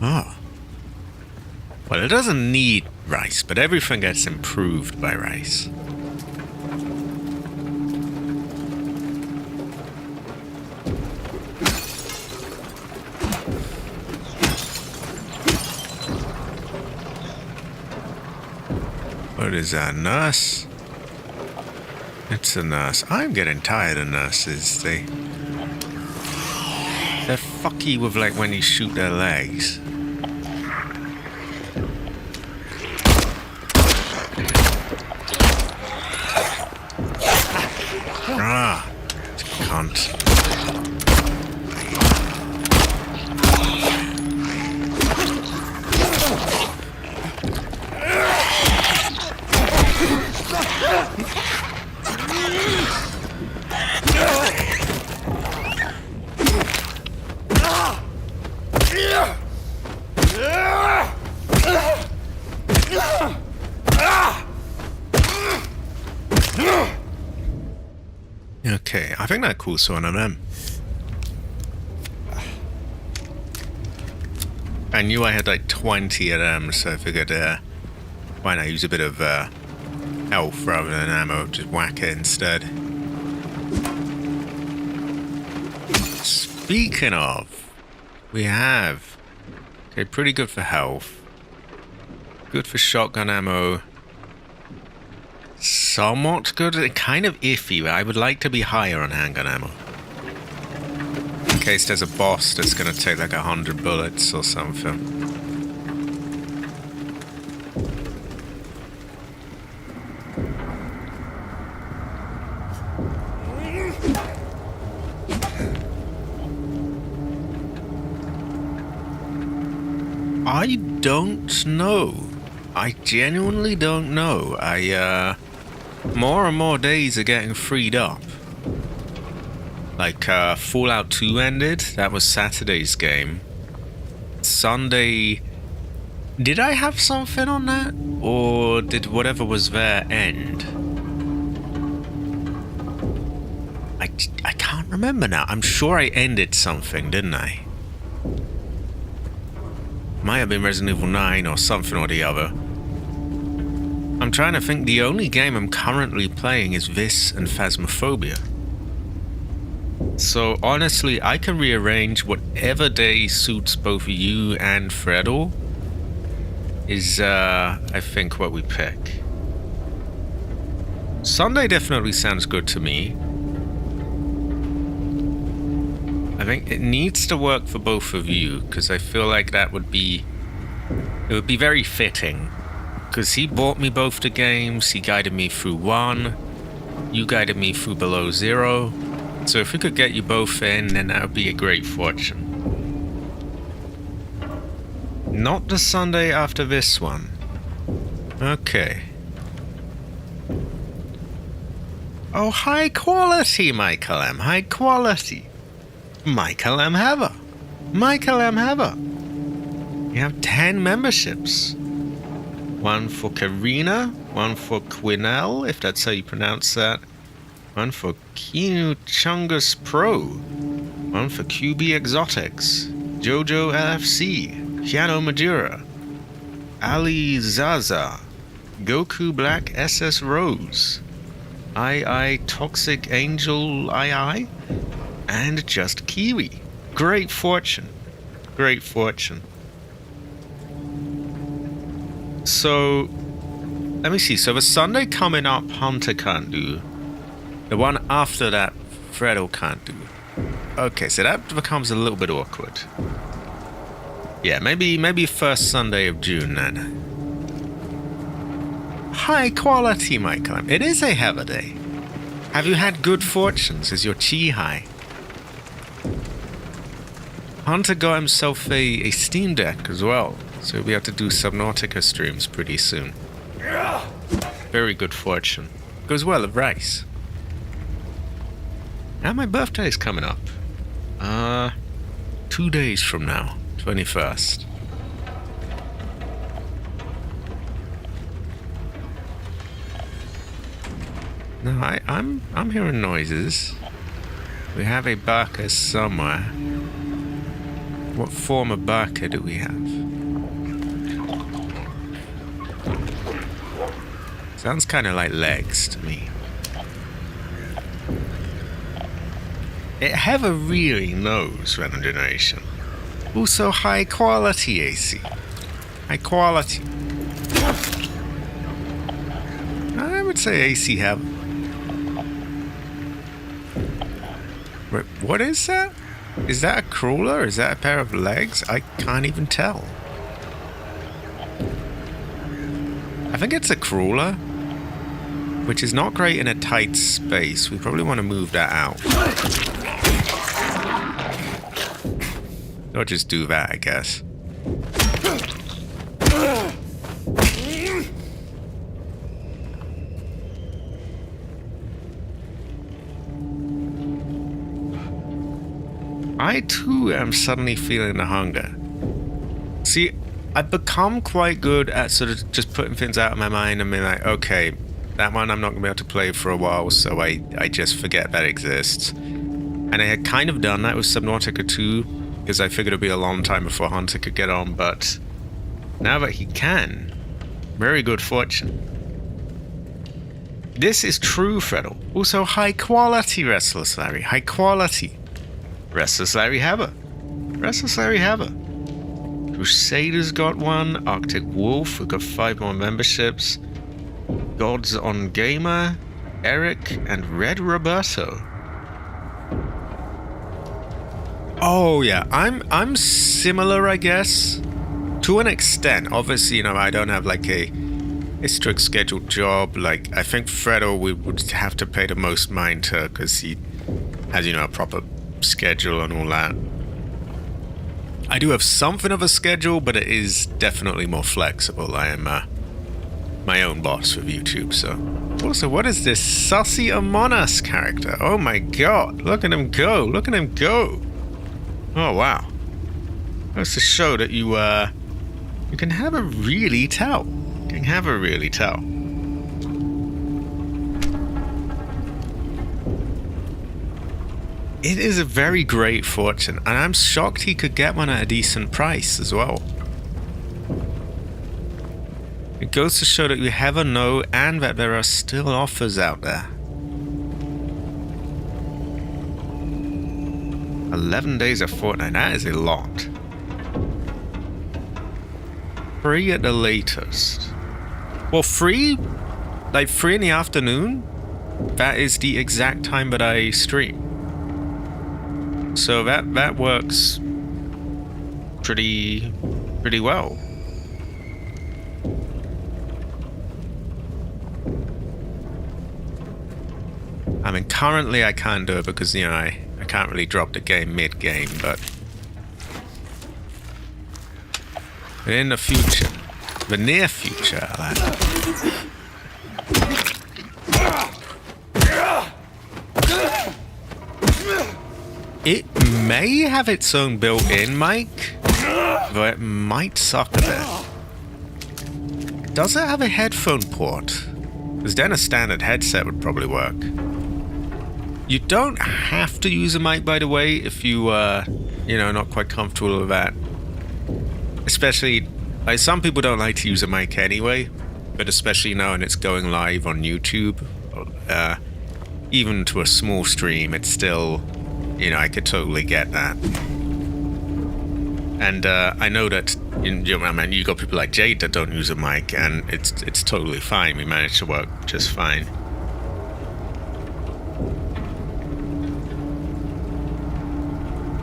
Oh. Well, it doesn't need rice, but everything gets improved by rice. What is that, nurse? It's a nurse. I'm getting tired of nurses. They're fucky with like when you shoot their legs. hunt. Okay, I think that calls for one of them. I knew I had like 20 of them, so I figured why not use a bit of health rather than ammo, just whack it instead. Speaking of, we have... Okay, pretty good for health. Good for shotgun ammo. Somewhat good, kind of iffy, but I would like to be higher on handgun ammo. In case there's a boss that's gonna take like 100 bullets or something. I don't know. I genuinely don't know. More and more days are getting freed up. Like, Fallout 2 ended. That was Saturday's game. Sunday... Did I have something on that? Or did whatever was there end? I can't remember now. I'm sure I ended something, didn't I? Might have been Resident Evil 9 or something or the other. I'm trying to think. The only game I'm currently playing is this and Phasmophobia. So honestly, I can rearrange whatever day suits both you and Freddle is, I think, what we pick. Sunday definitely sounds good to me. I think it needs to work for both of you, because I feel like that would be... It would be very fitting. Because he bought me both the games, he guided me through 1, you guided me through Below Zero. So if we could get you both in, then that would be a great fortune. Not the Sunday after this one. Okay. Oh, high quality, Michael M. High quality. Michael M. Heather. Michael M. Heather. You have 10 memberships. One for Karina, one for Quinel, if that's how you pronounce that. One for Kinu Chungus Pro. One for QB Exotics. Jojo LFC. Piano Madura. Ali Zaza. Goku Black SS Rose. II Toxic Angel II. And Just Kiwi. Great fortune. Great fortune. So, let me see. So the Sunday coming up, Hunter can't do. The one after that, Fredo can't do. Okay, so that becomes a little bit awkward. Yeah, maybe first Sunday of June then. High quality, Michael. It is a Heather day. Have you had good fortunes? Is your chi high? Hunter got himself a Steam Deck as well, so we'll be able to do Subnautica streams pretty soon. Very good fortune. Goes well with rice. Now my birthday's coming up. 2 days from now, 21st. No, I'm hearing noises. We have a barker somewhere. What form of barker do we have? Sounds kind of like legs to me. It Heather really knows Random Generation. Also high quality AC. High quality. I would say AC Heather. Wait, what is that? Is that a crawler? Is that a pair of legs? I can't even tell. I think it's a crawler. which is not great in a tight space. We probably want to move that out. Or just do that, I guess. I too am suddenly feeling the hunger. See, I've become quite good at sort of just putting things out of my mind and being like, okay, that one I'm not going to be able to play for a while, so I just forget that exists. And I had kind of done that with Subnautica 2, because I figured it'd be a long time before Hunter could get on, but now that he can, very good fortune. This is true, Freddle. Also, high quality Restless Larry. High quality. Restless Larry Haver. Restless Larry Haver. Crusaders got one. Arctic Wolf. We've got 5 more memberships. Gods on Gamer. Eric and Red Roberto. Oh yeah, I'm similar, I guess, to an extent. Obviously, you know, I don't have like a strict scheduled job. Like, I think Fredo we would have to pay the most mind to, because he has, you know, a proper schedule and all that. I do have something of a schedule, but it is definitely more flexible. I am my own boss with YouTube, so. Also, what is this Sussy Among Us character? Oh my god, look at him go, look at him go. Oh wow. That's to show that you can have a really tell. You can have a really tell. It is a very great fortune, and I'm shocked he could get one at a decent price as well. It goes to show that you never know, and that there are still offers out there. 11 days a fortnight, that is a lot. Free at the latest. Well, free? Like 3 in the afternoon? That is the exact time that I stream. So that works pretty well. I mean, currently I can't do it because, you know, I can't really drop the game mid-game, but in the future, the near future, it may have its own built-in mic, though it might suck a bit. Does it have a headphone port? Because then a standard headset would probably work. You don't have to use a mic, by the way, if you, you know, not quite comfortable with that. Especially, like, some people don't like to use a mic anyway, but especially now when it's going live on YouTube, even to a small stream, it's still, you know, I could totally get that. And I know that, you know, I mean, you got people like Jade that don't use a mic, and it's totally fine. We managed to work just fine.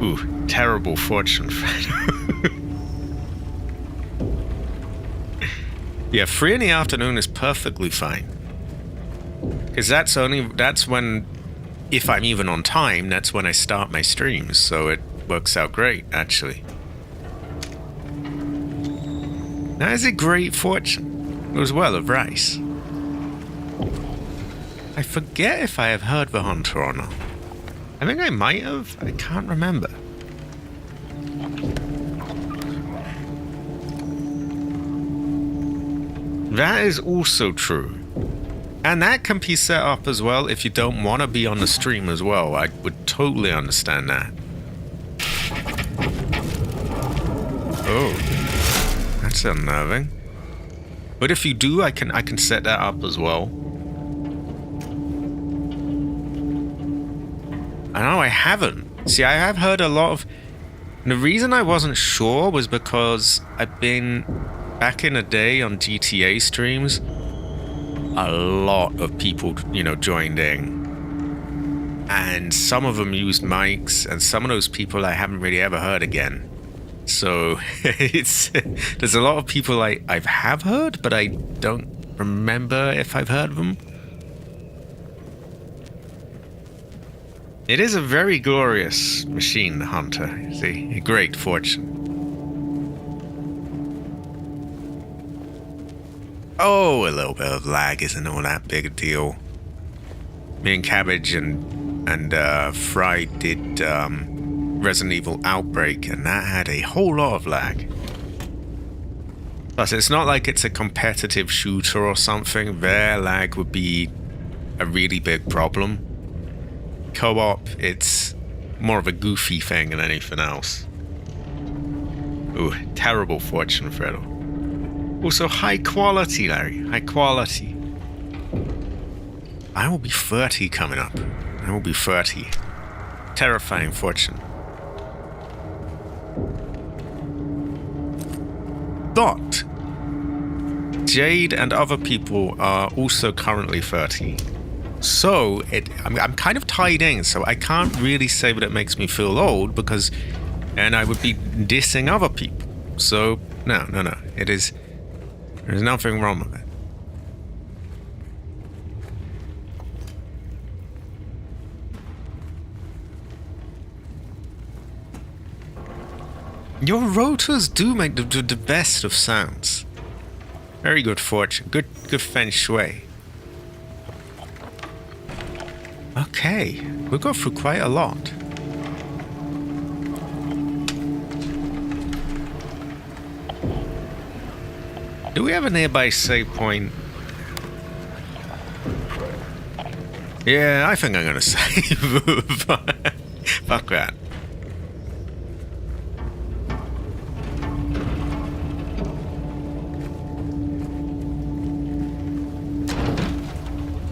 Ooh, terrible fortune, Fred. Yeah, 3 in the afternoon is perfectly fine. Because that's when, if I'm even on time, that's when I start my streams. So it works out great, actually. That is a great fortune. As well of rice. I forget if I have heard the Hunter or not. I think I might have. I can't remember. That is also true. And that can be set up as well if you don't want to be on the stream as well. I would totally understand that. Oh. That's unnerving. But if you do, I can set that up as well. I know I haven't. See, I have heard a lot of... The reason I wasn't sure was because I've been, back in the day on GTA streams, a lot of people, you know, joined in. And some of them used mics, and some of those people I haven't really ever heard again. So, there's a lot of people I have heard, but I don't remember if I've heard of them. It is a very glorious machine, the Hunter. It's a great fortune. Oh, a little bit of lag isn't all that big a deal. Me and Cabbage and Fry did Resident Evil Outbreak, and that had a whole lot of lag. Plus, it's not like it's a competitive shooter or something. Their lag would be a really big problem. Co-op, it's more of a goofy thing than anything else. Ooh, terrible fortune, Fredo. Also, high quality, Larry. High quality. I will be 30 coming up. I will be 30. Terrifying fortune. But Jade and other people are also currently 30. So I'm kind of tied in, so I can't really say that it makes me feel old because, and I would be dissing other people. So no. It is. There's nothing wrong with it. Your rotors do make the best of sounds. Very good fortune. Good feng shui. Okay, we'll go through quite a lot. Do we have a nearby save point? Yeah, I think I'm gonna save. Fuck that.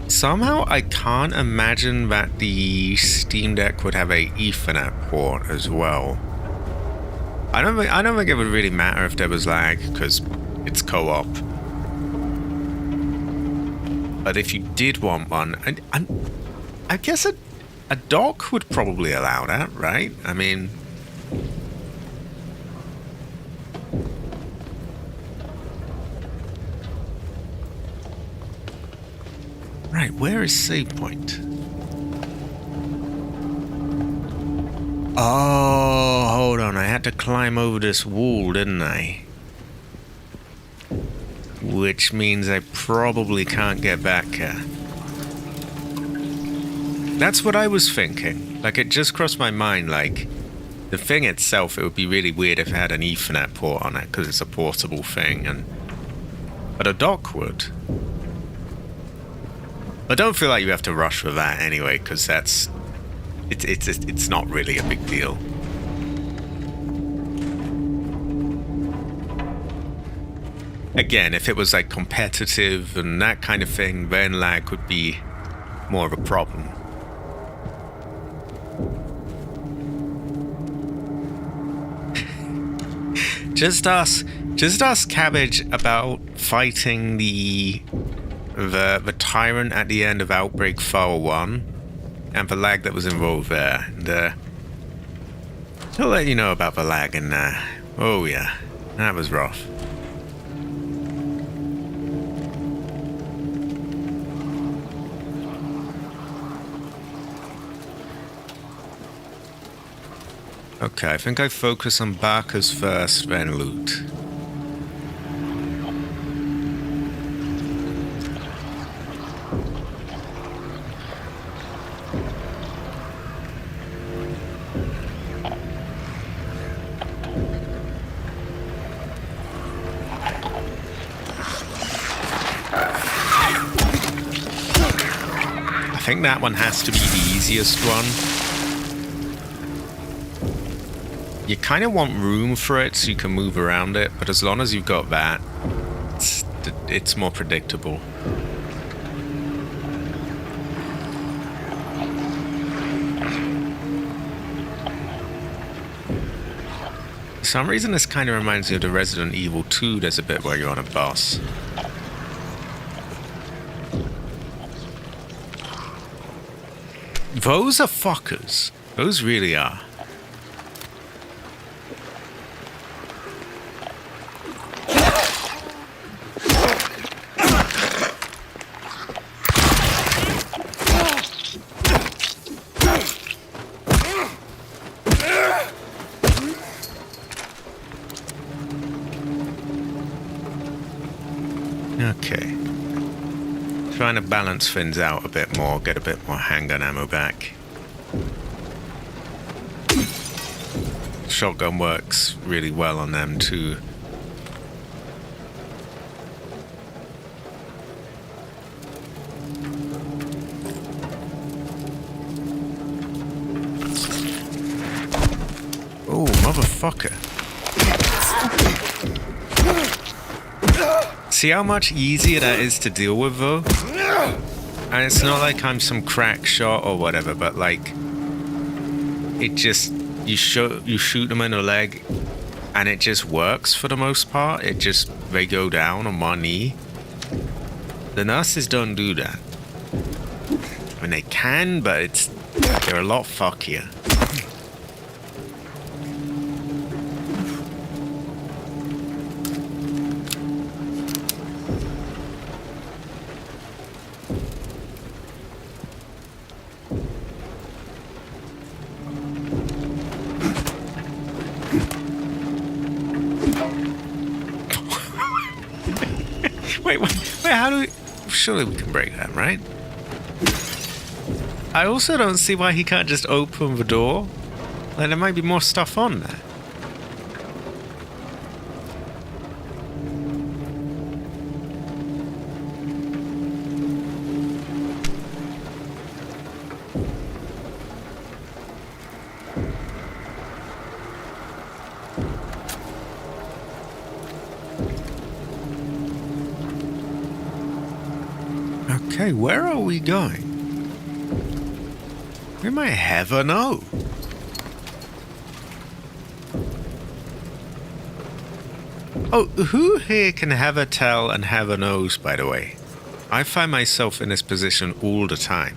Somehow I can't imagine that the Steam Deck would have a Ethernet port as well. I don't think it would really matter if there was lag because it's co-op. But if you did want one, I guess a dock would probably allow that, right? I mean, right, where is save point? Oh, hold on. I had to climb over this wall, didn't I? Which means I probably can't get back here. That's what I was thinking. Like, it just crossed my mind, like, the thing itself, it would be really weird if it had an Ethernet port on it, because it's a portable thing, but a dock would. I don't feel like you have to rush with that anyway, because it's not really a big deal. Again, if it was like competitive and that kind of thing, then lag would be more of a problem. Just ask Cabbage about fighting the tyrant at the end of Outbreak File 1 and the lag that was involved there. And he'll let you know about the lag in there. Oh yeah, that was rough. Okay, I think I focus on Barkers first, then loot. I think that one has to be the easiest one. You kind of want room for it so you can move around it, but as long as you've got that, it's more predictable. For some reason this kind of reminds me of the Resident Evil 2, there's a bit where you're on a bus. Those are fuckers. Those really are. Okay. Trying to balance things out a bit more, get a bit more handgun ammo back. Shotgun works really well on them too. Oh, motherfucker. See how much easier that is to deal with, though? And it's not like I'm some crack shot or whatever, but like, it just, you shoot them in the leg, and it just works for the most part. They go down on one knee. The nurses don't do that. I mean, they can, but they're a lot fuckier. Wait, how do we... Surely we can break that, right? I also don't see why he can't just open the door. Like, there might be more stuff on there. Okay, where are we going? We might ever know. Oh, who here can have a tell and have a nose, by the way? I find myself in this position all the time.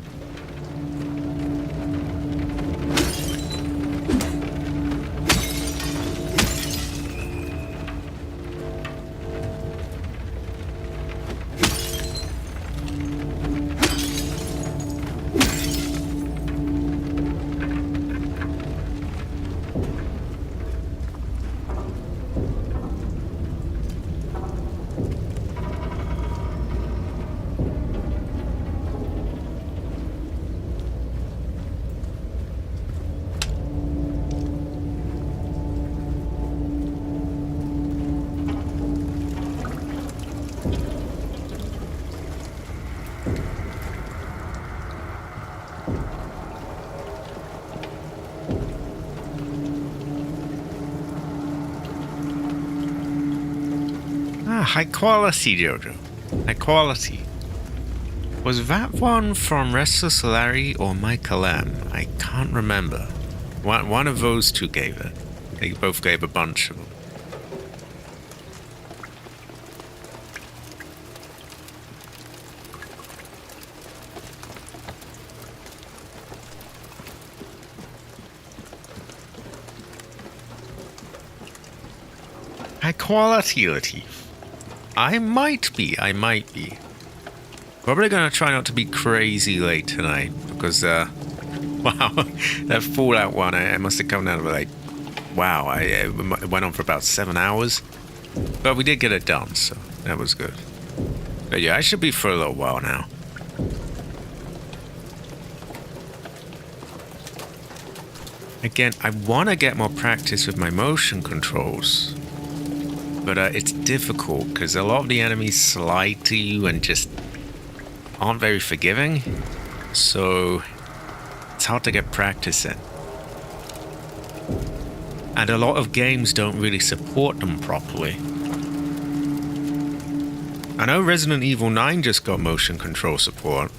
High quality, Jojo. High quality. Was that one from Restless Larry or Michael M? I can't remember. One of those two gave it. They both gave a bunch of them. High quality, Latif. I might be. Probably gonna try not to be crazy late tonight because, wow, that Fallout one, I must have come down to like, wow, it went on for about 7 hours, but we did get it done, so that was good. But yeah, I should be for a little while now. Again, I want to get more practice with my motion controls. But it's difficult because a lot of the enemies slide to you and just aren't very forgiving. So it's hard to get practice in. And a lot of games don't really support them properly. I know Resident Evil 9 just got motion control support.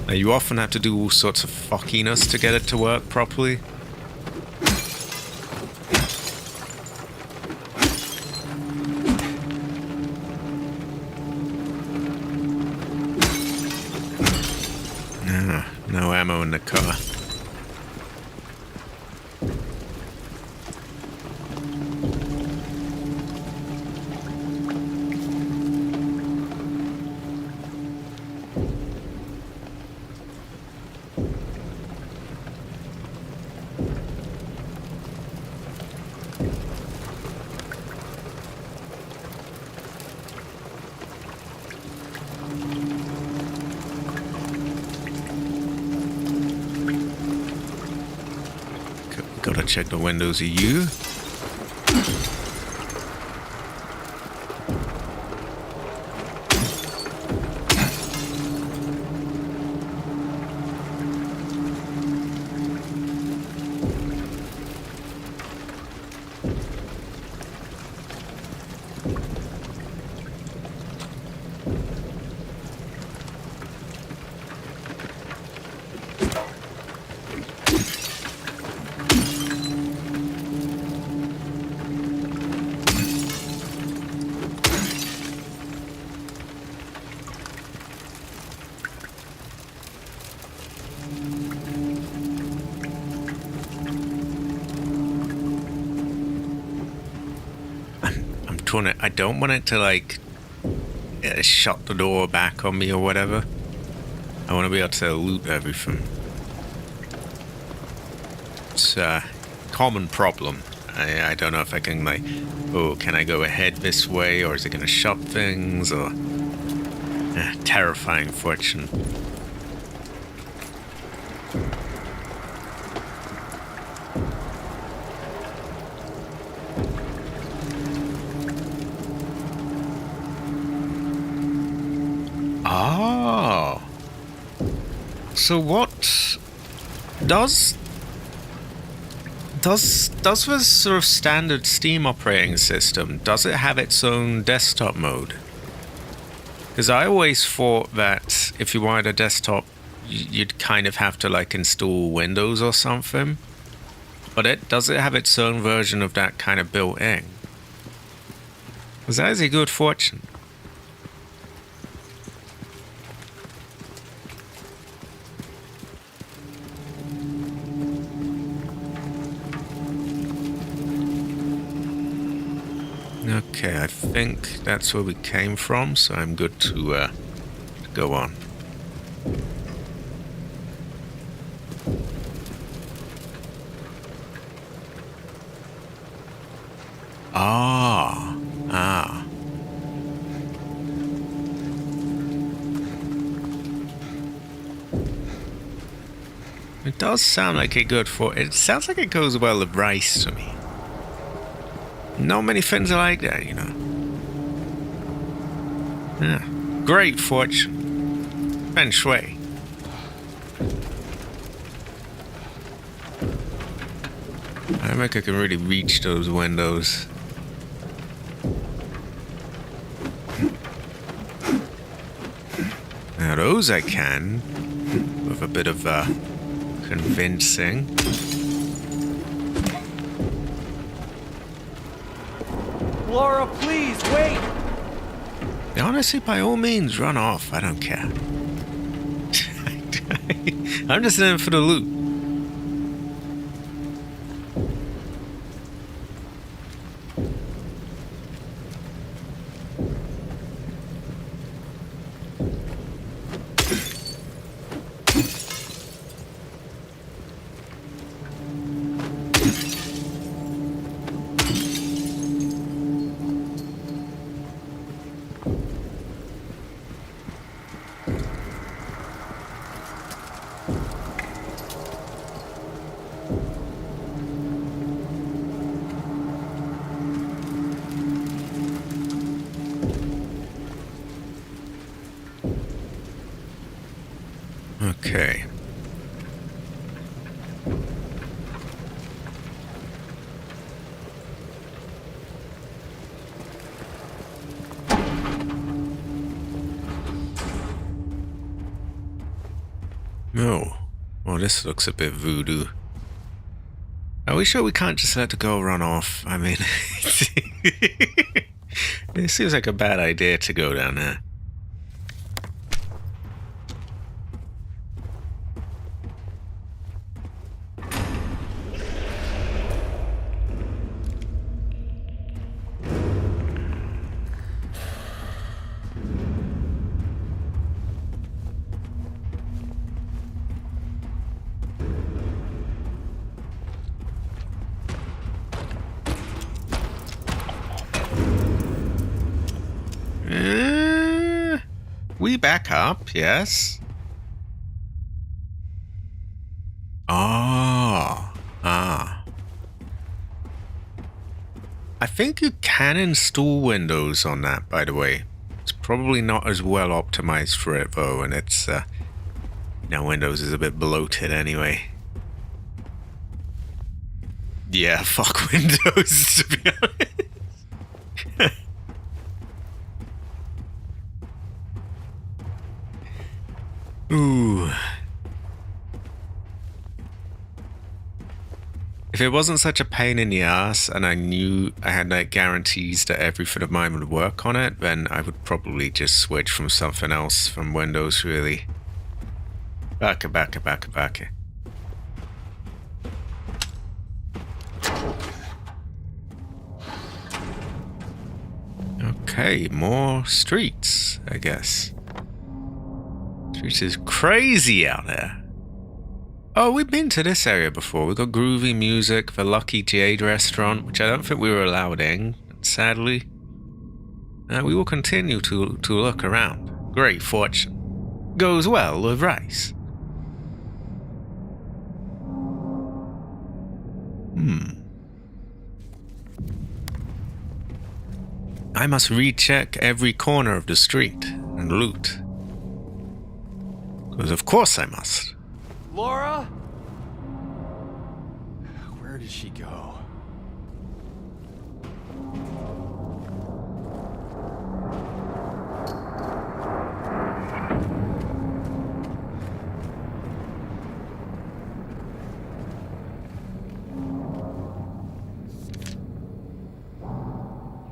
Now, you often have to do all sorts of fuckiness to get it to work properly. No ammo in the car. Gotta check the windows of you. I don't want it to like shut the door back on me or whatever. I want to be able to loot everything. It's a common problem. I don't know if I can like, oh, can I go ahead this way, or is it going to shut things, or terrifying fortune. So what does this sort of standard Steam operating system, does it have its own desktop mode? Because I always thought that if you wanted a desktop, you'd kind of have to like install Windows or something. But does it have its own version of that kind of built in? Because that is a good fortune. Okay, I think that's where we came from, so I'm good to go on. Ah. It does sound like a good it sounds like it goes well with rice to me. Not many things are like that, you know. Yeah. Great fortune. Feng shui. I don't think I can really reach those windows. Now those I can, with a bit of convincing. Laura, please, wait! Honestly, by all means, run off. I don't care. I'm just in for the loot. Okay. No. Well, this looks a bit voodoo. Are we sure we can't just let the girl run off? I mean, it seems like a bad idea to go down there. We back up, yes. Oh, I think you can install Windows on that, by the way. It's probably not as well optimized for it, though, and it's, Windows is a bit bloated anyway. Yeah, fuck Windows, to be honest. Ooh. If it wasn't such a pain in the ass and I knew I had like guarantees that everything of mine would work on it, then I would probably just switch from something else from Windows, really. Back. Okay, more streets, I guess. Streets is crazy out there. Oh, we've been to this area before. We got groovy music, the Lucky Jade restaurant, which I don't think we were allowed in, sadly. We will continue to look around. Great fortune. Goes well with rice. I must recheck every corner of the street and loot. Because of course I must. Laura? Where did she go?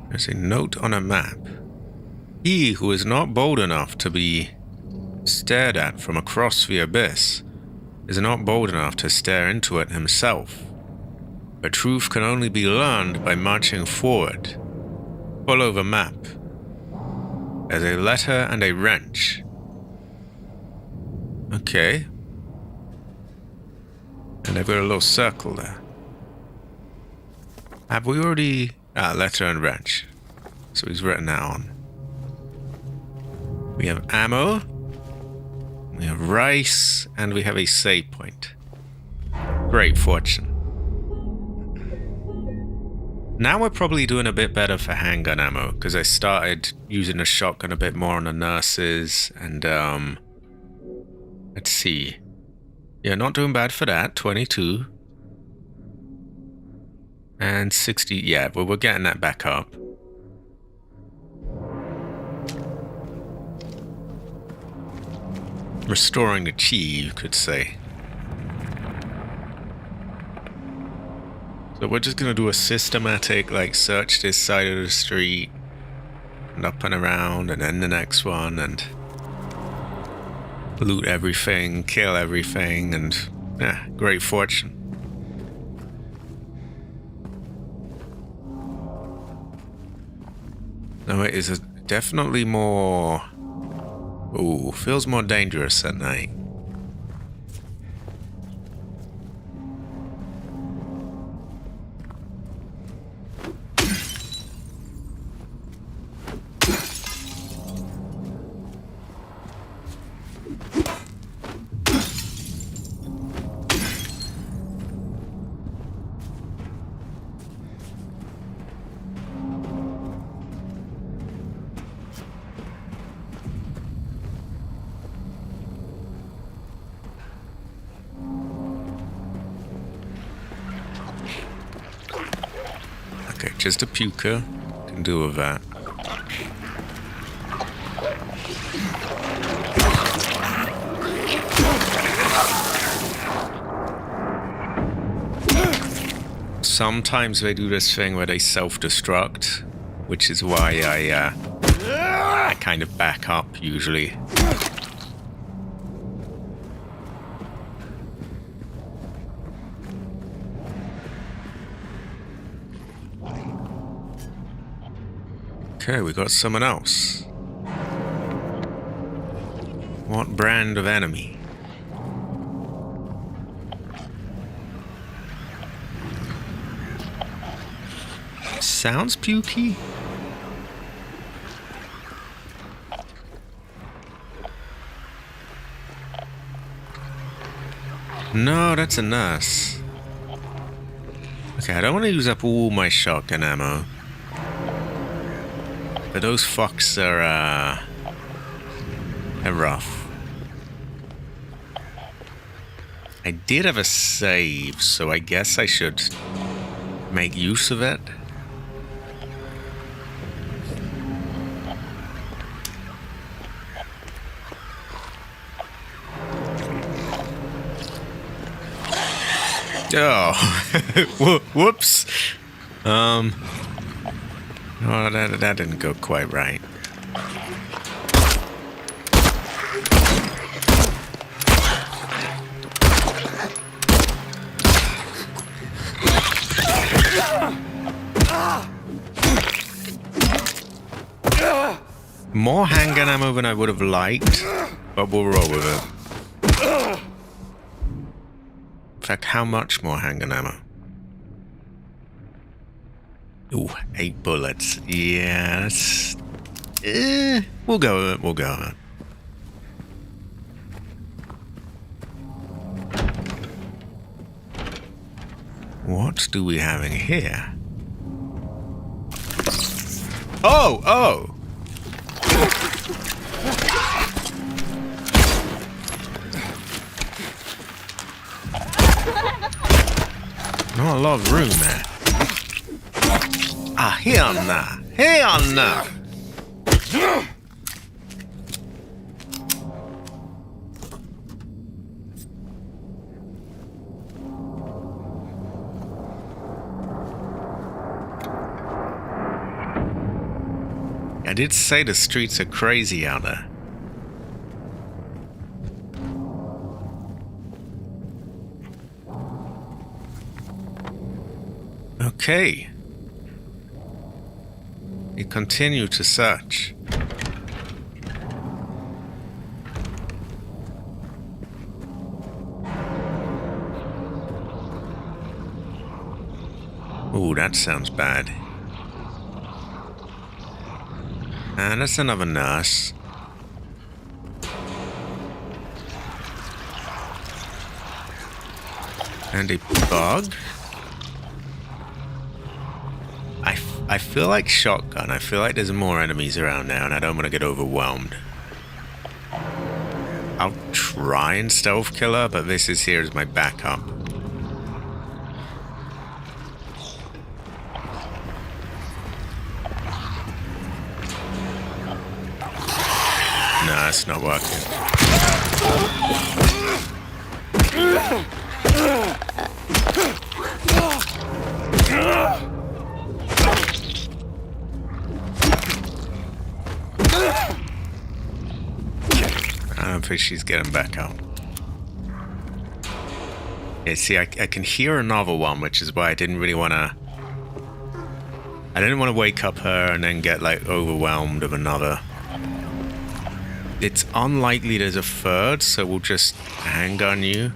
There's a note on a map. He who is not bold enough to be stared at from across the abyss is not bold enough to stare into it himself. But truth can only be learned by marching forward. Follow the map. There's a letter and a wrench. Okay. And I've got a little circle there. Have we already... letter and wrench. So he's written that on. We have ammo. We have rice. And we have a save point. Great fortune. Now we're probably doing a bit better for handgun ammo, because I started using the shotgun a bit more on the nurses, and let's see. Yeah, not doing bad for that. 22. And 60, yeah, but we're getting that back up. Restoring the chi, you could say. So we're just gonna do a systematic, like, search this side of the street, and up and around, and then the next one, and loot everything, kill everything, and yeah, great fortune. No, it is definitely more... Ooh, feels more dangerous at night. Okay, just a puker. Can do with that. Sometimes they do this thing where they self-destruct, which is why I kind of back up usually. Okay, we got someone else. What brand of enemy? Sounds pukey. No, that's a nurse. Okay, I don't want to use up all my shotgun ammo. But those fucks are rough. I did have a save, so I guess I should make use of it. Oh, whoops. Oh, that didn't go quite right. More handgun ammo than I would have liked, but we'll roll with it. In fact, how much more handgun ammo? Ooh, 8 bullets. Yeah, that's... we'll go with it, we'll go with it. What do we have in here? Oh, oh! Not a lot of room there. Ah, hell nah. Hell nah. I did say the streets are crazy out there. Okay. We continue to search. Ooh, that sounds bad. And that's another nurse. And a bug. I feel like shotgun. I feel like there's more enemies around now and I don't want to get overwhelmed. I'll try and stealth kill her, but this is here as my backup. Nah, it's not working. I don't think she's getting back up. Yeah, see, I can hear another one, which is why I didn't really want to... I didn't want to wake up her and then get, like, overwhelmed of another. It's unlikely there's a third, so we'll just handgun you.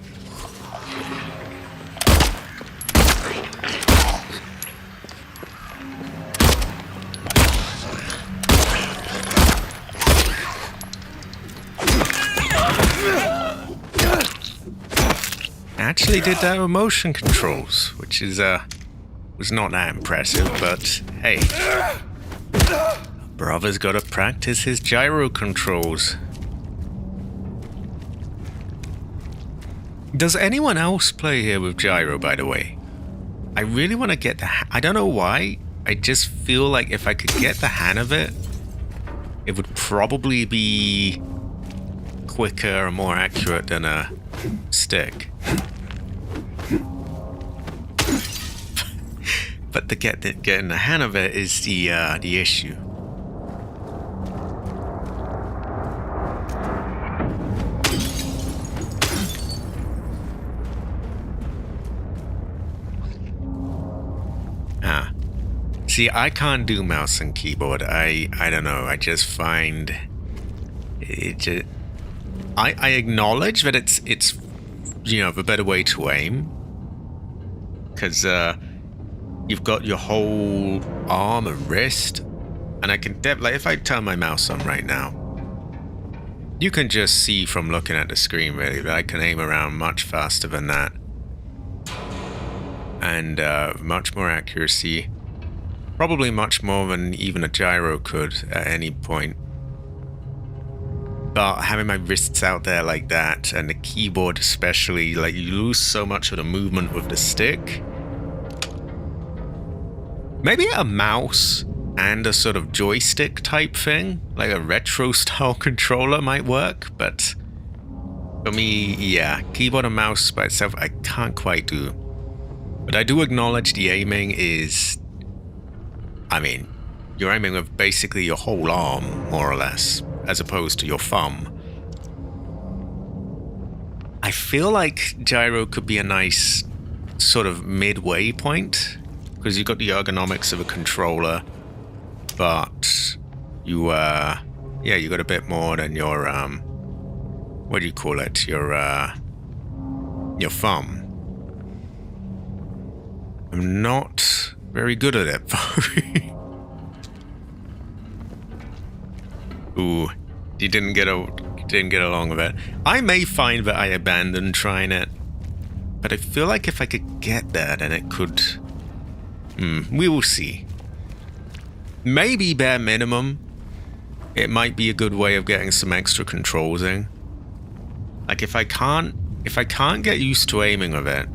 Actually did that with motion controls, which is was not that impressive, but hey, brother's got to practice his gyro controls. Does anyone else play here with gyro, by the way? I really want to get the I don't know why, I just feel like if I could get the hang of it, it would probably be quicker and more accurate than a stick. But getting the hang of it is the issue. See, I can't do mouse and keyboard. I don't know. I just find it just. I acknowledge that it's you know the better way to aim, because you've got your whole arm and wrist, and I can like if I turn my mouse on right now, you can just see from looking at the screen really that I can aim around much faster than that, and much more accuracy. Probably much more than even a gyro could at any point. But having my wrists out there like that, and the keyboard especially, like you lose so much of the movement with the stick. Maybe a mouse and a sort of joystick type thing, like a retro style controller might work, but for me, yeah, keyboard and mouse by itself I can't quite do. But I do acknowledge the aiming is, I mean, you're aiming with basically your whole arm, more or less, as opposed to your thumb. I feel like gyro could be a nice sort of midway point, because you've got the ergonomics of a controller, but you, yeah, you got a bit more than your, what do you call it? Your thumb. I'm not very good at it, though. Ooh, you didn't get along with it. I may find that I abandoned trying it, but I feel like if I could get there, then it could. We will see. Maybe bare minimum, it might be a good way of getting some extra controls in. Like if I can't get used to aiming with it,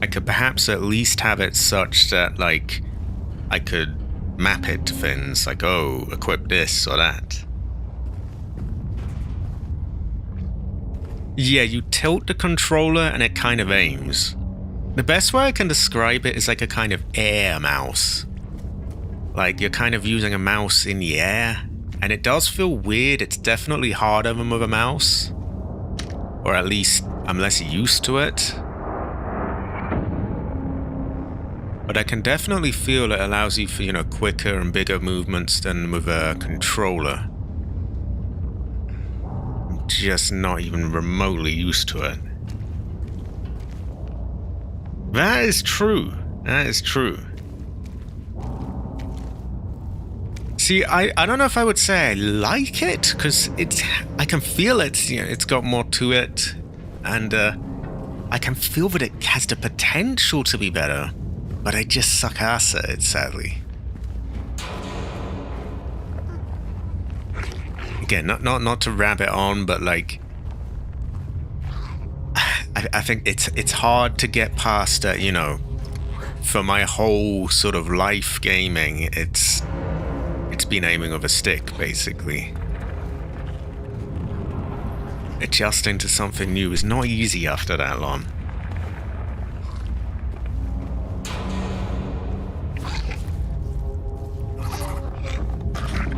I could perhaps at least have it such that like I could map it to things like, oh, equip this or that. Yeah, you tilt the controller and it kind of aims. The best way I can describe it is like a kind of air mouse. Like you're kind of using a mouse in the air, and it does feel weird. It's definitely harder than with a mouse. Or at least I'm less used to it. But I can definitely feel it allows you for, you know, quicker and bigger movements than with a controller. I'm just not even remotely used to it. That is true. That is true. See, I don't know if I would say I like it, because I can feel it, you know, it's got more to it, and I can feel that it has the potential to be better, but I just suck ass at it, sadly. Again, not to rabbit on, but like, I think it's hard to get past that, you know, for my whole sort of life gaming, it's been aiming with a stick, basically. Adjusting to something new is not easy after that long.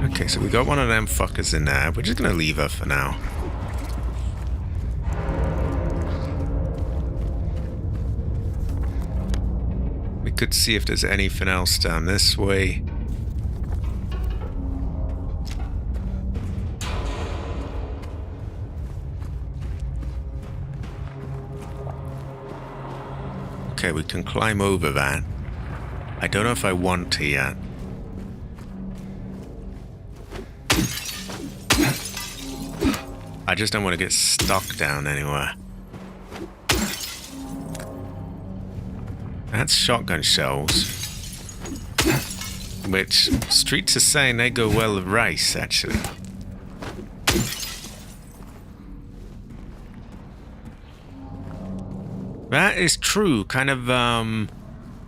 Okay, so we got one of them fuckers in there. We're just gonna leave her for now. We could see if there's anything else down this way. Okay, we can climb over that. I don't know if I want to yet. I just don't want to get stuck down anywhere. That's shotgun shells. Which, Streets are saying they go well with rice, actually. That is true. Kind of,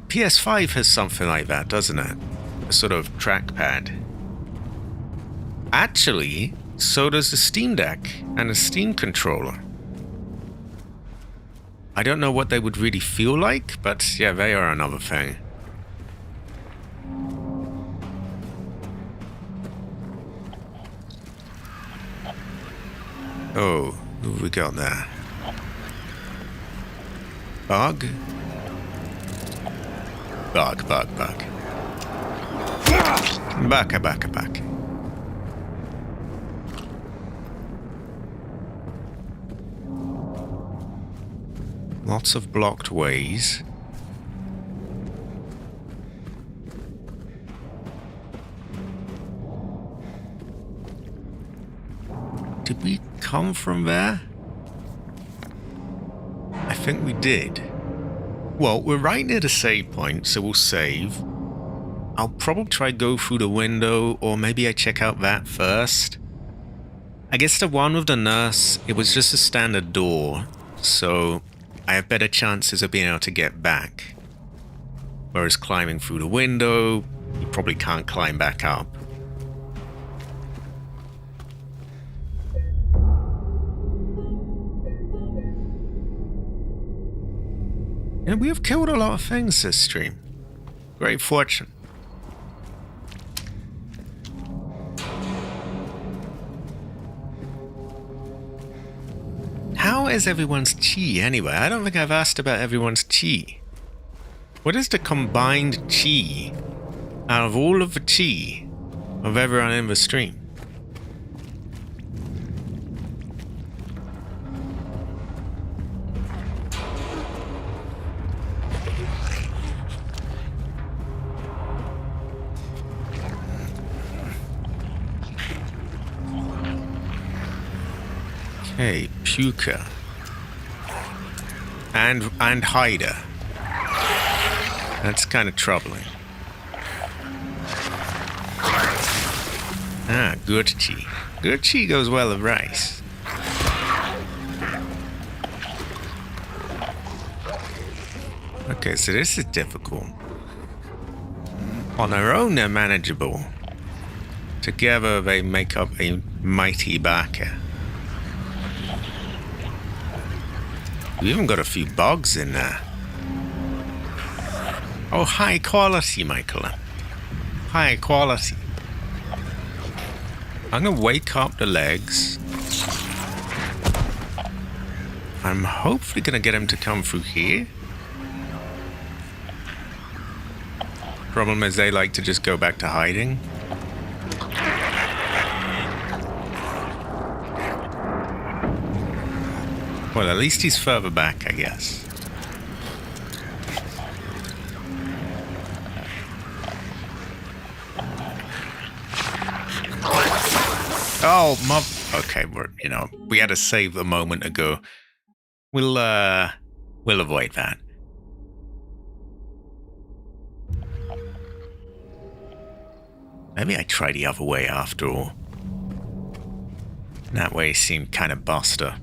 PS5 has something like that, doesn't it? A sort of trackpad. Actually, so does the Steam Deck and the Steam controller. I don't know what they would really feel like, but yeah, they are another thing. Oh, who have we got there? Bug? Bug. Back. Lots of blocked ways. Did we come from there? I think we did. Well, we're right near the save point, so we'll save. I'll probably try go through the window, or maybe I check out that first. I guess the one with the nurse, it was just a standard door, so I have better chances of being able to get back. Whereas climbing through the window, you probably can't climb back up. And we have killed a lot of things this stream. Great fortune. How is everyone's chi anyway? I don't think I've asked about everyone's chi. What is the combined chi out of all of the chi of everyone in the stream? Okay, Puka. And Haida. That's kind of troubling. Ah, good chi. Good chi goes well with rice. Okay, so this is difficult. On their own, they're manageable. Together, they make up a mighty Baka. We even got a few bugs in there. Oh, high quality, Michael. High quality. I'm gonna wake up the legs. I'm hopefully gonna get him to come through here. Problem is they like to just go back to hiding. Well, at least he's further back, I guess. Oh, okay, we had to save a moment ago. We'll avoid that. Maybe I try the other way after all. That way seemed kind of buster.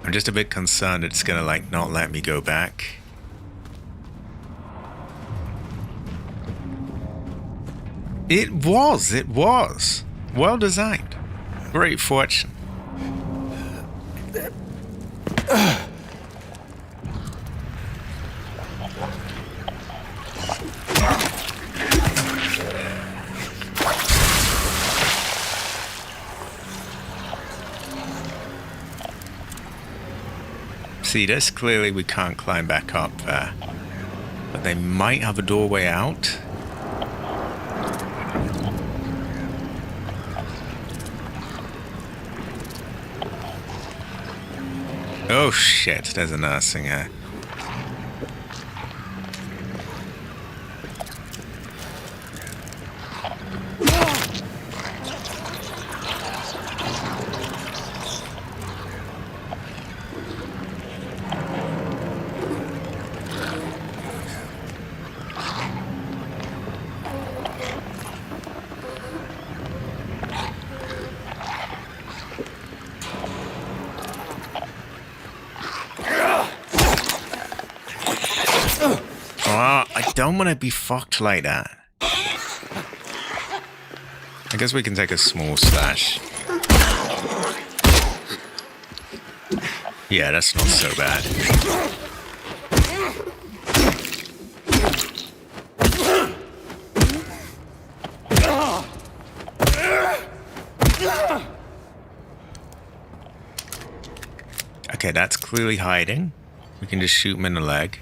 I'm just a bit concerned it's gonna not let me go back. It was. Well designed. Great fortune. See this? Clearly we can't climb back up there. But they might have a doorway out. Oh shit, there's a nursing here. I don't want to be fucked like that. I guess we can take a small slash. Yeah, that's not so bad. Okay, that's clearly hiding. We can just shoot him in the leg.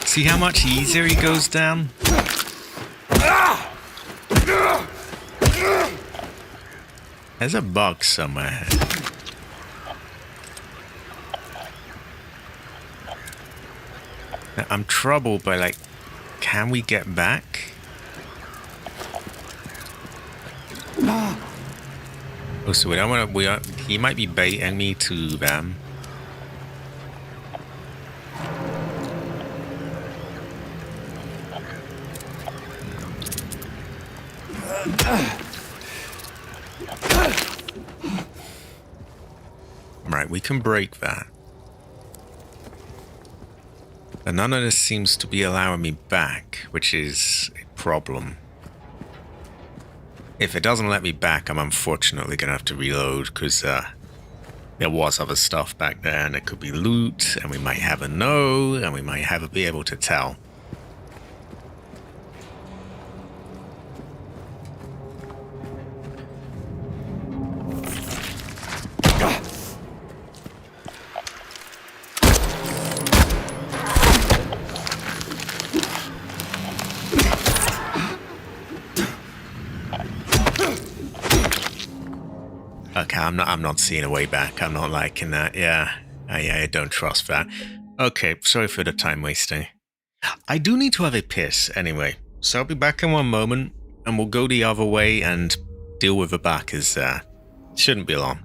See how much easier he goes down? There's a bug somewhere. Now, I'm troubled by can we get back? Oh, so we don't want to. He might be baiting me to them. Right, we can break that. And none of this seems to be allowing me back, which is a problem. If it doesn't let me back, I'm unfortunately going to have to reload, because there was other stuff back there, and it could be loot, and we might have a no, and we might have be able to tell. Okay, I'm not seeing a way back. I'm not liking that. Yeah, I don't trust that. Okay, sorry for the time wasting. I do need to have a piss anyway, so I'll be back in one moment, and we'll go the other way and deal with the back, as shouldn't be long.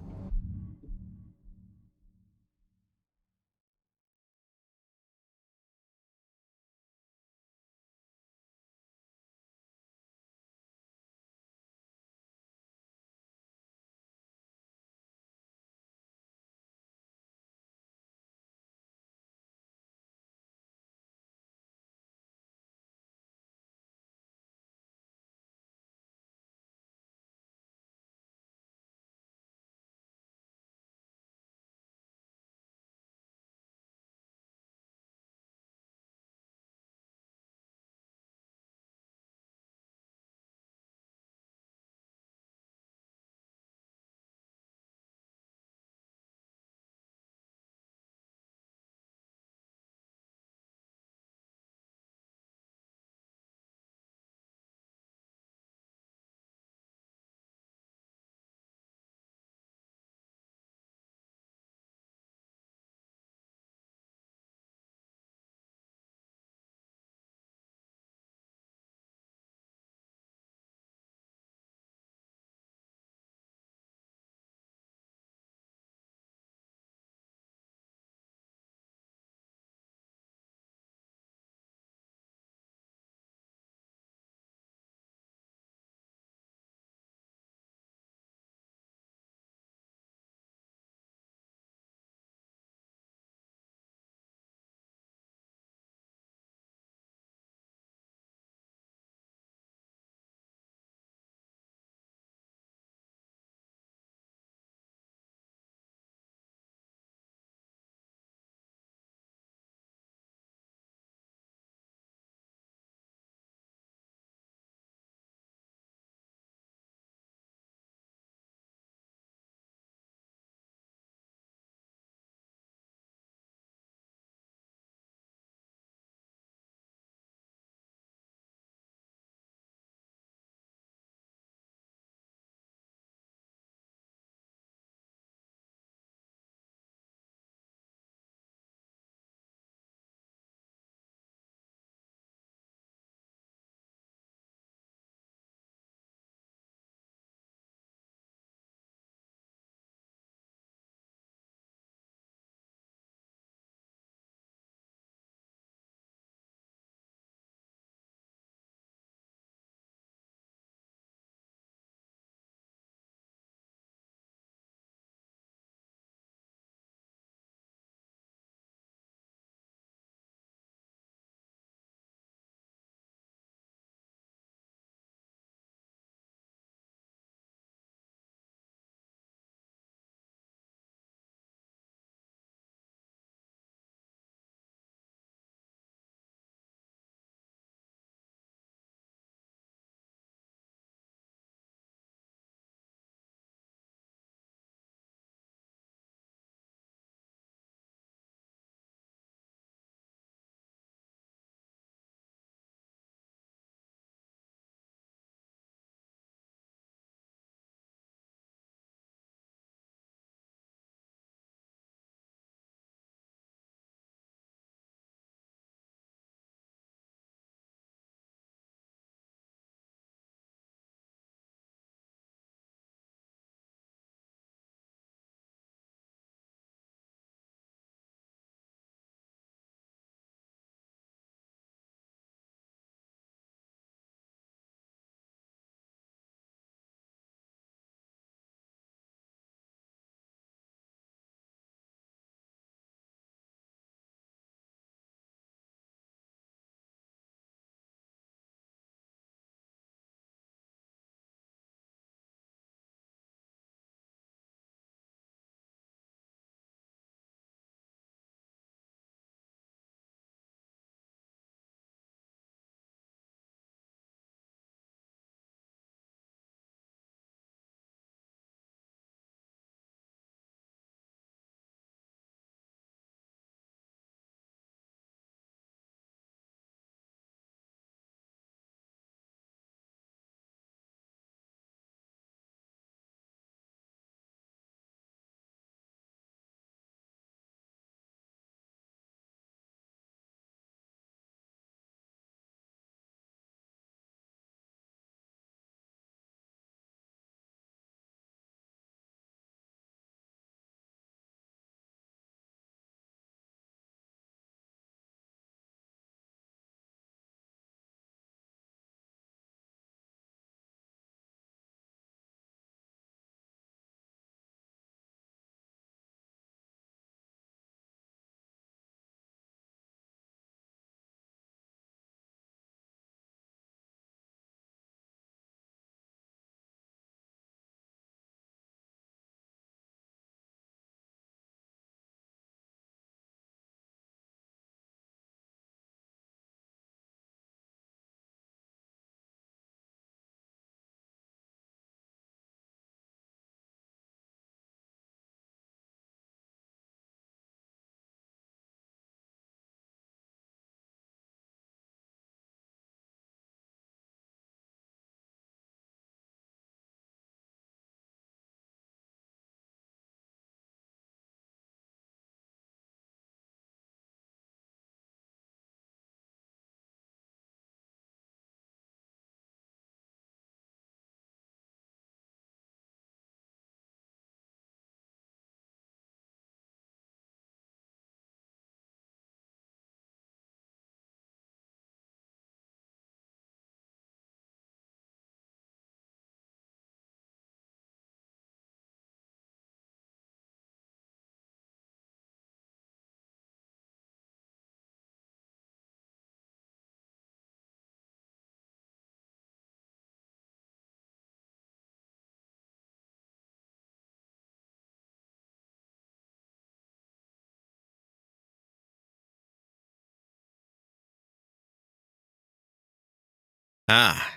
Ah,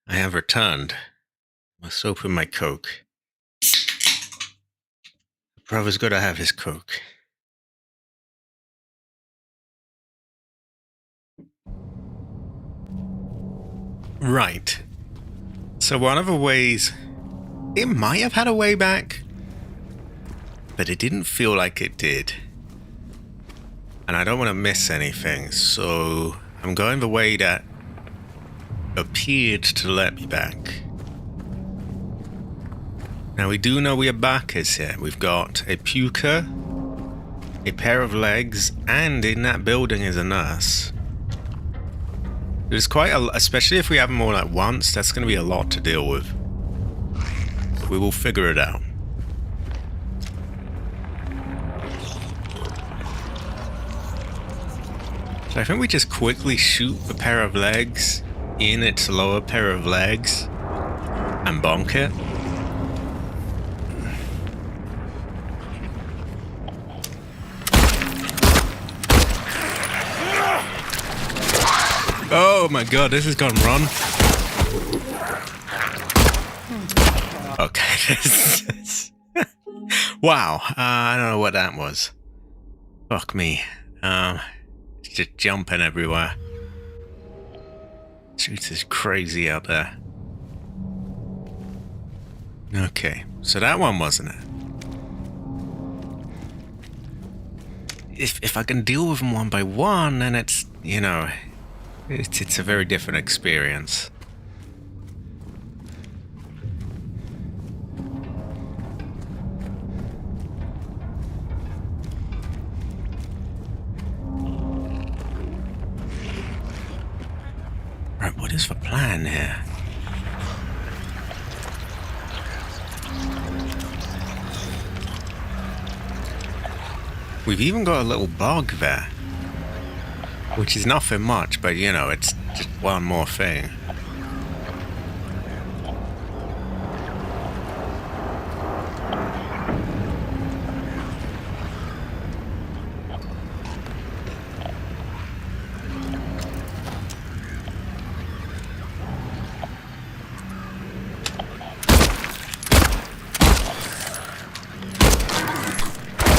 I have returned. Must open my Coke. The brother's got to have his Coke. Right. So one of the ways... It might have had a way back, but it didn't feel like it did. And I don't want to miss anything, so I'm going the way that appeared to let me back. Now we do know we are backers here. We've got a puker, a pair of legs, and in that building is a nurse. There's quite a, especially if we have them all at once, that's going to be a lot to deal with. We will figure it out. So I think we just quickly shoot the pair of legs in its lower pair of legs and bonk it. Oh my god, this has gone wrong. Okay, wow, I don't know what that was. Fuck me. It's just jumping everywhere. Streets is crazy out there. Okay, so that one wasn't it. If I can deal with them one by one, then it's, you know, it's a very different experience. Right, what is the plan here? We've even got a little bog there, which is nothing much, but you know, it's just one more thing.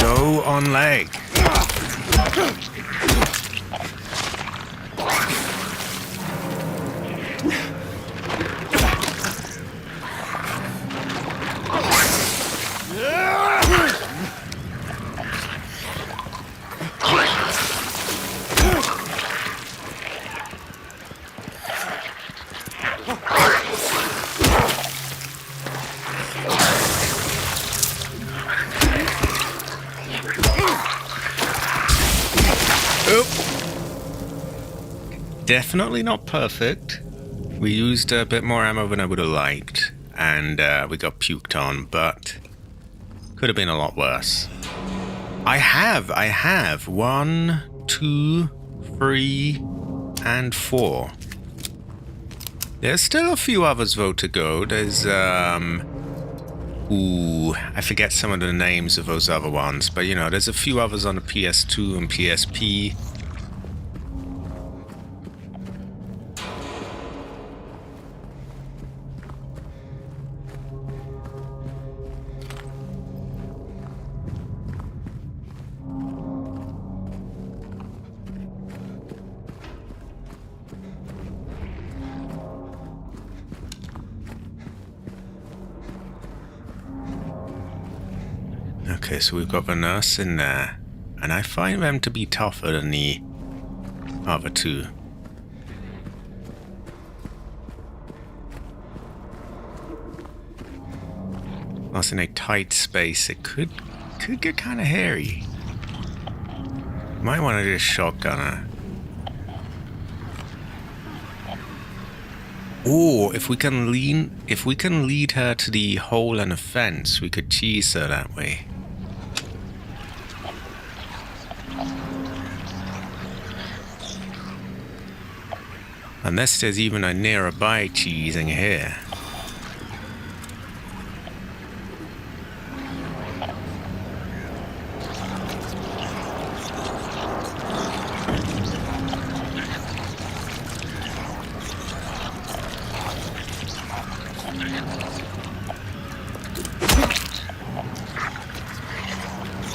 Go on leg. Definitely not perfect. We used a bit more ammo than I would have liked, and we got puked on, but could have been a lot worse. I have 1, 2, 3, and 4. There's still a few others though to go. There's ooh, I forget some of the names of those other ones, but you know, there's a few others on the PS2 and PSP. Okay, so we've got the nurse in there, and I find them to be tougher than the other two. Plus, in a tight space, it could get kind of hairy. Might want to just shotgun her. Or if we can lead her to the hole in the fence, we could cheese her that way. Unless there's even a nearby cheesing here.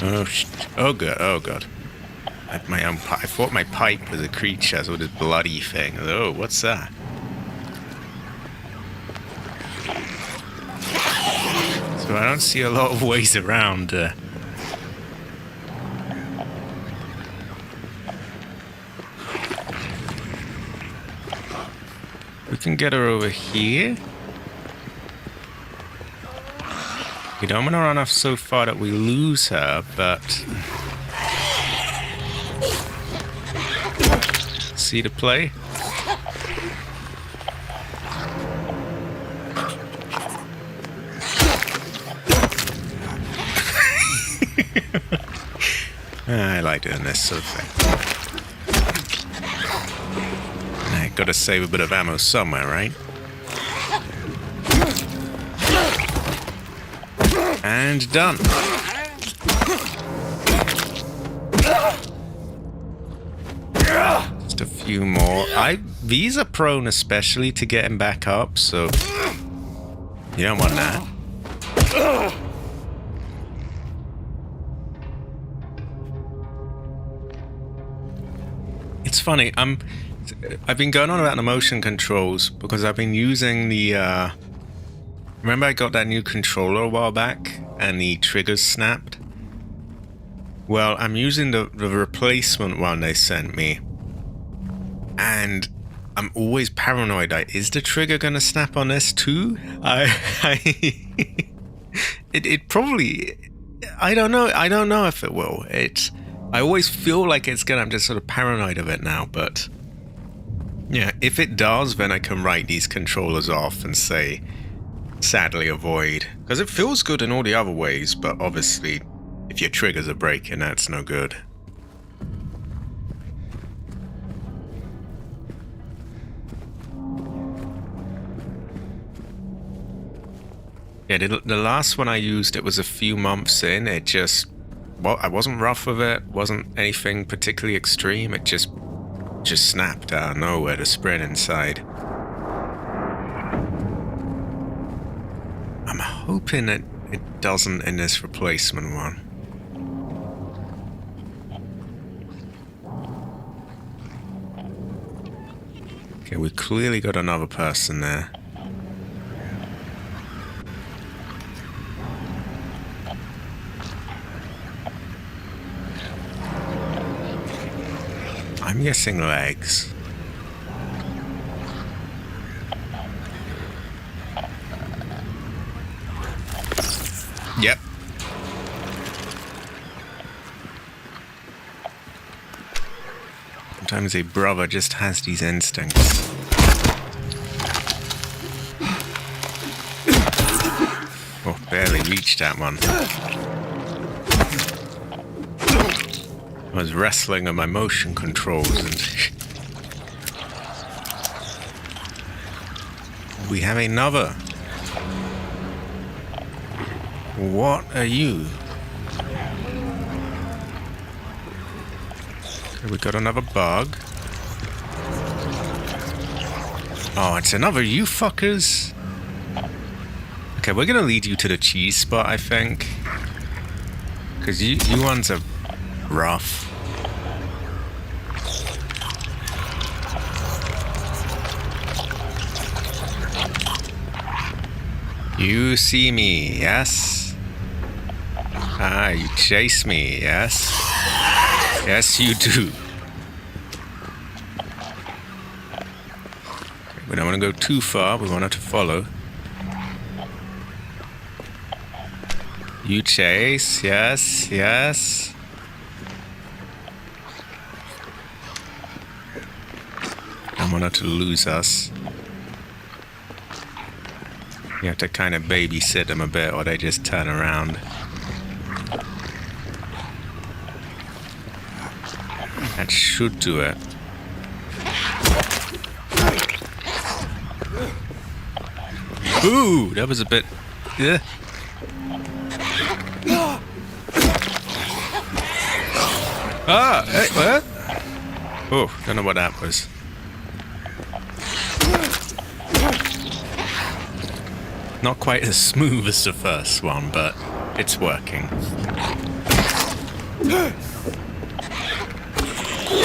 Oh god, oh god. I thought my pipe was a creature, so this bloody thing. Oh, what's that? So I don't see a lot of ways around. We can get her over here. We don't want to run off so far that we lose her, but... See the play? I like doing this sort of thing. I gotta save a bit of ammo somewhere, right? And done. Just a few more. These are prone especially to getting back up, so you don't want that. It's funny, I've been going on about the motion controls because I've been using the remember I got that new controller a while back and the triggers snapped? Well, I'm using the replacement one they sent me, and I'm always paranoid, like, is the trigger gonna snap on this too? It probably, I don't know if it will. I always feel like it's gonna, I'm just sort of paranoid of it now, but yeah, if it does, then I can write these controllers off and say, sadly avoid. Because it feels good in all the other ways, but obviously, if your triggers are breaking, that's no good. Yeah, the last one I used, it was a few months in, it just... Well, I wasn't rough with it, wasn't anything particularly extreme, it just snapped out of nowhere, the sprint inside. I'm hoping that it doesn't in this replacement one. Okay, we clearly got another person there. I'm guessing legs. Yep. Sometimes a brother just has these instincts. Oh, barely reached that one. I was wrestling with my motion controls and... We have another. What are you? Okay, we got another bug. Oh, it's another you fuckers. Okay, we're gonna lead you to the cheese spot, I think. Because you ones are rough. You see me, yes? Ah, you chase me, yes? Yes, you do. We don't want to go too far, we want her to follow. You chase, yes, yes. I want her to lose us. You have to kind of babysit them a bit or they just turn around. That should do it. Ooh, that was a bit... Yeah. Ah, hey, what? Oh, don't know what that was. Not quite as smooth as the first one, but it's working.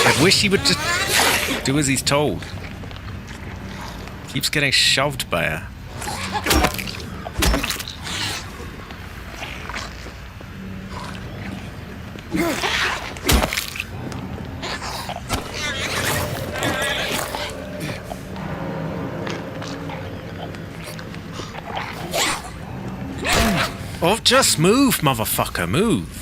I wish he would just do as he's told. Keeps getting shoved by her. Oh, just move, motherfucker, move.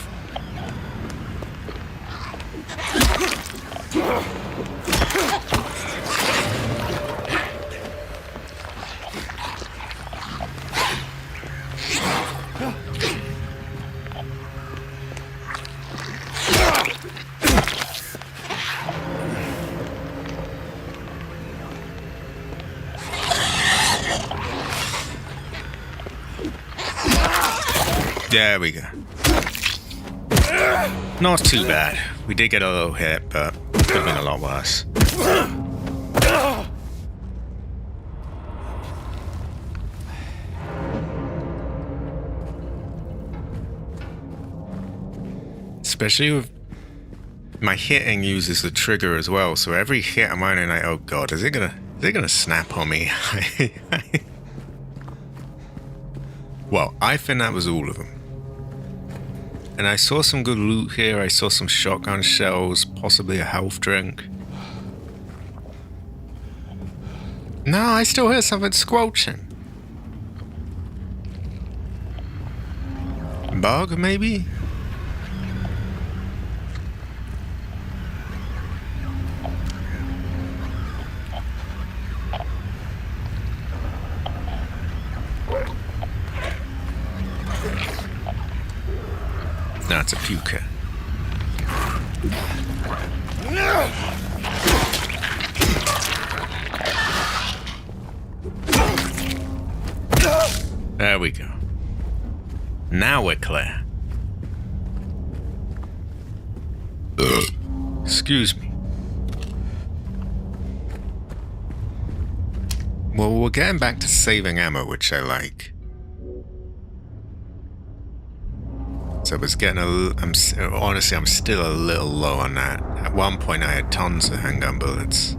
There we go. Not too bad. We did get a little hit, but it could have been a lot worse. Especially with my hitting uses the trigger as well, so every hit of mine I'm like, oh god, is it gonna snap on me? Well, I think that was all of them. And I saw some good loot here. I saw some shotgun shells, possibly a health drink. No, I still hear something squelching. Bug, maybe? No, it's a puker. There we go. Now we're clear. Excuse me. Well, we're getting back to saving ammo, which I like. So I was getting honestly, I'm still a little low on that. At one point I had tons of handgun bullets.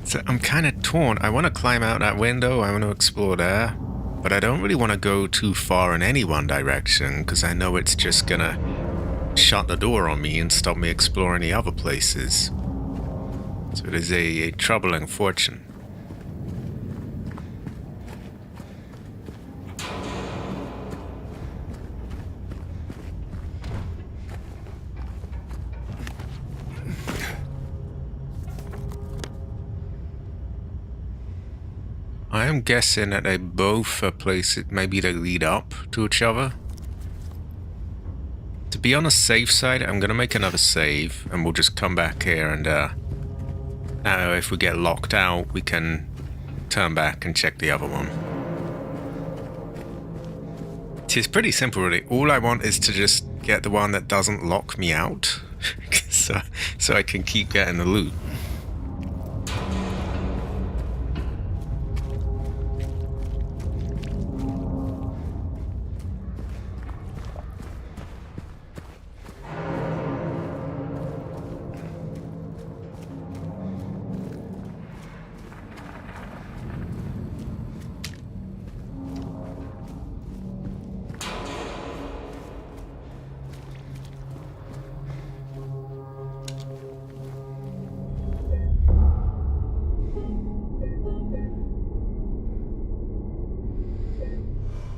So I'm kind of torn. I want to climb out that window, I want to explore there, but I don't really want to go too far in any one direction because I know it's just gonna shut the door on me and stop me exploring the other places. So it is a troubling fortune. I am guessing that they both are places, maybe they lead up to each other. To be on the safe side, I'm going to make another save, and we'll just come back here and, if we get locked out, we can turn back and check the other one. It's pretty simple, really. All I want is to just get the one that doesn't lock me out, so I can keep getting the loot.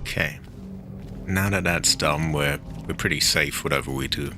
Okay, now that that's done, we're pretty safe whatever we do.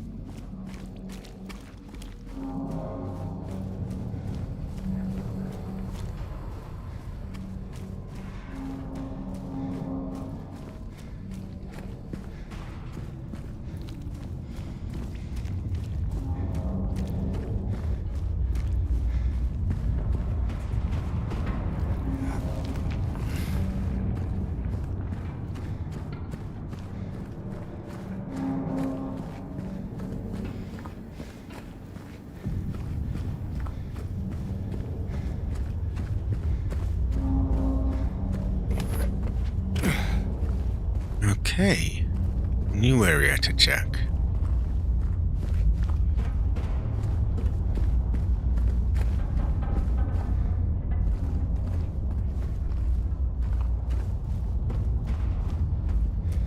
Okay. New area to check.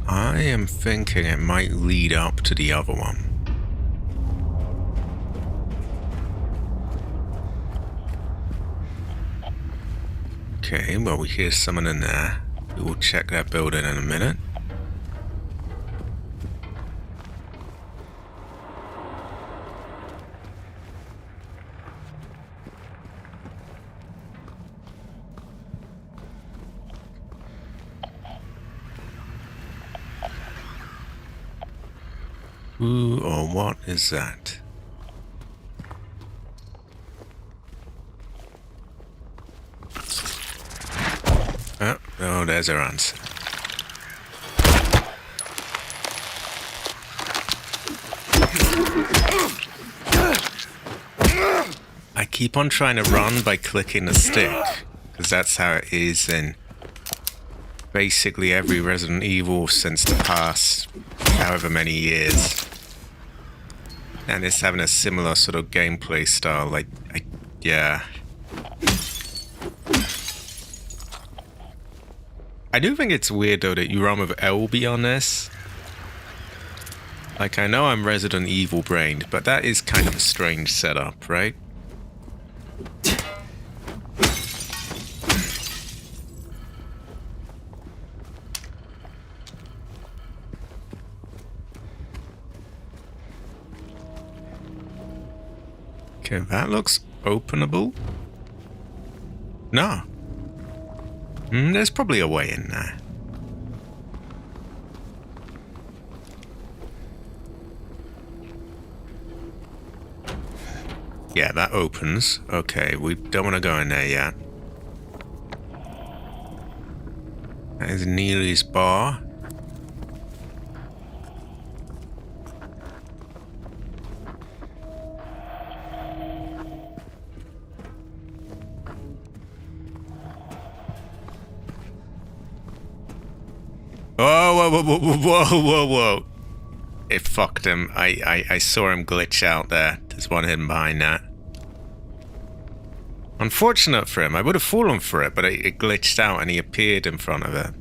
I am thinking it might lead up to the other one. Okay, well, we hear someone in there. We will check that building in a minute. Who or what is that? Oh, there's our answer. I keep on trying to run by clicking the stick, because that's how it is in basically every Resident Evil since the past however many years. And it's having a similar sort of gameplay style, like, yeah. I do think it's weird though that you run with LB on this. Like, I know I'm Resident Evil brained, but that is kind of a strange setup, right? Okay, that looks openable. No. There's probably a way in there. Yeah, that opens. Okay, we don't want to go in there yet. That is Neely's bar. Whoa. It fucked him. I saw him glitch out there. There's one hidden behind that. Unfortunate for him. I would have fallen for it, but it glitched out and he appeared in front of it.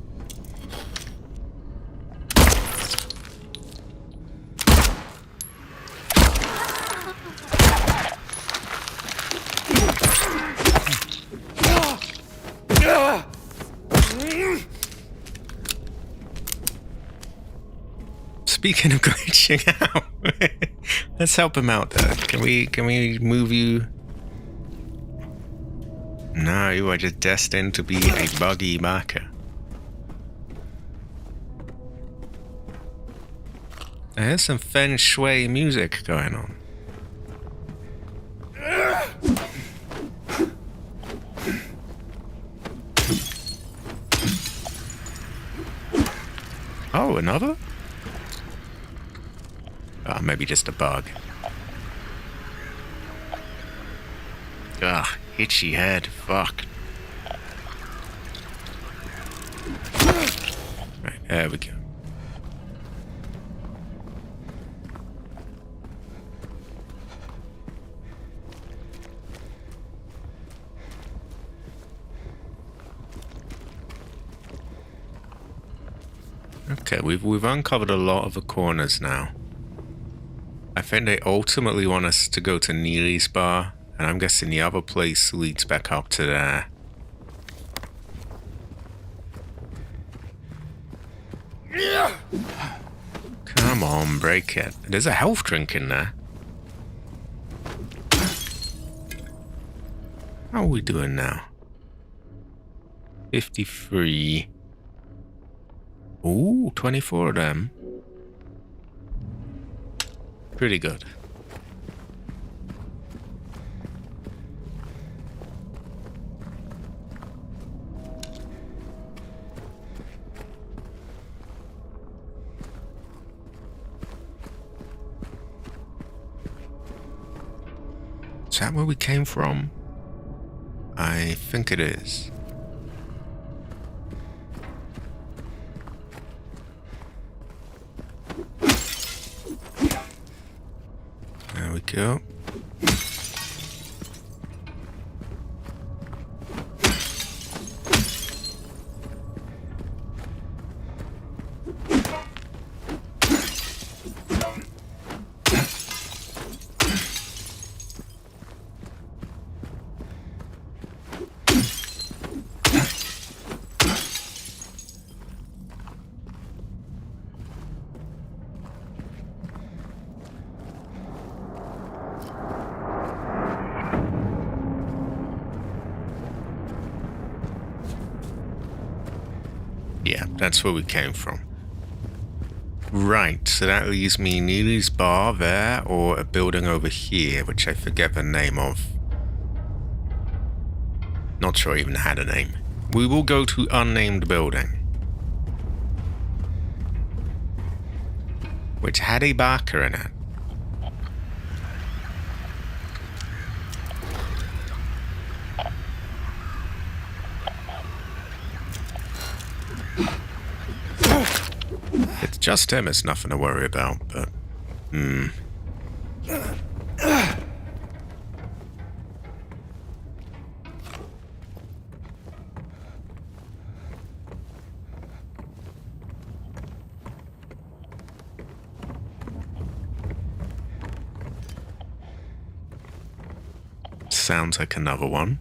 Speaking of glitching out, let's help him out there. Can we move you? No, you are just destined to be a buggy marker. There's some feng shui music going on. Oh, another? Oh, maybe just a bug. Ugh, itchy head. Fuck. Right, there we go. Okay, we've uncovered a lot of the corners now. I think they ultimately want us to go to Neely's bar, and I'm guessing the other place leads back up to there. Come on, break it. There's a health drink in there. How are we doing now? 53. Ooh, 24 of them. Pretty good. Is that where we came from? I think it is. we go. Yeah, that's where we came from. Right, so that leaves me Neely's bar there, or a building over here, which I forget the name of. Not sure I even had a name. We will go to unnamed building, which had a Barker in it. It's just him, it's nothing to worry about, but... Sounds like another one.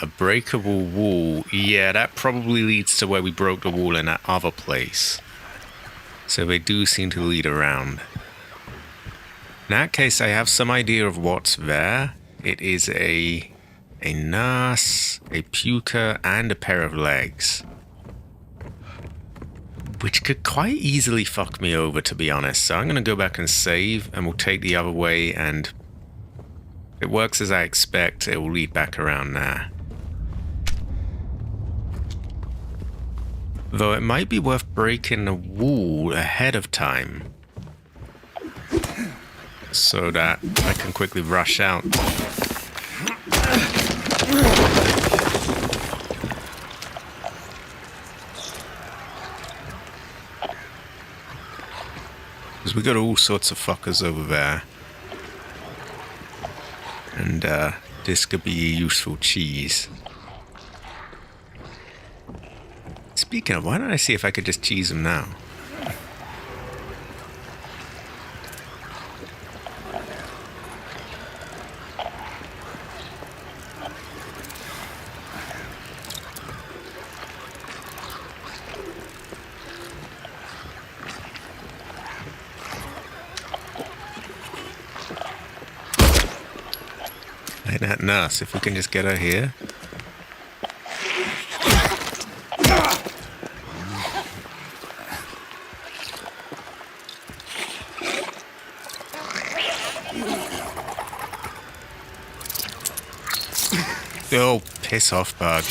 A breakable wall. Yeah, that probably leads to where we broke the wall in that other place. So they do seem to lead around. In that case, I have some idea of what's there. It is a nurse, a puker, and a pair of legs. Which could quite easily fuck me over, to be honest. So I'm going to go back and save, and we'll take the other way, and if it works as I expect, it will lead back around there. Though it might be worth breaking the wall ahead of time, so that I can quickly rush out. Because we got all sorts of fuckers over there. And this could be a useful cheese. Speaking of, why don't I see if I could just cheese them now? Ain't that nice if we can just get her here? Oh, piss off, bud.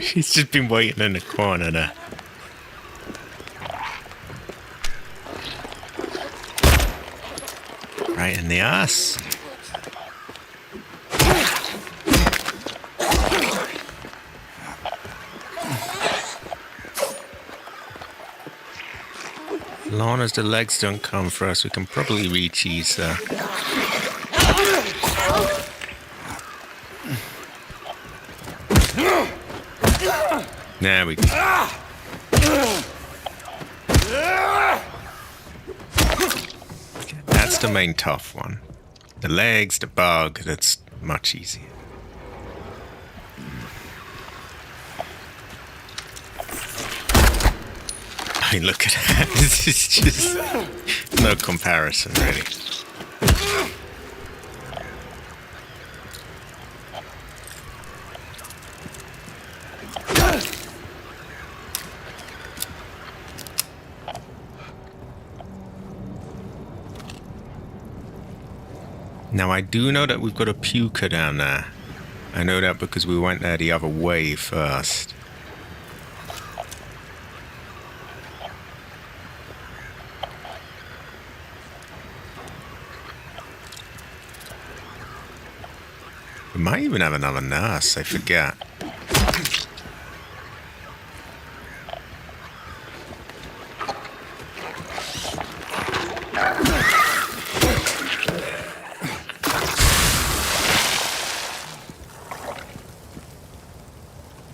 She's just been waiting in the corner there. Right in the ass. As long as the legs don't come for us, we can probably re-cheese there. There we go. Okay, that's the main tough one. The legs, the bug, that's much easier. I mean, look at that. This is just no comparison, really. Now, I do know that we've got a puker down there. I know that because we went there the other way first. We might even have another nurse, I forget.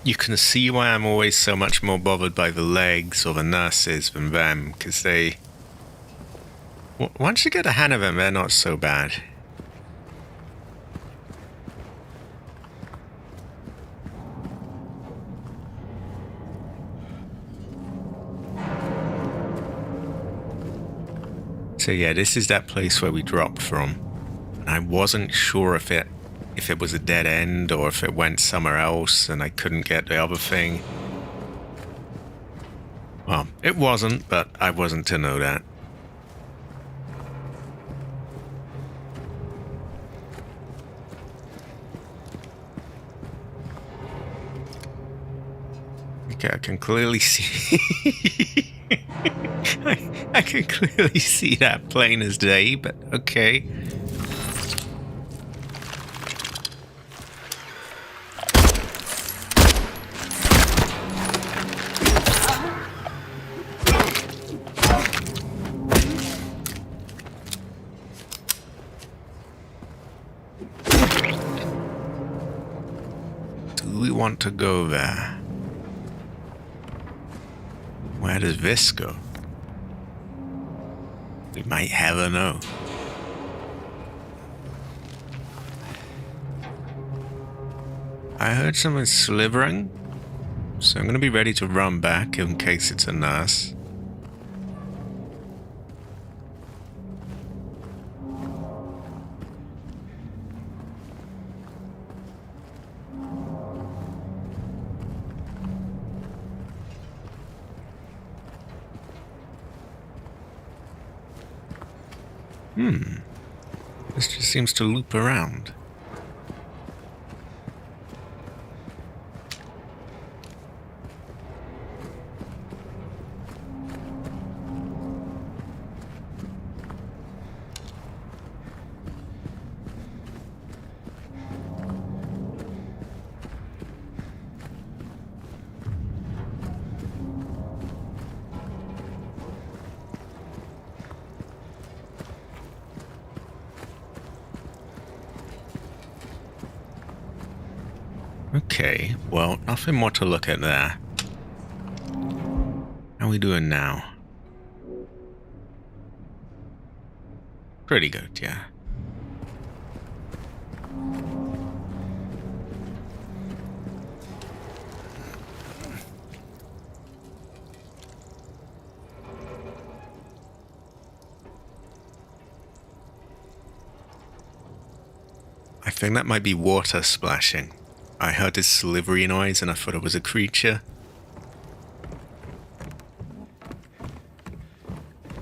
You can see why I'm always so much more bothered by the legs or the nurses than them, because they... Once you get a hand of them, they're not so bad. So yeah, this is that place where we dropped from. I wasn't sure if it was a dead end or if it went somewhere else and I couldn't get the other thing. Well, it wasn't, but I wasn't to know that. Okay, I can clearly see... I can clearly see that plain as day, but okay. Do we want to go there? Where does this go? We might ever know. I heard someone slithering, so I'm going to be ready to run back in case it's a nurse. This just seems to loop around. Okay, well, nothing more to look at there. How are we doing now? Pretty good, yeah. I think that might be water splashing. I heard this slivery noise and I thought it was a creature.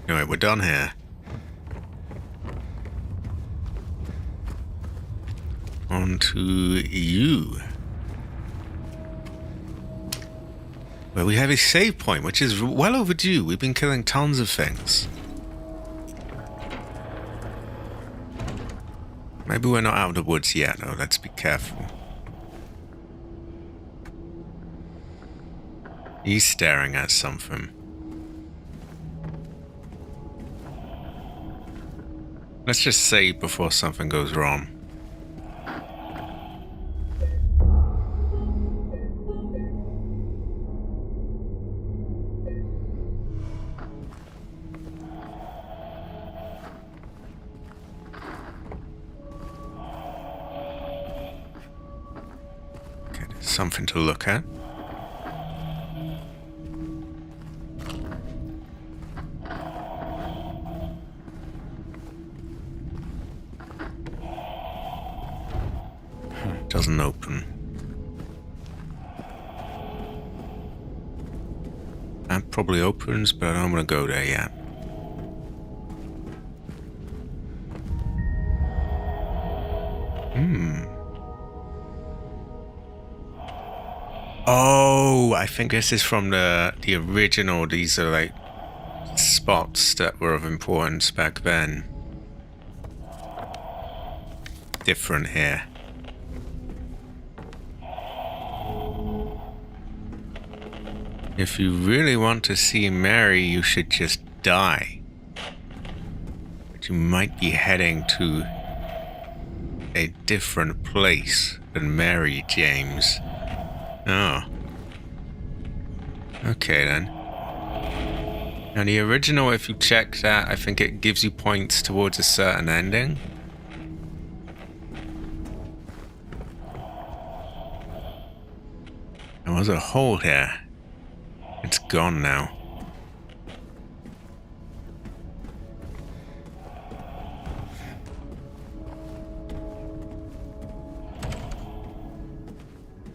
Anyway, we're done here. On to you. Well, we have a save point, which is well overdue. We've been killing tons of things. Maybe we're not out of the woods yet, though. Let's be careful. He's staring at something. Let's just save before something goes wrong. Okay, there's something to look at. Doesn't open. That probably opens, but I don't want to go there yet. Oh, I think this is from the original. These are like spots that were of importance back then. Different here. If you really want to see Mary, you should just die. But you might be heading to a different place than Mary, James. Oh. Okay then. Now the original, if you check that, I think it gives you points towards a certain ending. There was a hole here. It's gone now.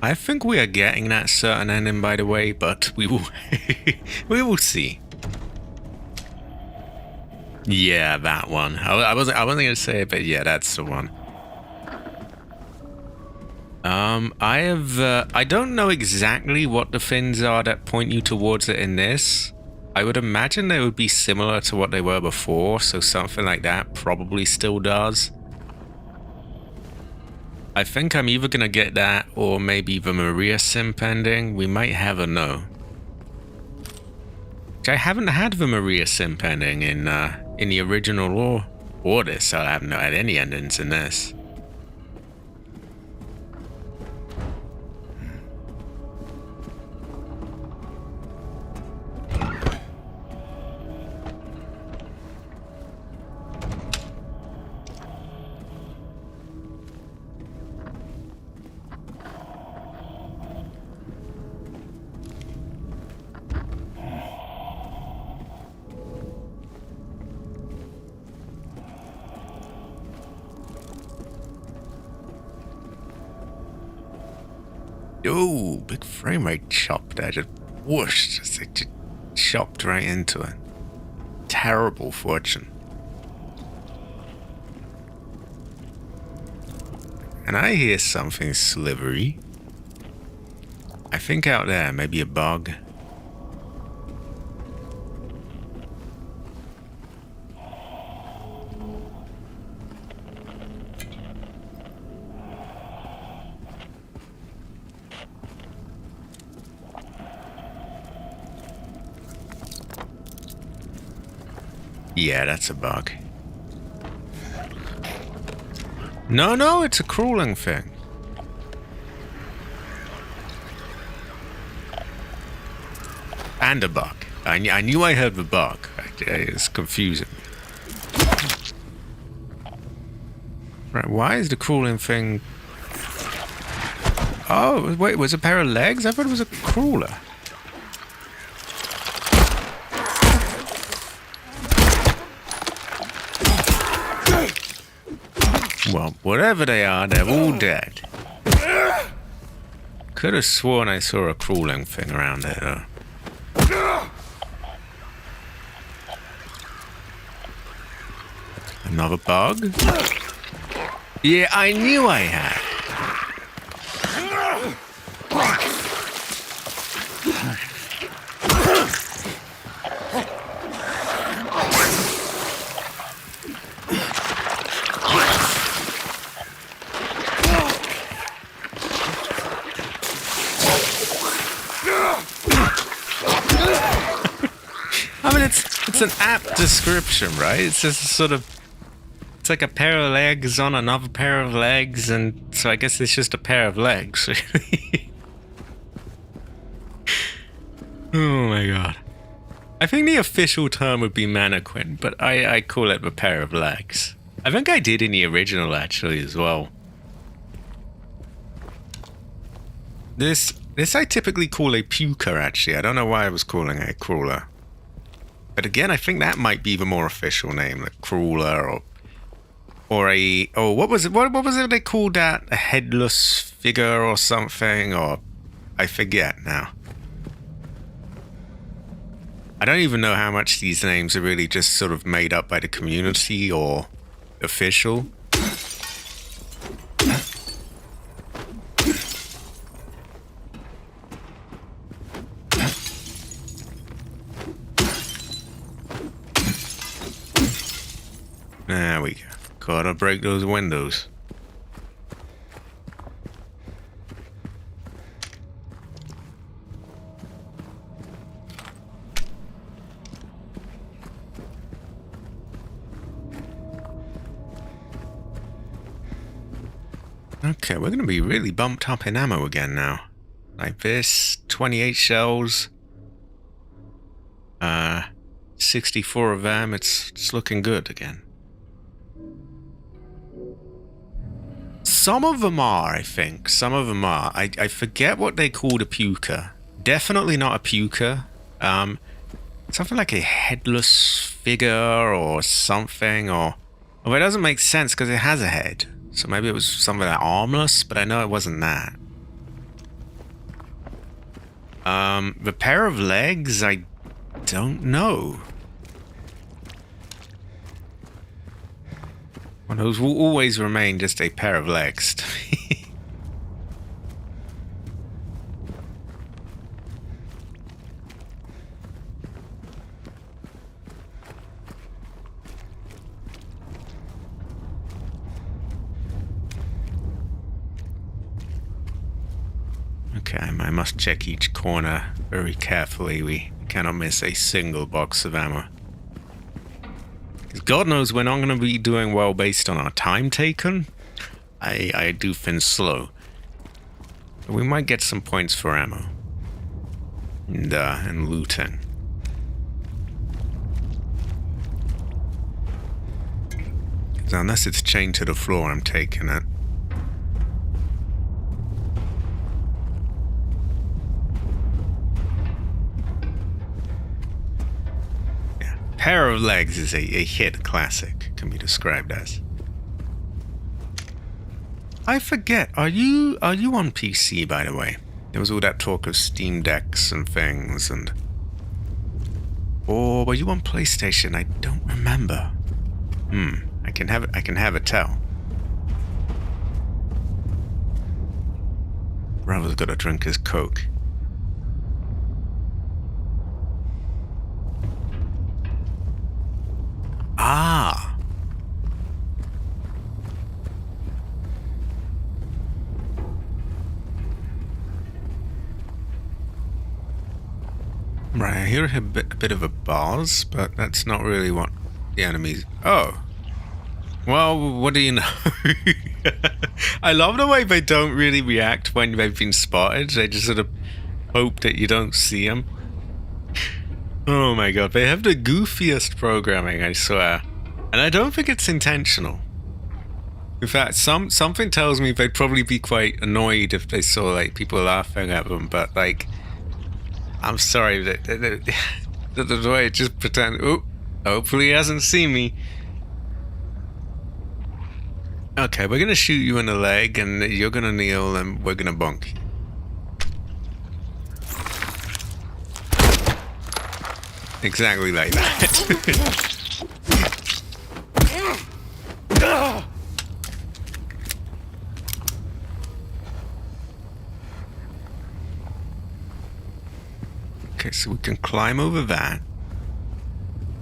I think we are getting that certain ending, by the way, but we will we will see. Yeah, that one. I wasn't gonna say it, but yeah, that's the one. I don't know exactly what the things are that point you towards it in this. I would imagine they would be similar to what they were before, so something like that probably still does. I think I'm either gonna get that or maybe the Maria simp ending. We might have a no. I haven't had the Maria simp ending in the original or this. I haven't had any endings in this. Oh, big frame rate chop there, just whoosh, just chopped right into it. Terrible fortune. And I hear something slivery. I think out there, maybe a bug. Yeah, that's a bug. No, it's a crawling thing. And a bug. I knew I heard the bug. It's confusing. Right, why is the crawling thing... Oh, wait, was it a pair of legs? I thought it was a crawler. Well, whatever they are, they're all dead. Could have sworn I saw a crawling thing around there, though. Another bug? Yeah, I knew I had. I mean, it's an apt description, right? It's just sort of... It's like a pair of legs on another pair of legs, and so I guess it's just a pair of legs, really. Oh my god. I think the official term would be mannequin, but I call it a pair of legs. I think I did in the original, actually, as well. This I typically call a puker, actually. I don't know why I was calling it a crawler. But again, I think that might be the more official name, like crawler or a... Oh, what was it? What was it they called that? A headless figure or something? Or... I forget now. I don't even know how much these names are really just sort of made up by the community or official. There we go. Gotta break those windows. Okay, we're gonna be really bumped up in ammo again now. Like this, 28 shells. 64 of them, it's looking good again. Some of them are, I think. Some of them are. I forget what they called a puker. Definitely not a puker. Something like a headless figure or something, or... Well, it doesn't make sense because it has a head. So maybe it was something like armless, but I know it wasn't that. The pair of legs, I don't know. Well, those will always remain just a pair of legs to me. Okay, I must check each corner very carefully. We cannot miss a single box of ammo. God knows we're not going to be doing well based on our time taken. I do think slow. But we might get some points for ammo. And looting. So unless it's chained to the floor, I'm taking it. Pair of legs is a hit classic, can be described as. I forget, are you on PC, by the way? There was all that talk of Steam Decks and things, and... Or were you on PlayStation? I don't remember. I can have a tell. Brother's gotta drink his Coke. Ah. Right, I hear a bit of a buzz, but that's not really what the enemies... Oh. Well, what do you know? I love the way they don't really react when they've been spotted. They just sort of hope that you don't see them. Oh my god, they have the goofiest programming, I swear. And I don't think it's intentional. In fact, something tells me they'd probably be quite annoyed if they saw like people laughing at them, but like... I'm sorry, the way it just pretend... Oh, hopefully he hasn't seen me. Okay, we're gonna shoot you in the leg, and you're gonna kneel, and we're gonna bonk. Exactly like that. Okay, so we can climb over that.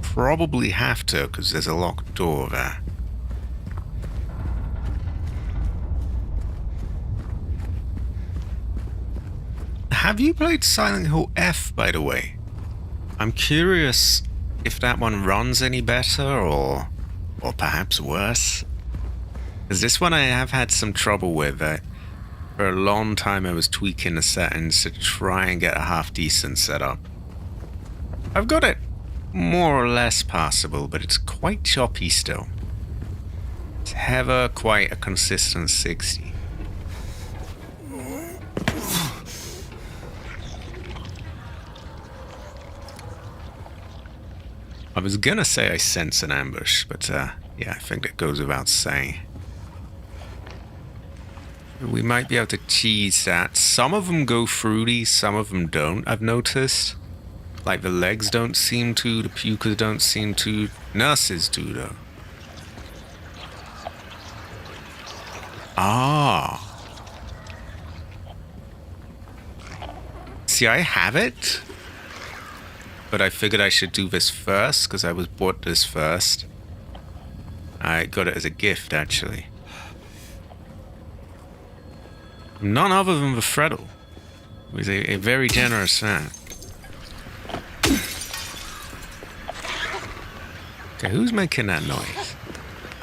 Probably have to, because there's a locked door there. Have you played Silent Hill F, by the way? I'm curious if that one runs any better or perhaps worse. Because this one I have had some trouble with. For a long time I was tweaking the settings to try and get a half-decent setup. I've got it more or less passable, but it's quite choppy still. It's never quite a consistent 60. I was gonna say I sense an ambush, but yeah, I think that goes without saying. We might be able to cheese that. Some of them go fruity, some of them don't, I've noticed. Like the legs don't seem to, the pukers don't seem to. Nurses do, though. Ah. See, I have it. But I figured I should do this first, because I was bought this first. I got it as a gift, actually. None other than the Freddle. It was a very generous man. Okay, who's making that noise?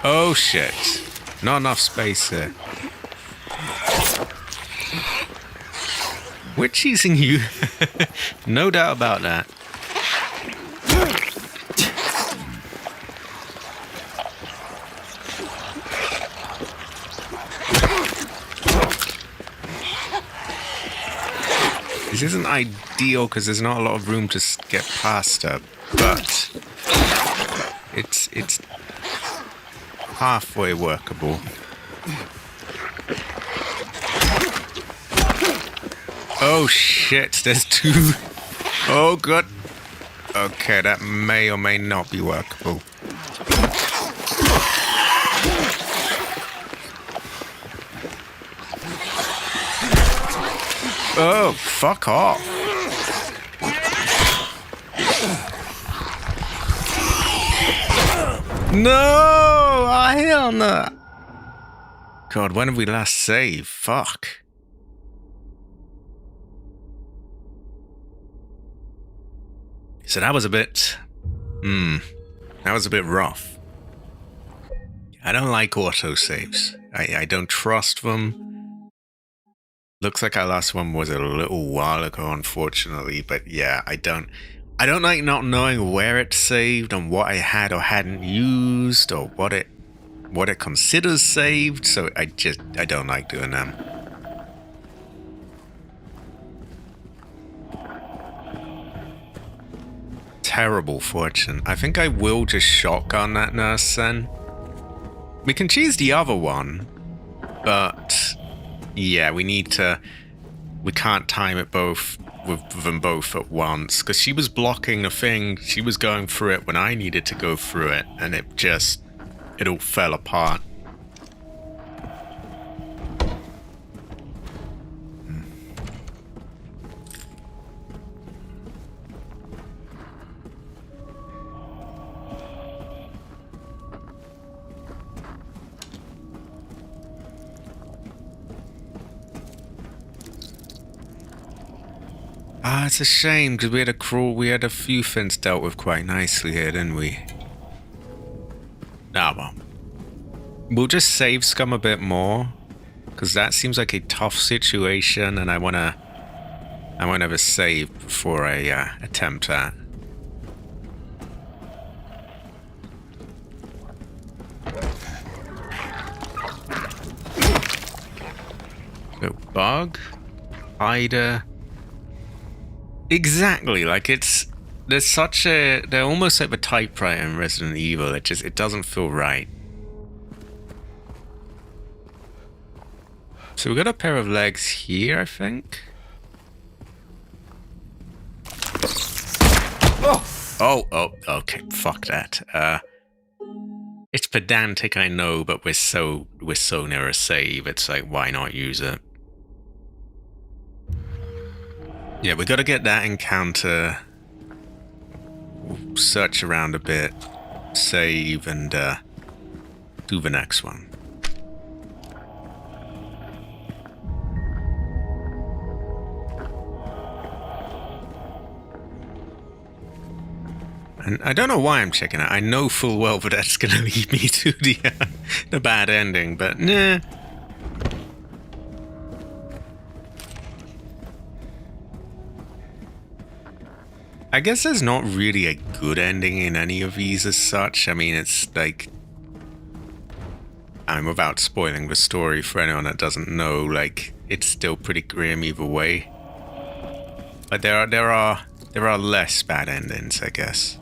Oh shit. Not enough space there. We're cheesing you. No doubt about that. This isn't ideal because there's not a lot of room to get past her, but it's halfway workable. Oh shit, there's two. Oh god. Okay, that may or may not be workable. Oh, fuck off. No! Oh, hell no. God, when have we last saved? Fuck. So that was a bit... that was a bit rough. I don't like autosaves. I don't trust them. Looks like our last one was a little while ago, unfortunately, but yeah, I don't like not knowing where it's saved and what I had or hadn't used or what it considers saved, so I don't like doing them. Terrible fortune. I think I will just shotgun that nurse then. We can choose the other one, but yeah, we can't time it both with them both at once, because she was blocking the thing, she was going through it when I needed to go through it, and it all fell apart. Ah, it's a shame, because we had a few things dealt with quite nicely here, didn't we? Ah, well. We'll just save Scum a bit more, because that seems like a tough situation, and I wanna have a save before I attempt that. So, bug, Ida. Exactly, like they're almost like the typewriter in Resident Evil. It doesn't feel right. So we got a pair of legs here, I think. Oh, okay, fuck that. It's pedantic, I know, but we're so near a save. It's like, why not use it? Yeah, we gotta get that encounter. We'll search around a bit, save, and do the next one. And I don't know why I'm checking it. I know full well that that's gonna lead me to the bad ending, but nah. I guess there's not really a good ending in any of these as such. I mean, it's like... I'm without spoiling the story for anyone that doesn't know, like, it's still pretty grim either way. But there are less bad endings, I guess.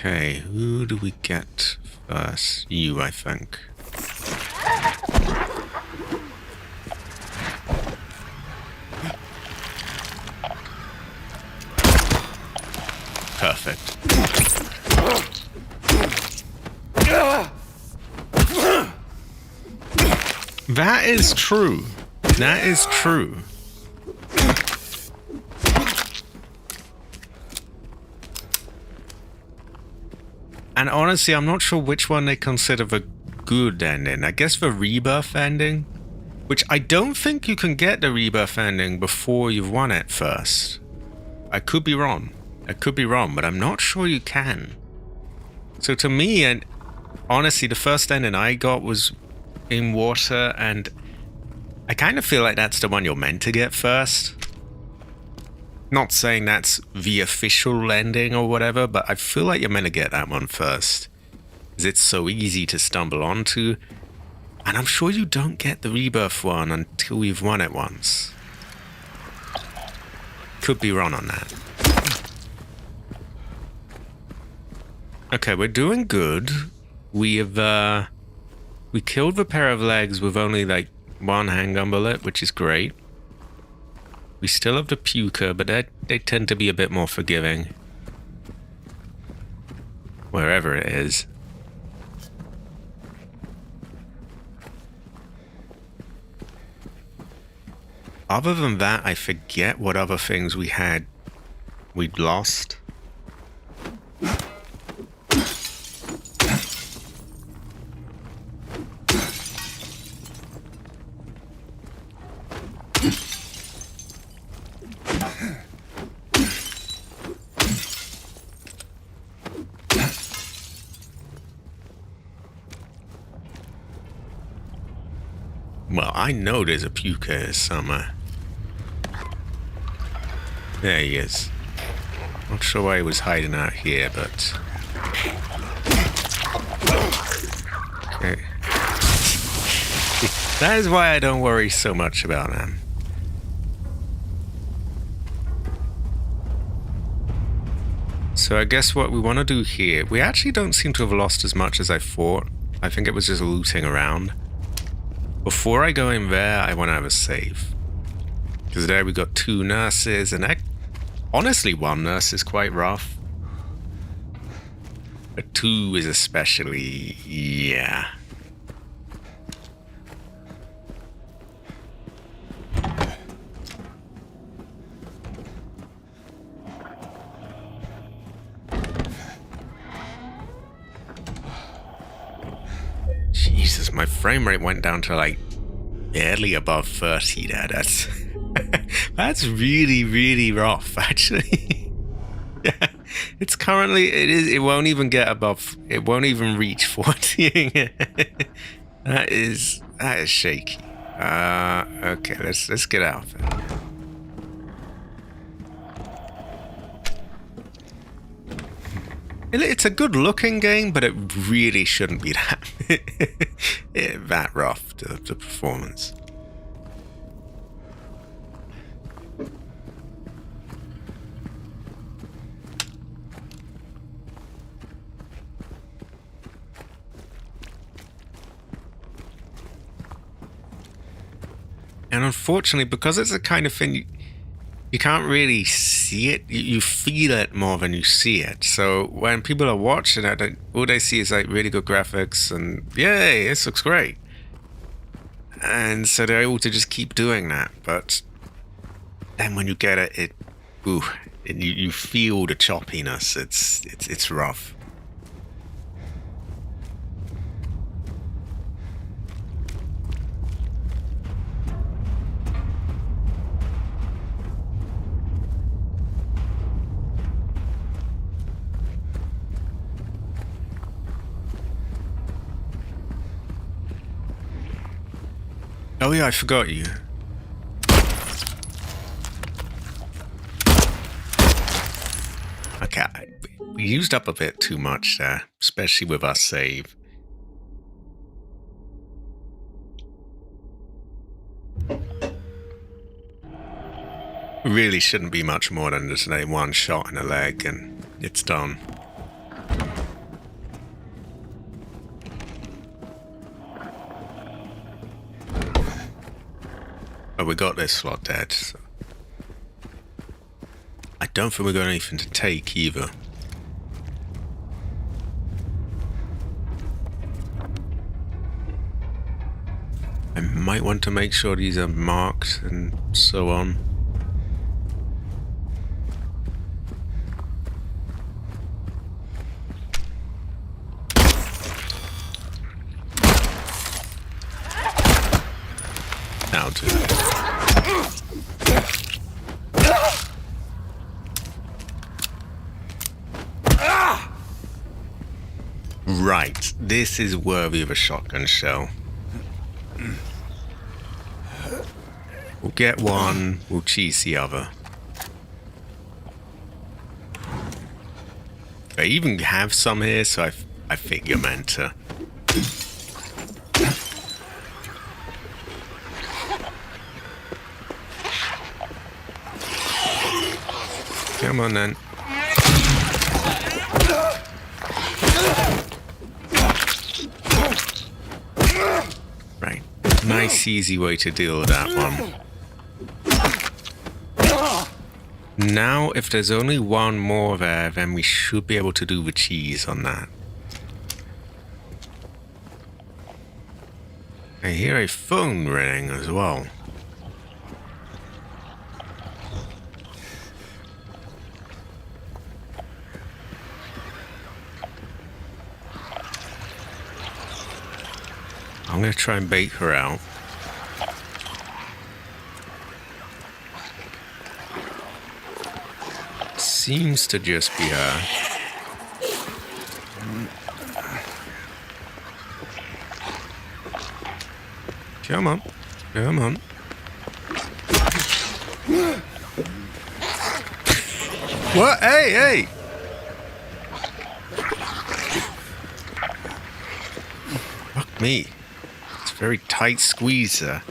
Okay, who do we get first? You, I think. Perfect. That is true. That is true. And honestly, I'm not sure which one they consider the good ending. I guess the rebirth ending, which I don't think you can get the rebirth ending before you've won it first. I could be wrong. I could be wrong, but I'm not sure you can. So to me, and honestly, the first ending I got was in water, and I kind of feel like that's the one you're meant to get first. Not saying that's the official ending or whatever, but I feel like you're meant to get that one first. Because it's so easy to stumble onto. And I'm sure you don't get the rebirth one until you've won it once. Could be wrong on that. Okay, we're doing good. We have, we killed the pair of legs with only like one handgun bullet, which is great. We still have the puker, but they tend to be a bit more forgiving. Wherever it is. Other than that, I forget what other things we'd lost. Well, I know there's a puker here somewhere. There he is. Not sure why he was hiding out here, but... Okay. That is why I don't worry so much about him. So I guess what we want to do here... We actually don't seem to have lost as much as I thought. I think it was just looting around. Before I go in there, I want to have a save. Because there we got 2 nurses, and honestly, 1 nurse is quite rough. But 2 is especially... yeah. Jesus, my frame rate went down to like barely above 30 there. That's that's really, really rough, actually. Yeah, it's currently it won't even get above. It won't even reach 40. That is shaky. Okay, let's get out of it. It's a good looking game, but it really shouldn't be that rough, the performance. And unfortunately, because it's the kind of thing you can't really see it. You feel it more than you see it. So when people are watching it, all they see is like really good graphics and yay, this looks great. And so they're able to just keep doing that. But then when you get it, you feel the choppiness. It's rough. Oh yeah, I forgot you. Okay, we used up a bit too much there, especially with our save. Really shouldn't be much more than just like 1 shot in the leg and it's done. Oh, we got this slot dead. So. I don't think we got anything to take either. might want to make sure these are marked and so on. That'll do. Right, this is worthy of a shotgun shell. We'll get one, we'll cheese the other. I even have some here, so I think you're meant to. Come on then. Right. Nice easy way to deal with that one. Now, if there's only one more there, then we should be able to do the cheese on that. I hear a phone ringing as well. I'm going to try and bait her out. Seems to just be her. Come on. Come on. What? Hey, hey! Fuck me. It's a very tight squeeze there.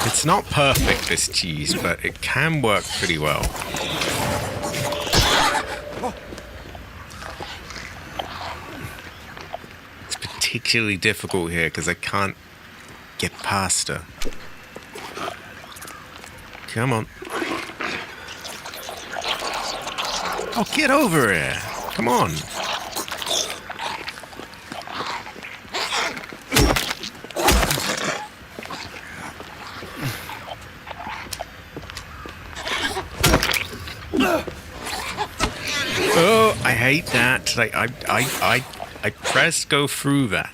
It's not perfect, this cheese, but it can work pretty well. It's particularly difficult here because I can't get past her. Come on. Oh, get over here. Come on. Oh, I hate that. I pressed go through that.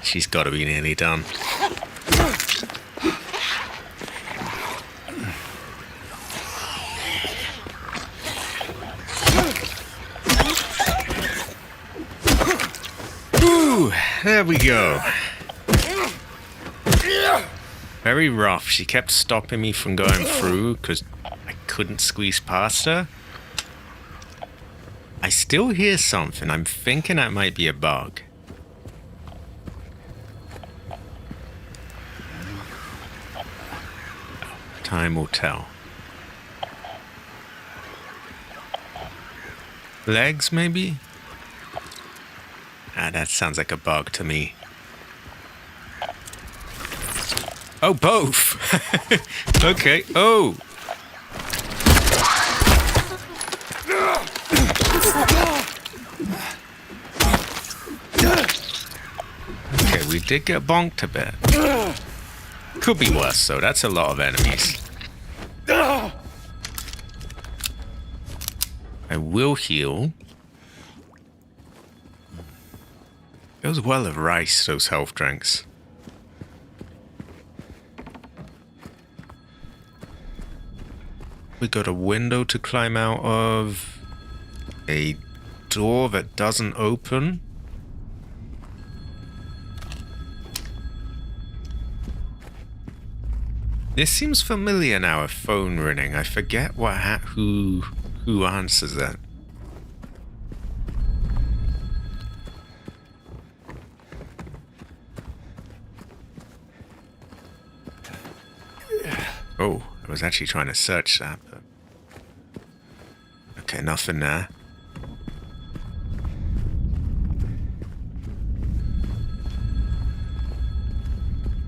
She's got to be nearly done. There we go. Very rough. She kept stopping me from going through because I couldn't squeeze past her. I still hear something. I'm thinking that might be a bug. Time will tell. Legs, maybe? Ah, that sounds like a bug to me. Oh, both! Okay, oh! Okay, we did get bonked a bit. Could be worse, though. That's a lot of enemies. I will heal. Goes well of rice, those health drinks. We got a window to climb out of. A door that doesn't open. This seems familiar now, a phone ringing. I forget who answers that. Oh, I was actually trying to search that, but Yeah, nothing there.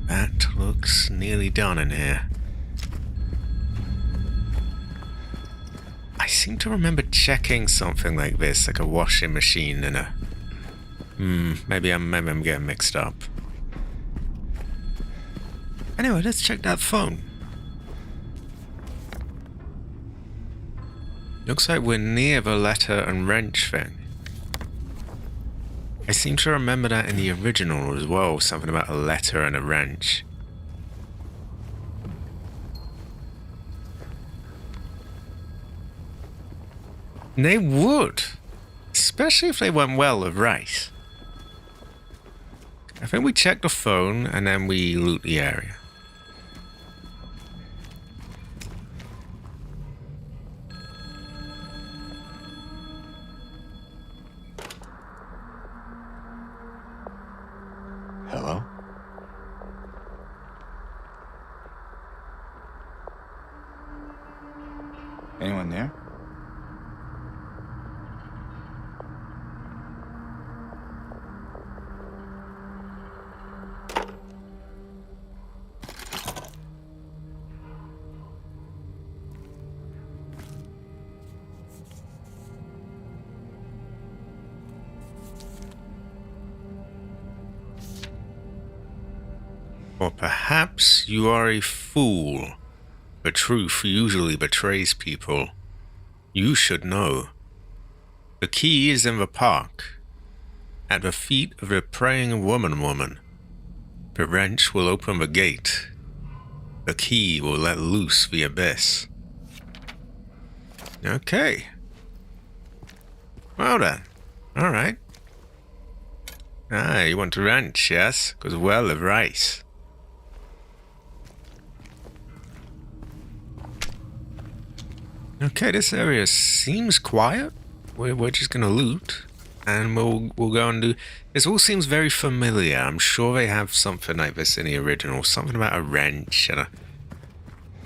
That looks nearly done in here. I seem to remember checking something like this, like a washing machine and a... maybe I'm getting mixed up. Anyway, let's check that phone. Looks like we're near the letter and wrench thing. I seem to remember that in the original as well, something about a letter and a wrench. And they would, especially if they went well with rice. I think we check the phone and then we loot the area. Hello? Anyone there? Or perhaps you are a fool. The truth usually betrays people. You should know. The key is in the park, at the feet of the praying woman. The wrench will open the gate. The key will let loose the abyss. Okay. Well then. Alright. You want the wrench, yes? Goes well with rice. Okay, this area seems quiet. We're just gonna loot, and we'll go and do. This all seems very familiar. I'm sure they have something like this in the original. Something about a wrench and a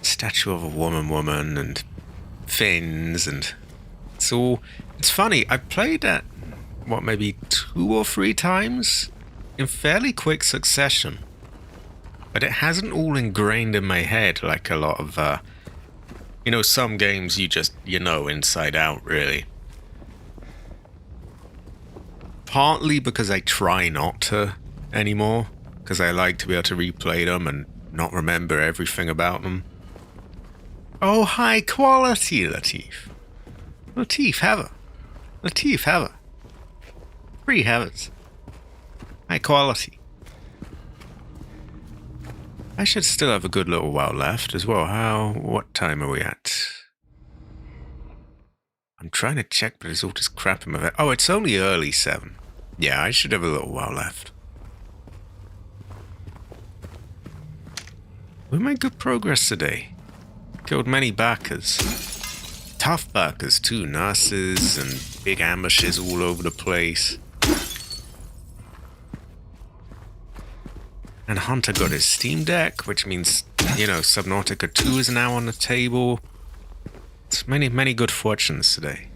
statue of a woman, and fins, and it's all. It's funny. I played that maybe 2 or 3 times in fairly quick succession, but it hasn't all ingrained in my head like a lot of. Some games you just, inside out, really. Partly because I try not to anymore, because I like to be able to replay them and not remember everything about them. Oh, high quality, Latif. Latif, have her. Free heavens. High quality. I should still have a good little while left as well. What time are we at? I'm trying to check, but it's all just crap in my head. Oh, it's only early 7. Yeah, I should have a little while left. We made good progress today. Killed many backers. Tough backers too, nurses and big ambushes all over the place. And Hunter got his Steam Deck, which means, Subnautica 2 is now on the table. It's many good fortunes today.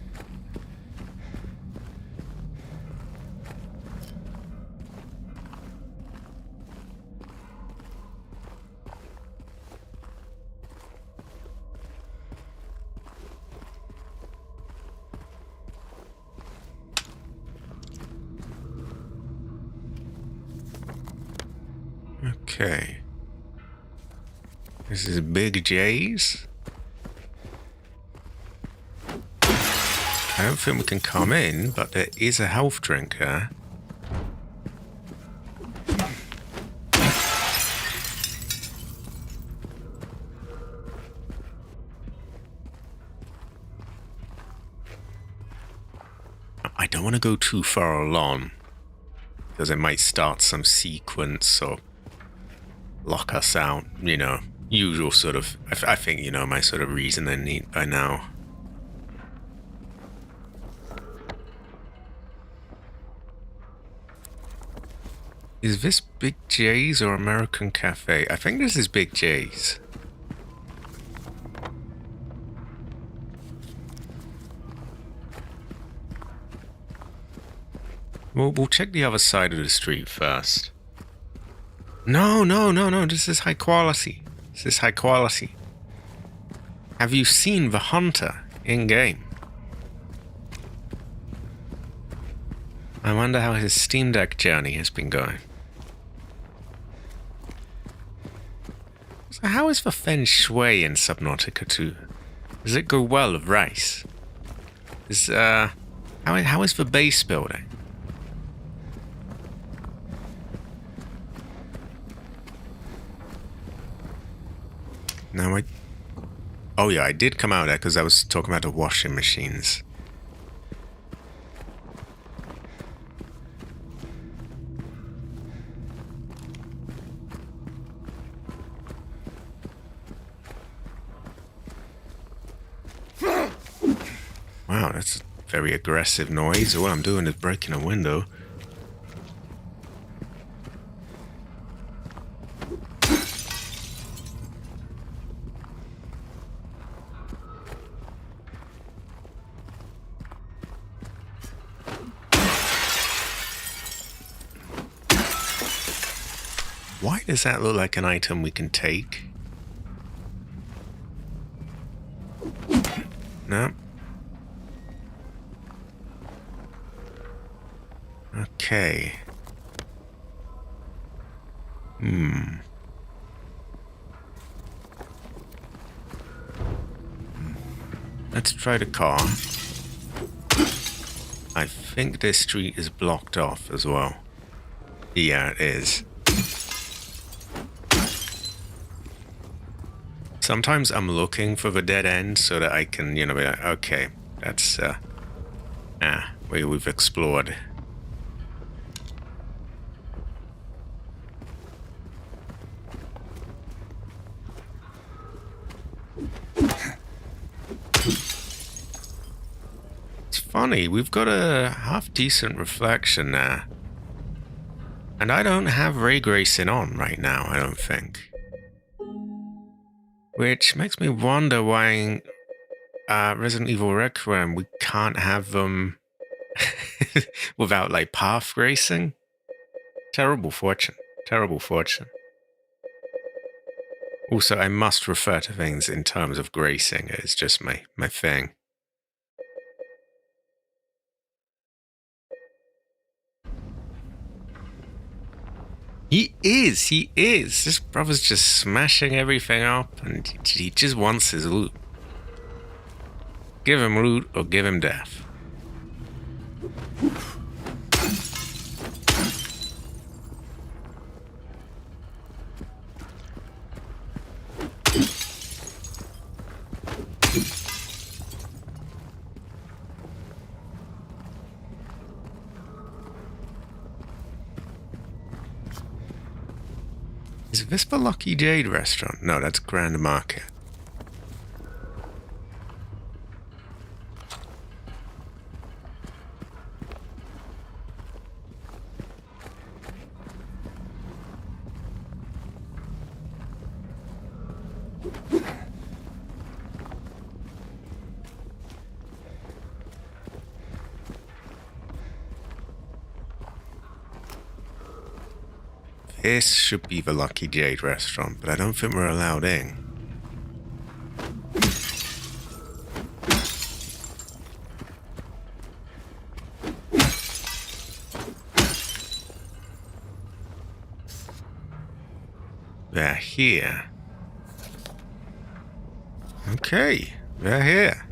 Okay. This is Big J's. I don't think we can come in, but there is a health drink here. I don't want to go too far along, because it might start some sequence or lock us out, usual sort of, I think my sort of reasoning by now. Is this Big J's or American Cafe? I think this is Big J's. We'll check the other side of the street first. No, no, no, no. This is high quality. This is high quality. Have you seen the hunter in-game? I wonder how his Steam Deck journey has been going. So how is the feng shui in Subnautica 2? Does it go well with rice? How is the base building? No, oh yeah, I did come out there because I was talking about the washing machines. Wow, that's a very aggressive noise. All I'm doing is breaking a window. Why does that look like an item we can take? No. Okay. Let's try the car. I think this street is blocked off as well. Yeah, it is. Sometimes I'm looking for the dead end so that I can, you know, be like, okay, that's, we've explored. It's funny, we've got a half-decent reflection there. And I don't have ray tracing on right now, I don't think. Which makes me wonder why Resident Evil Requiem, we can't have them without, like, path racing. Terrible fortune. Terrible fortune. Also, I must refer to things in terms of gracing. It's just my thing. He is. This brother's just smashing everything up, and he just wants his loot. Give him loot or give him death. Is this the Lucky Jade restaurant? No, that's Grand Market. This should be the Lucky Jade restaurant, but I don't think we're allowed in. They're here. Okay, they're here.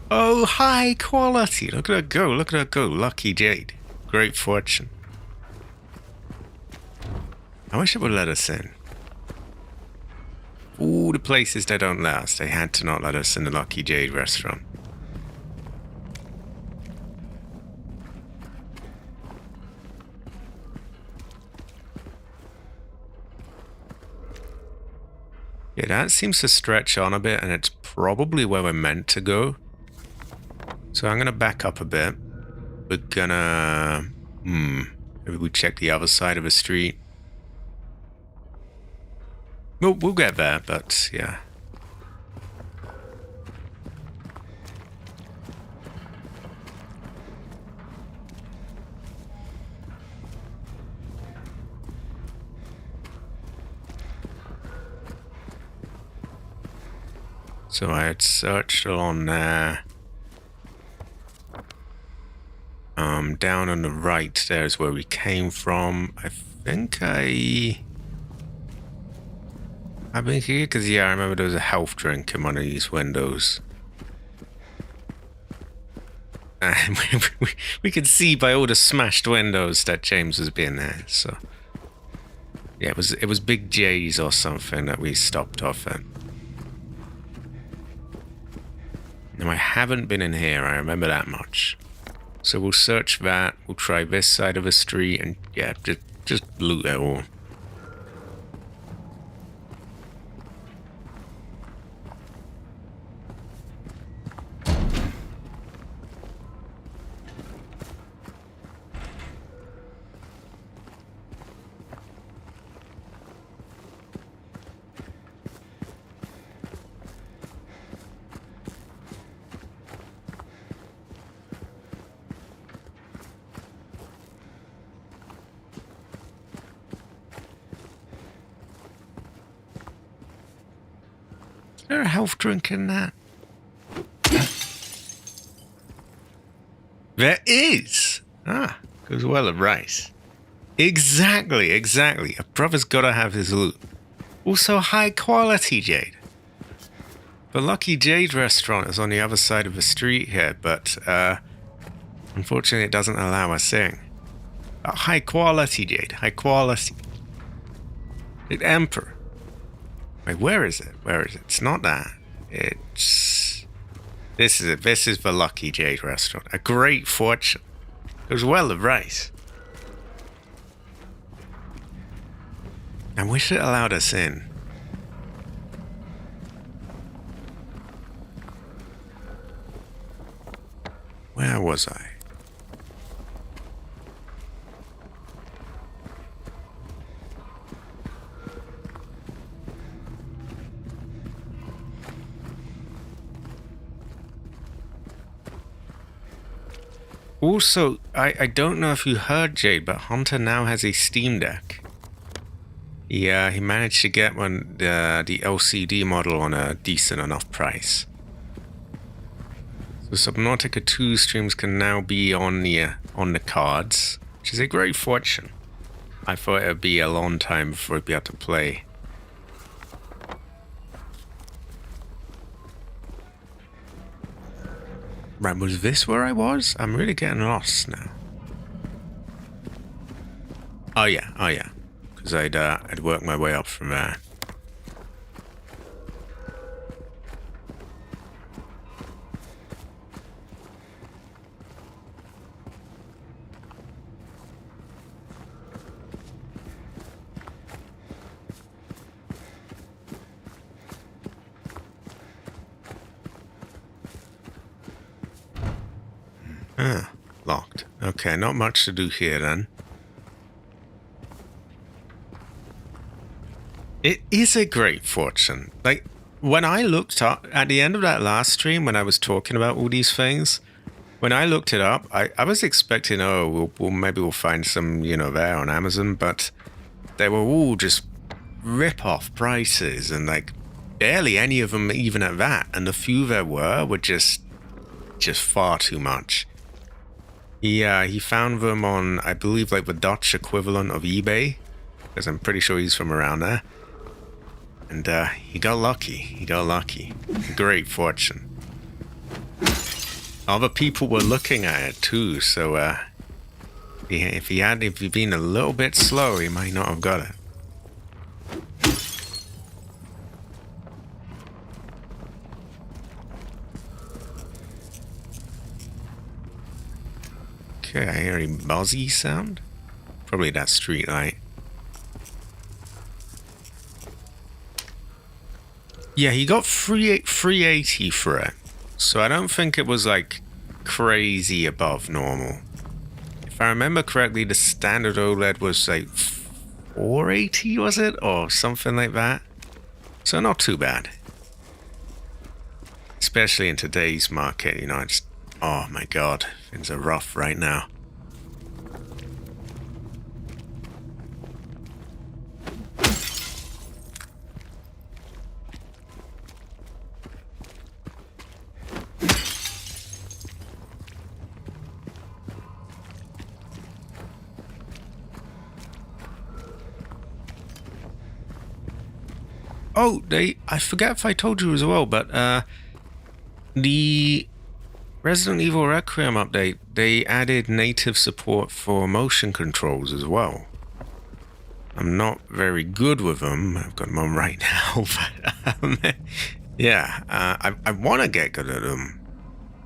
Oh, high quality. Look at her go, look at her go. Lucky Jade. Great fortune. I wish it would let us in. All the places they don't let us, they had to not let us in the Lucky Jade restaurant. Yeah, that seems to stretch on a bit, and it's probably where we're meant to go. So I'm gonna back up a bit. We're gonna... maybe we check the other side of the street. We'll get there, but yeah. So I had searched along there. Down on the right, there's where we came from. I think I've been here because, yeah, I remember there was a health drink in one of these windows. And we could see by all the smashed windows that James was being there, so... Yeah, it was Big J's or something that we stopped off at. Now, I haven't been in here, I remember that much. So we'll search that, we'll try this side of the street, and yeah, just loot it all. Is there a health drink in that? There is! Ah, goes well of rice. Exactly. A brother's gotta have his loot. Also high quality jade. The Lucky Jade restaurant is on the other side of the street here, but unfortunately it doesn't allow us in. High quality jade, high quality. The Emperor. Wait, where is it? It's not that. It's... This is it. This is the Lucky Jade restaurant. A great fortune. Goes well of rice. I wish it allowed us in. Where was I? Also, I don't know if you heard, Jade, but Hunter now has a Steam Deck. Yeah, he managed to get one, the LCD model on a decent enough price. So Subnautica 2 streams can now be on the cards, which is a great fortune. I thought it would be a long time before we'd be able to play. Right, was this where I was? I'm really getting lost now. Oh yeah. Because I'd worked my way up from there. Ah, locked. Okay, not much to do here then. It is a great fortune. Like, when I looked up, at the end of that last stream, when I was talking about all these things, when I looked it up, I was expecting, maybe we'll find some, there on Amazon, but they were all just rip-off prices, and, like, barely any of them even at that, and the few there were just far too much. Yeah, he found them on, I believe, like, the Dutch equivalent of eBay, because I'm pretty sure he's from around there. And he got lucky. Great fortune. Other people were looking at it too, so if he'd been a little bit slow, he might not have got it. Okay, I hear a buzzy sound. Probably that street light. Yeah, he got 380 for it. So I don't think it was like crazy above normal. If I remember correctly, the standard OLED was like 480, was it? Or something like that. So not too bad. Especially in today's market, it's... Oh my god, things are rough right now. Oh, I forget if I told you as well, but the Resident Evil Requiem update, they added native support for motion controls as well. I'm not very good with them. I've got them on right now, but yeah, I want to get good at them,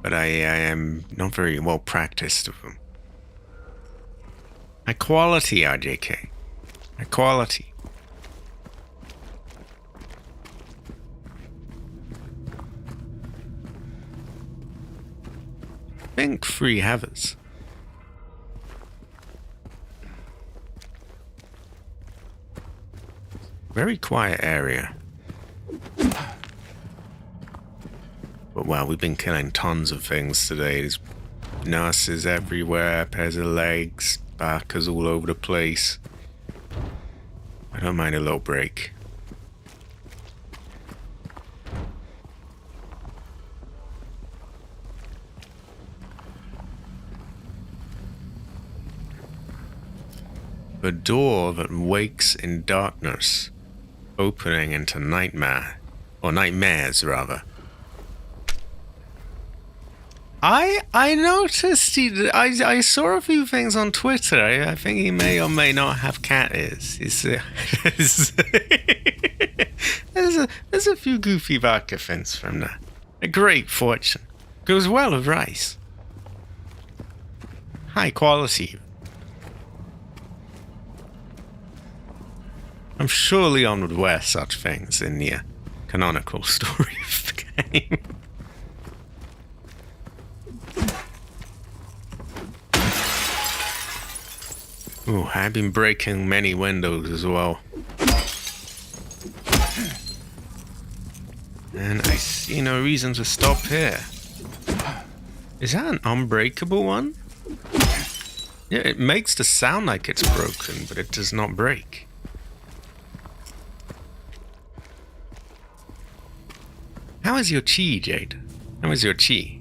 but I am not very well practiced with them. High quality, RJK. High quality. Think free havers. Very quiet area. But wow, we've been killing tons of things today. There's nurses everywhere, pairs of legs, barkers all over the place. I don't mind a little break. The door that wakes in darkness, opening into nightmare, or nightmares rather. I noticed I saw a few things on Twitter. I think he may or may not have cat ears. There's a few goofy vodka things from there. A great fortune. Goes well with rice. High quality. I'm sure Leon would wear such things in the canonical story of the game. Oh, I've been breaking many windows as well. And I see no reason to stop here. Is that an unbreakable one? Yeah, it makes the sound like it's broken, but it does not break. How is your chi, Jade? How is your chi?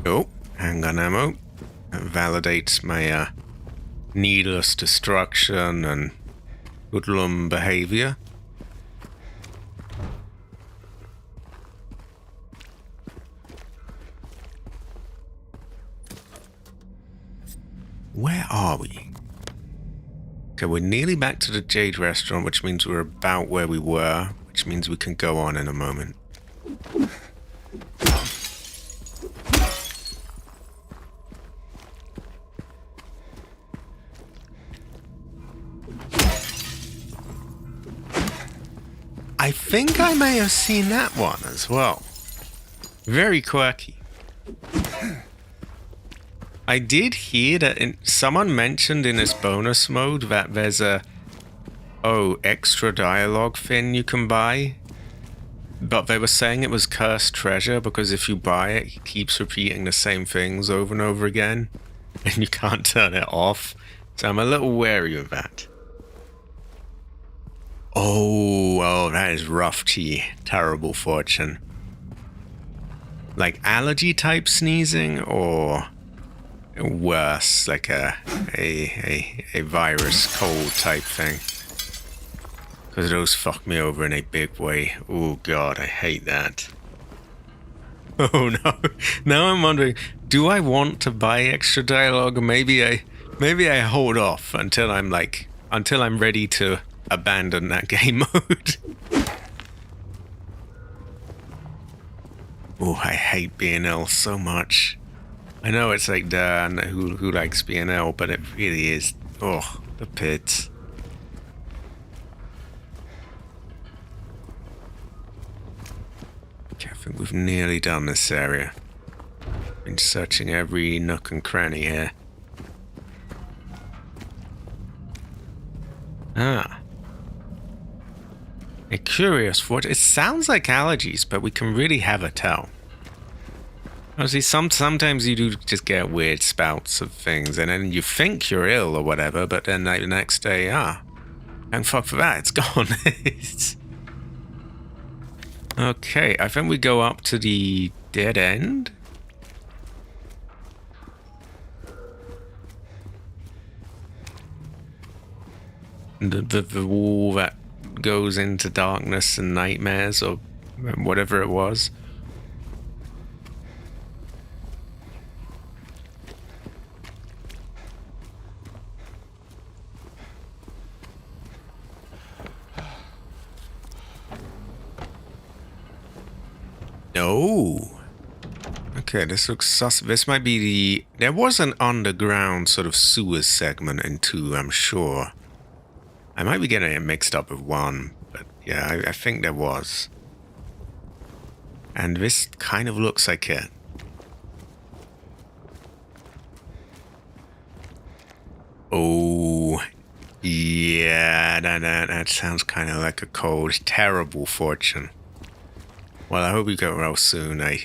Oh, handgun ammo. That validates my needless destruction and hoodlum behavior. Where are we? Okay, we're nearly back to the Jade restaurant, which means we're about where we were, which means we can go on in a moment. I think I may have seen that one as well. Very quirky. I did hear that someone mentioned in this bonus mode that there's a extra dialogue thing you can buy. But they were saying it was cursed treasure because if you buy it, he keeps repeating the same things over and over again. And you can't turn it off. So I'm a little wary of that. Oh, that is rough tea. Terrible fortune. Like allergy type sneezing or worse, like a virus cold type thing. Because those fuck me over in a big way. Oh god, I hate that. Oh no. Now I'm wondering, do I want to buy extra dialogue? Maybe I hold off until I'm ready to abandon that game mode. Oh, I hate being ill so much. I know it's like Dan who likes being ill, but it really is. Oh, the pits. Okay, I think we've nearly done this area. Been searching every nook and cranny here. Ah. A curious fortune. It sounds like allergies, but we can really have a tell. Obviously, sometimes you do just get weird spouts of things, and then you think you're ill or whatever, but then like, the next day, and fuck for that, it's gone. Okay, I think we go up to the dead end. The wall that goes into darkness and nightmares, or whatever it was. No. Okay, this looks sus. This might be the... There was an underground sort of sewer segment in 2, I'm sure. I might be getting it mixed up with 1, but yeah, I think there was. And this kind of looks like it. Oh, yeah, that sounds kind of like a cold, terrible fortune. Well, I hope you get well soon. I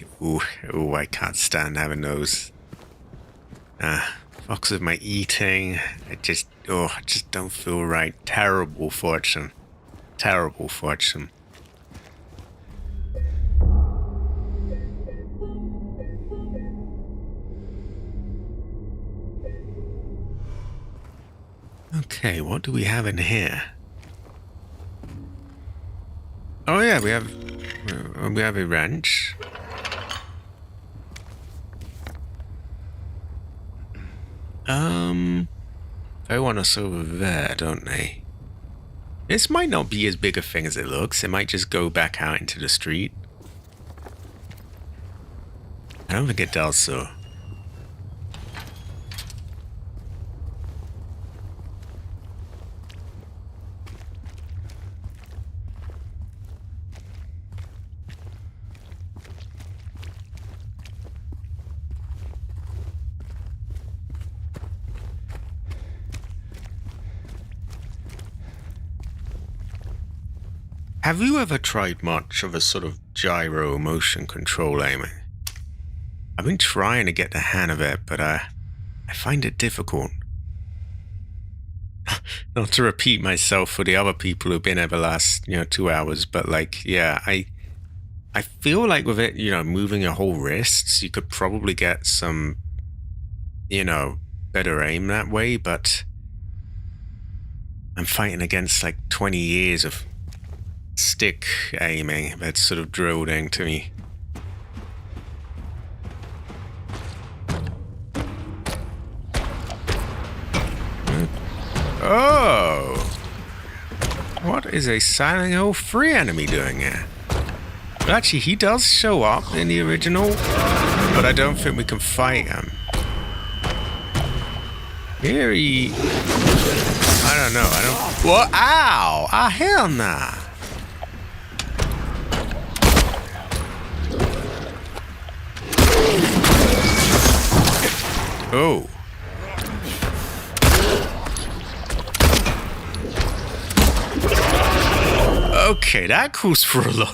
can't stand having those. Fucks with my eating. I just don't feel right. Terrible fortune. Terrible fortune. Okay, what do we have in here? Oh yeah, we have a wrench. They want us over there, don't they? This might not be as big a thing as it looks. It might just go back out into the street. I don't think it does so. Have you ever tried much of a sort of gyro motion control aiming? I've been trying to get the hang of it, but I find it difficult. Not to repeat myself for the other people who've been here the last, 2 hours, but like, yeah, I feel like with it, moving your whole wrists, you could probably get some, better aim that way, but I'm fighting against like 20 years of stick aiming that's sort of drilled into me. Oh! What is a Silent Hill 3 enemy doing here? Well, actually, he does show up in the original, but I don't think we can fight him. Here he... I don't know, What? Ow! Ah, hell nah! Oh. Okay, that calls for a load.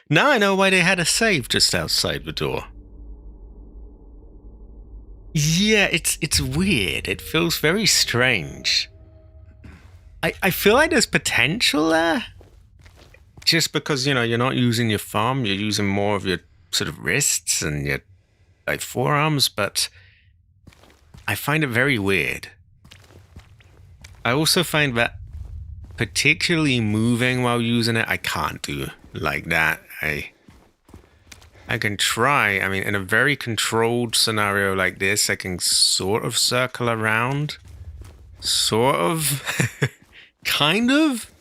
Now I know why they had a save just outside the door. Yeah, it's weird. It feels very strange. I feel like there's potential there. Just because, you're not using your thumb, you're using more of your sort of wrists and your like forearms, but I find it very weird. I also find that particularly moving while using it, I can't do like that. I can try. I mean, in a very controlled scenario like this, I can sort of circle around. Sort of. Kind of.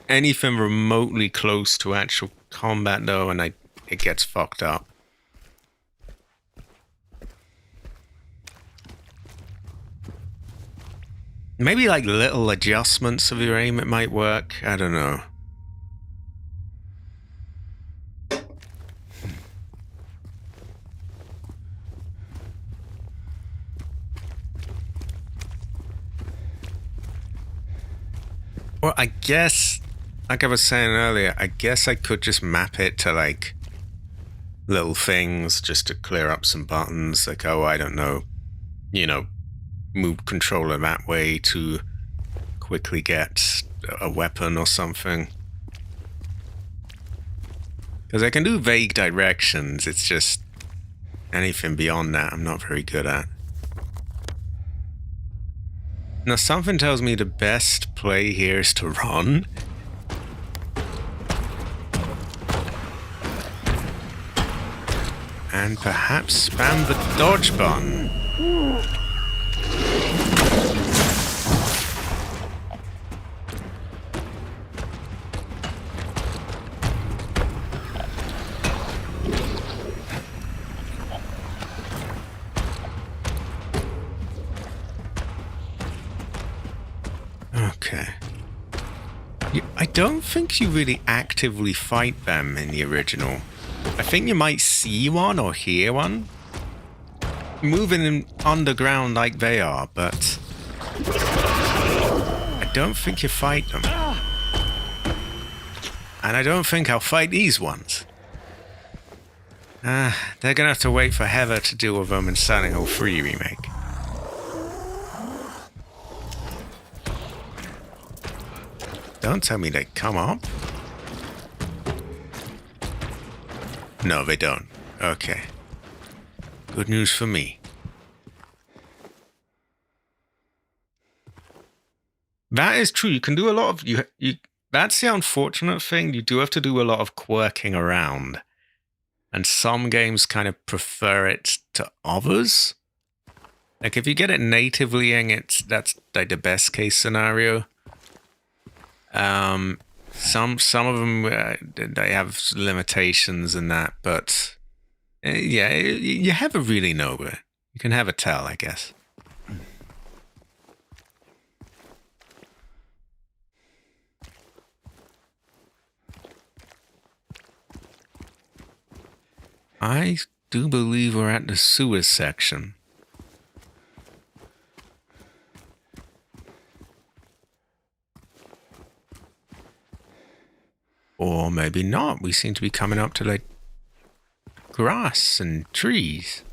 Anything remotely close to actual combat, though, and it gets fucked up. Maybe like little adjustments of your aim, it might work. I don't know. Well, I guess, like I was saying earlier, I guess I could just map it to like little things just to clear up some buttons. Like, oh, I don't know, move controller that way to quickly get a weapon or something. Because I can do vague directions, it's just anything beyond that I'm not very good at. Now something tells me the best play here is to run. And perhaps spam the dodge button. Okay. I don't think you really actively fight them in the original. I think you might see one or hear one moving in underground like they are, but I don't think you fight them. And I don't think I'll fight these ones. They're gonna have to wait for Heather to deal with them in Silent Hill 3 Remake. Don't tell me they come up. No, they don't. Okay. Good news for me. That is true. You can do a lot of... That's the unfortunate thing. You do have to do a lot of quirking around. And some games kind of prefer it to others. Like, if you get it natively in, that's like the best case scenario. Some of them they have limitations in that, but yeah, you never really know, but you can have a tell, I guess. I do believe we're at the sewers section. Or maybe not. We seem to be coming up to like grass and trees.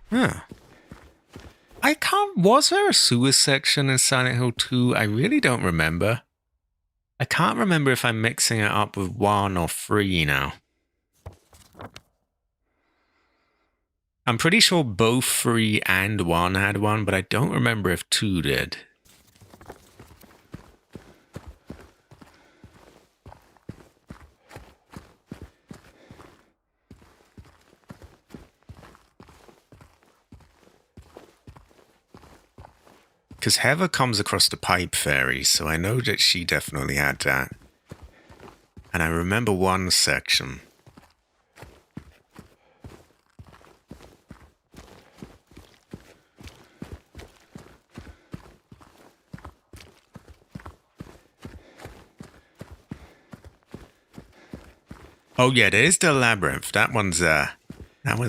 Huh. I can't... Was there a sewer section in Silent Hill 2? I really don't remember. I can't remember if I'm mixing it up with 1 or 3 now. I'm pretty sure both 3 and 1 had one, but I don't remember if 2 did. Because Heather comes across the pipe fairy, so I know that she definitely had that. And I remember one section. Oh yeah, there is the labyrinth. That one's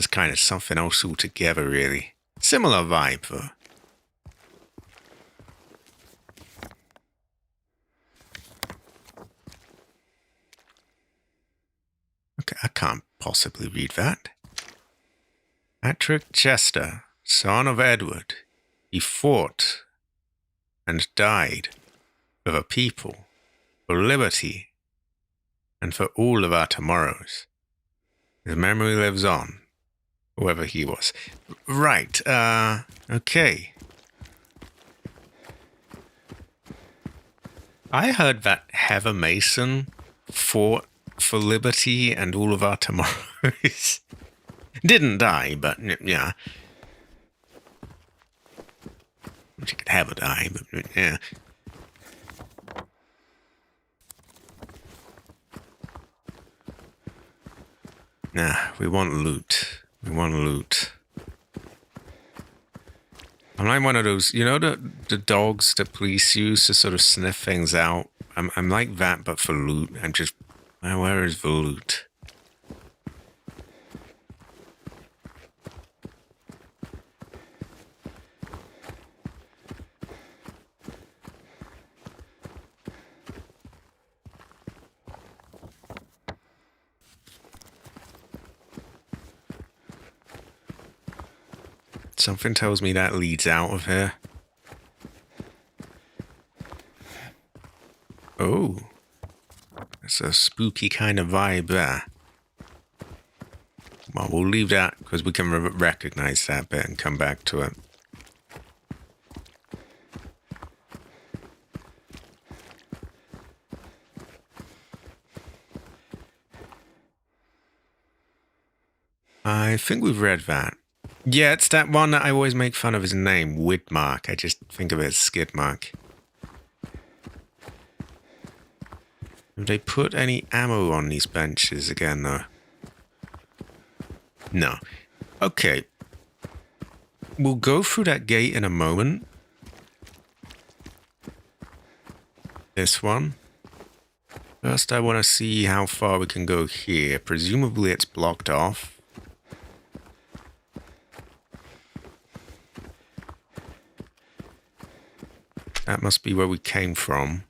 kind of something else altogether, really. Similar vibe, though. Okay, I can't possibly read that. Patrick Chester, son of Edward, he fought and died for the people, for liberty, and for all of our tomorrows. His memory lives on, whoever he was. Right, okay. I heard that Heather Mason fought for liberty and all of our tomorrows. Didn't die, but yeah. She could have a die, but yeah. Nah, we want loot. We want loot. I'm like one of those, you know, the dogs that police use to sort of sniff things out. I'm like that, but for loot. I'm just, where is the loot? Something tells me that leads out of here. Oh. There's That's a spooky kind of vibe there. Well, we'll leave that because we can recognize that bit and come back to it. I think we've read that. Yeah, it's that one that I always make fun of his name, Widmark. I just think of it as Skidmark. Have they put any ammo on these benches again, though? No. Okay. We'll go through that gate in a moment. This one. First, I want to see how far we can go here. Presumably it's blocked off. That must be where we came from.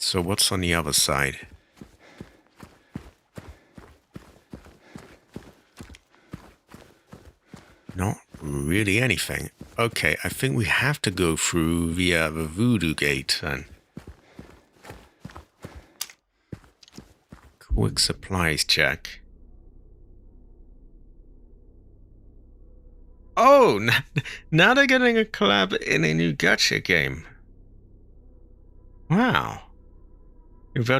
So what's on the other side? Not really anything. Okay, I think we have to go through via the voodoo gate then. Quick supplies check. Oh, now they're getting a collab in a new gacha game. Wow. You'll be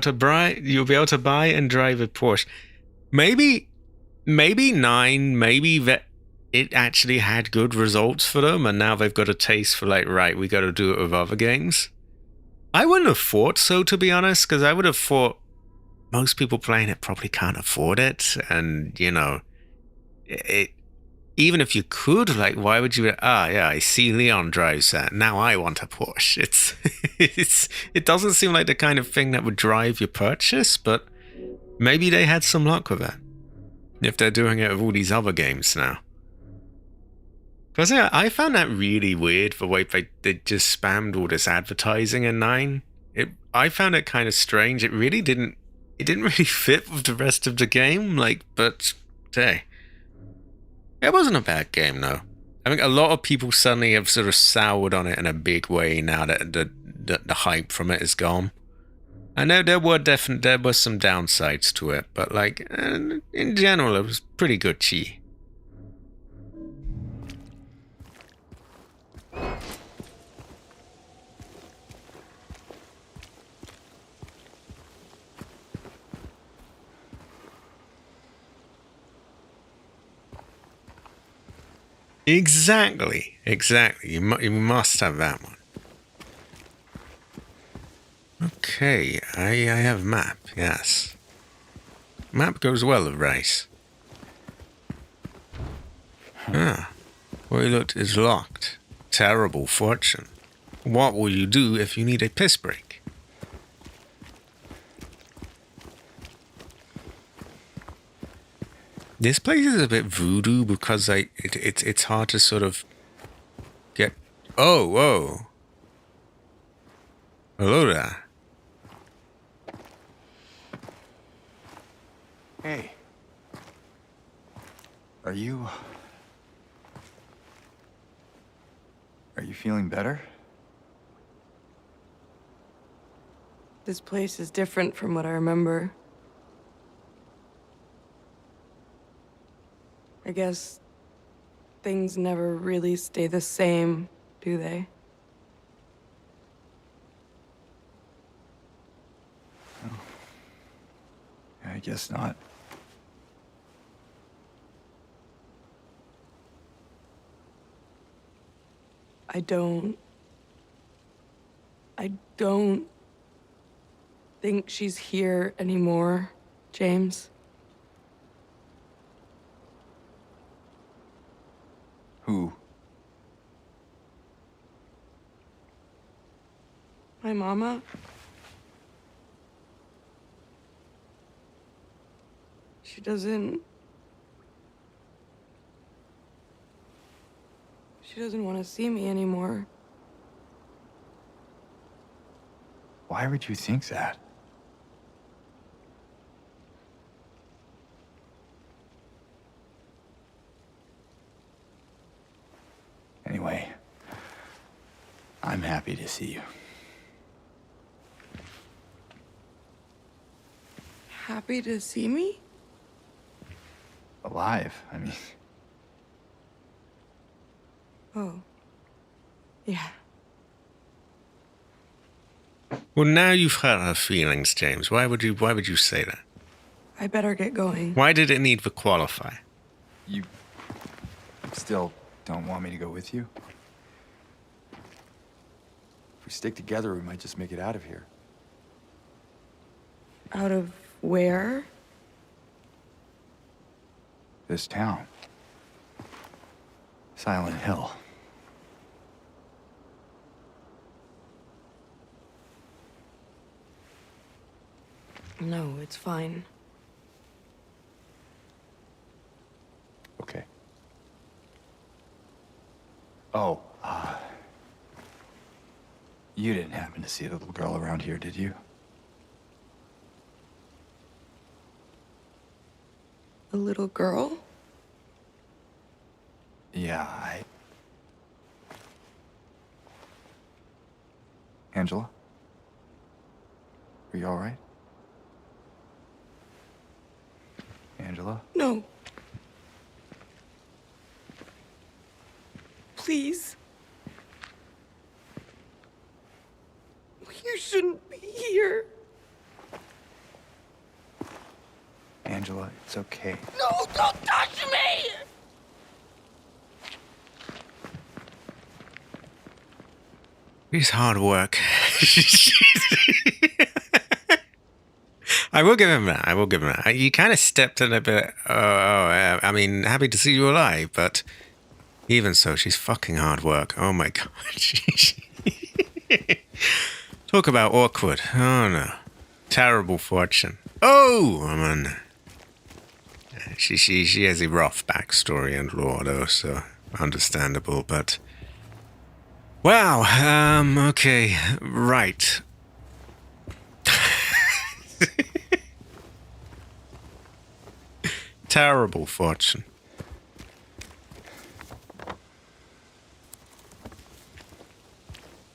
able to buy and drive a Porsche. Maybe 9, maybe that it actually had good results for them and now they've got a taste for like, right, we got to do it with other games. I wouldn't have thought so, to be honest, because I would have thought most people playing it probably can't afford it. And, you know, even if you could, like, why would you? Yeah, I see Leon drives that. Now I want a Porsche. It doesn't seem like the kind of thing that would drive your purchase, but maybe they had some luck with it. If they're doing it with all these other games now. Because yeah, I found that really weird, the way they just spammed all this advertising in 9. I found it kind of strange. It didn't really fit with the rest of the game, like, but hey. It wasn't a bad game, though. I think a lot of people suddenly have sort of soured on it in a big way now that the hype from it is gone. I know there were some downsides to it, but like in general, it was pretty good chi. Exactly. You must have that one. Okay, I have map, yes. Map goes well with race. Toilet is locked. Terrible fortune. What will you do if you need a piss break? This place is a bit voodoo because it's hard to sort of get... Oh, whoa. Hello there. Hey. Are you feeling better? This place is different from what I remember. I guess things never really stay the same, do they? I guess not. I don't think she's here anymore, James. Who? My mama. She doesn't want to see me anymore. Why would you think that? Anyway, I'm happy to see you. happy to see me? Alive, I mean. Oh. Yeah. Well, now you've hurt her feelings, James. Why would you say that? I better get going. Why did it need to qualify? You still don't want me to go with you? If we stick together, we might just make it out of here. Out of where? This town. Silent Hill. No, it's fine. Okay. Oh, you didn't happen to see a little girl around here, did you? A little girl? Yeah, Angela? Are you all right? Angela? No. Please. You shouldn't be here. Angela, it's okay. No, don't touch me! It's hard work. I will give him that. I will give him that. You kind of stepped in a bit. I mean, happy to see you alive, but even so, she's fucking hard work. Oh my god. Talk about awkward. Oh no. Terrible fortune. Oh, I mean, she has a rough backstory and lore, though, so understandable. But wow. Okay. Right. Terrible fortune.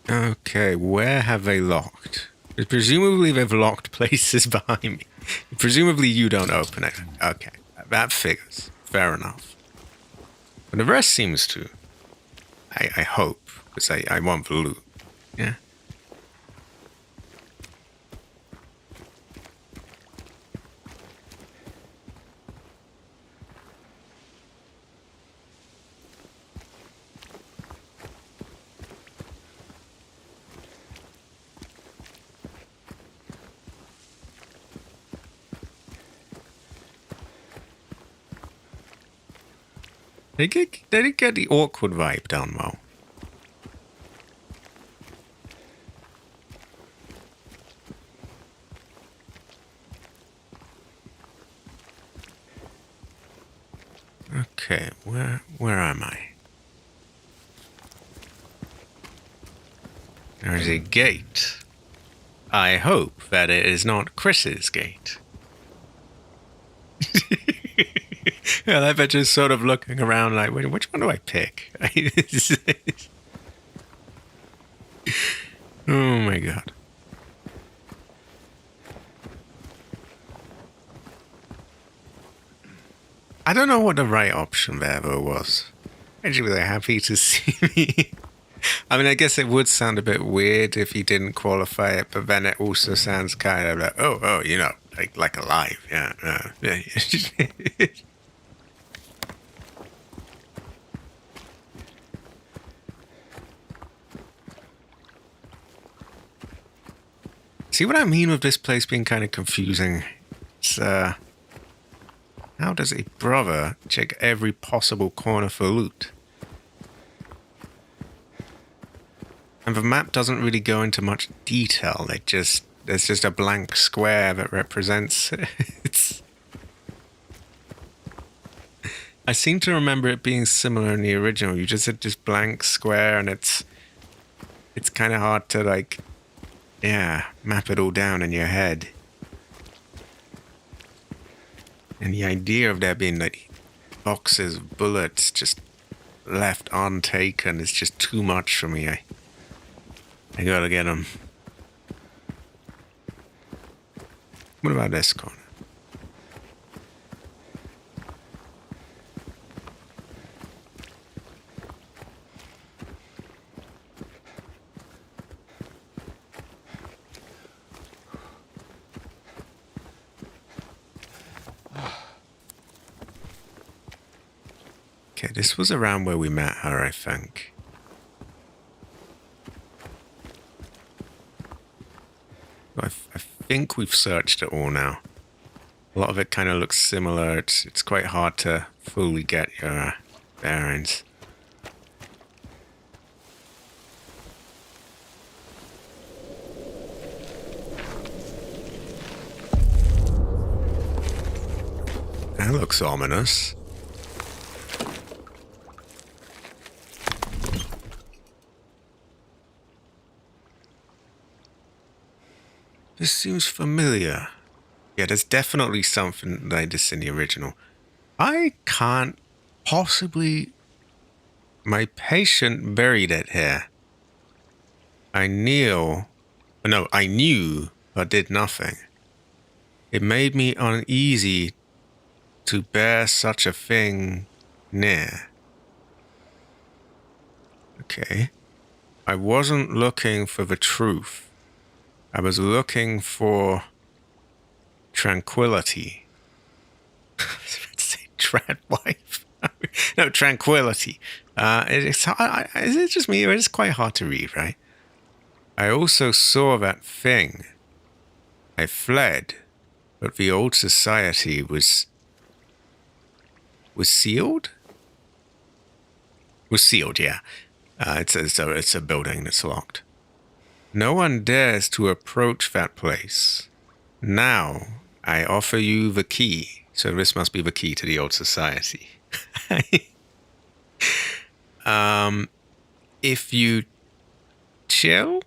Okay, where have they locked? Presumably they've locked places behind me. Presumably you don't open it. Okay, that figures. Fair enough. But the rest seems to. I hope, because I want the loot. Yeah. They did get the awkward vibe done well. Okay, where am I? There's a gate. I hope that it is not Chris's gate. Yeah, I bet you're sort of looking around like, wait, which one do I pick? Oh my god. I don't know what the right option there though was. Actually, they're happy to see me. I mean, I guess it would sound a bit weird if he didn't qualify it, but then it also sounds kind of like, oh, you know, like alive, yeah. See what I mean with this place being kind of confusing? It's, how does a brother check every possible corner for loot? And the map doesn't really go into much detail. There's just a blank square that represents it. I seem to remember it being similar in the original. You just had this blank square, and it's kind of hard to like, yeah, map it all down in your head. And the idea of there being like boxes of bullets just left untaken is just too much for me. I gotta get them. What about this corner? Okay, this was around where we met her, I think. I think we've searched it all now. A lot of it kind of looks similar. It's quite hard to fully get your bearings. That looks ominous. This seems familiar. Yeah, there's definitely something like this in the original. I can't possibly... My patient buried it here. I knew, but did nothing. It made me uneasy to bear such a thing near. Okay. I wasn't looking for the truth. I was looking for tranquility. I was about to say trad wife. No, tranquility. Is it just me, or it's quite hard to read, right? I also saw that thing. I fled, but the old society was sealed? Was sealed, yeah. It's a building that's locked. No one dares to approach that place. Now, I offer you the key. So this must be the key to the old society. If you chill,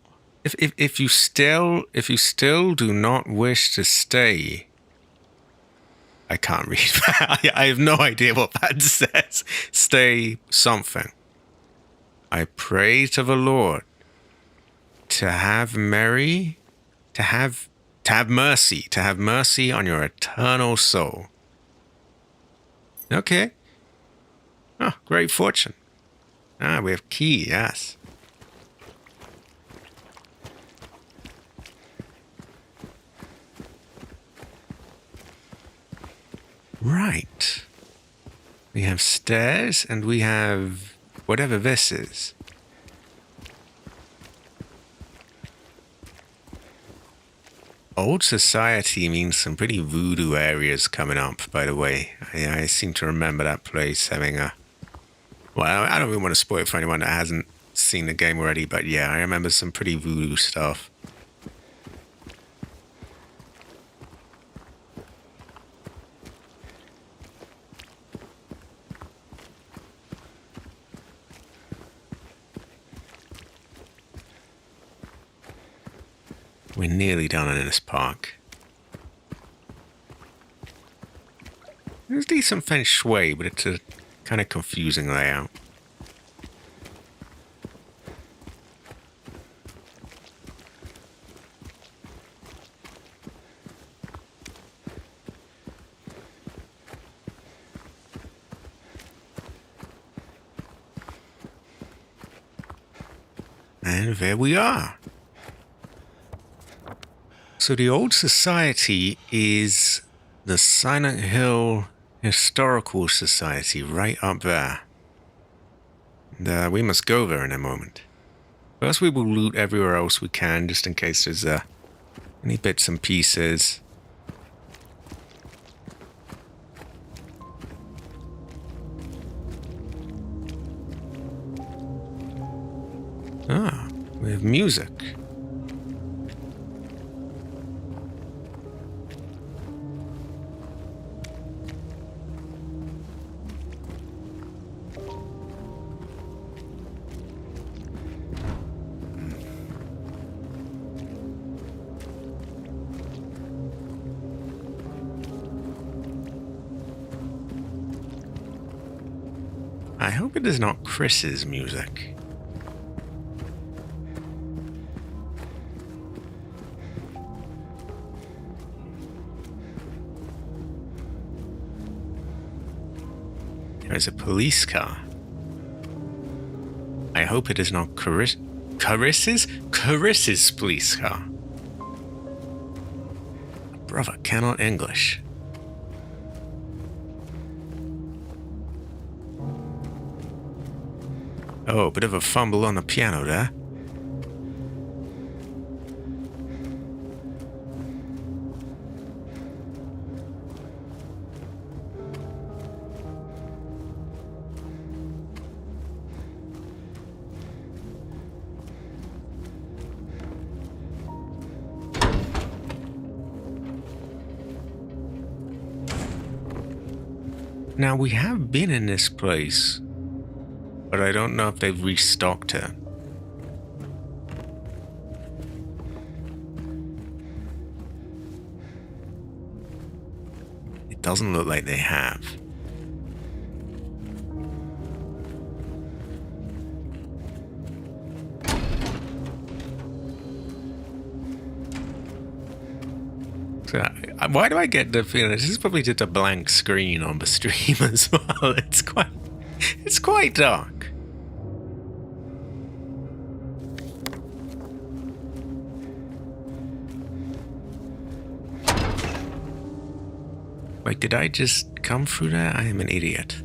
if you still do not wish to stay, I can't read that. I have no idea what that says. Stay something. I pray to the Lord to have mercy on your eternal soul. Okay. Oh, great fortune. Ah, we have key, yes. Right. We have stairs and we have whatever this is. Old society means some pretty voodoo areas coming up, by the way. I seem to remember that place having a... Well, I don't really want to spoil it for anyone that hasn't seen the game already, but yeah, I remember some pretty voodoo stuff. We're nearly done in this park. There's decent feng shui, but it's a kind of confusing layout. And there we are. So the old society is the Silent Hill Historical Society right up there. And, we must go there in a moment. First we will loot everywhere else we can, just in case there's any bits and pieces. Ah, we have music. I hope it is not Chris's music. There's a police car. I hope it is not Caris's police car. Brother cannot English. Oh, a bit of a fumble on the piano there. Now, we have been in this place, but I don't know if they've restocked it. It doesn't look like they have. So, why do I get the feeling this is probably just a blank screen on the stream as well? It's quite dark. Wait, did I just come through there? I am an idiot.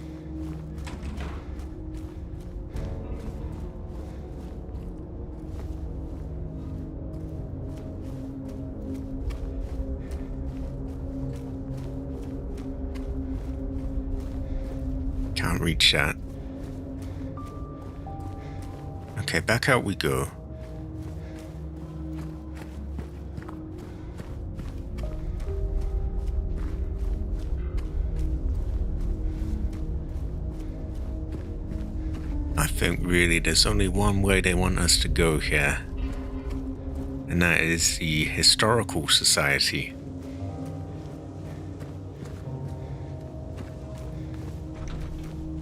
Can't reach that. Okay, back out we go. I think really there's only one way they want us to go here. And that is the Historical Society.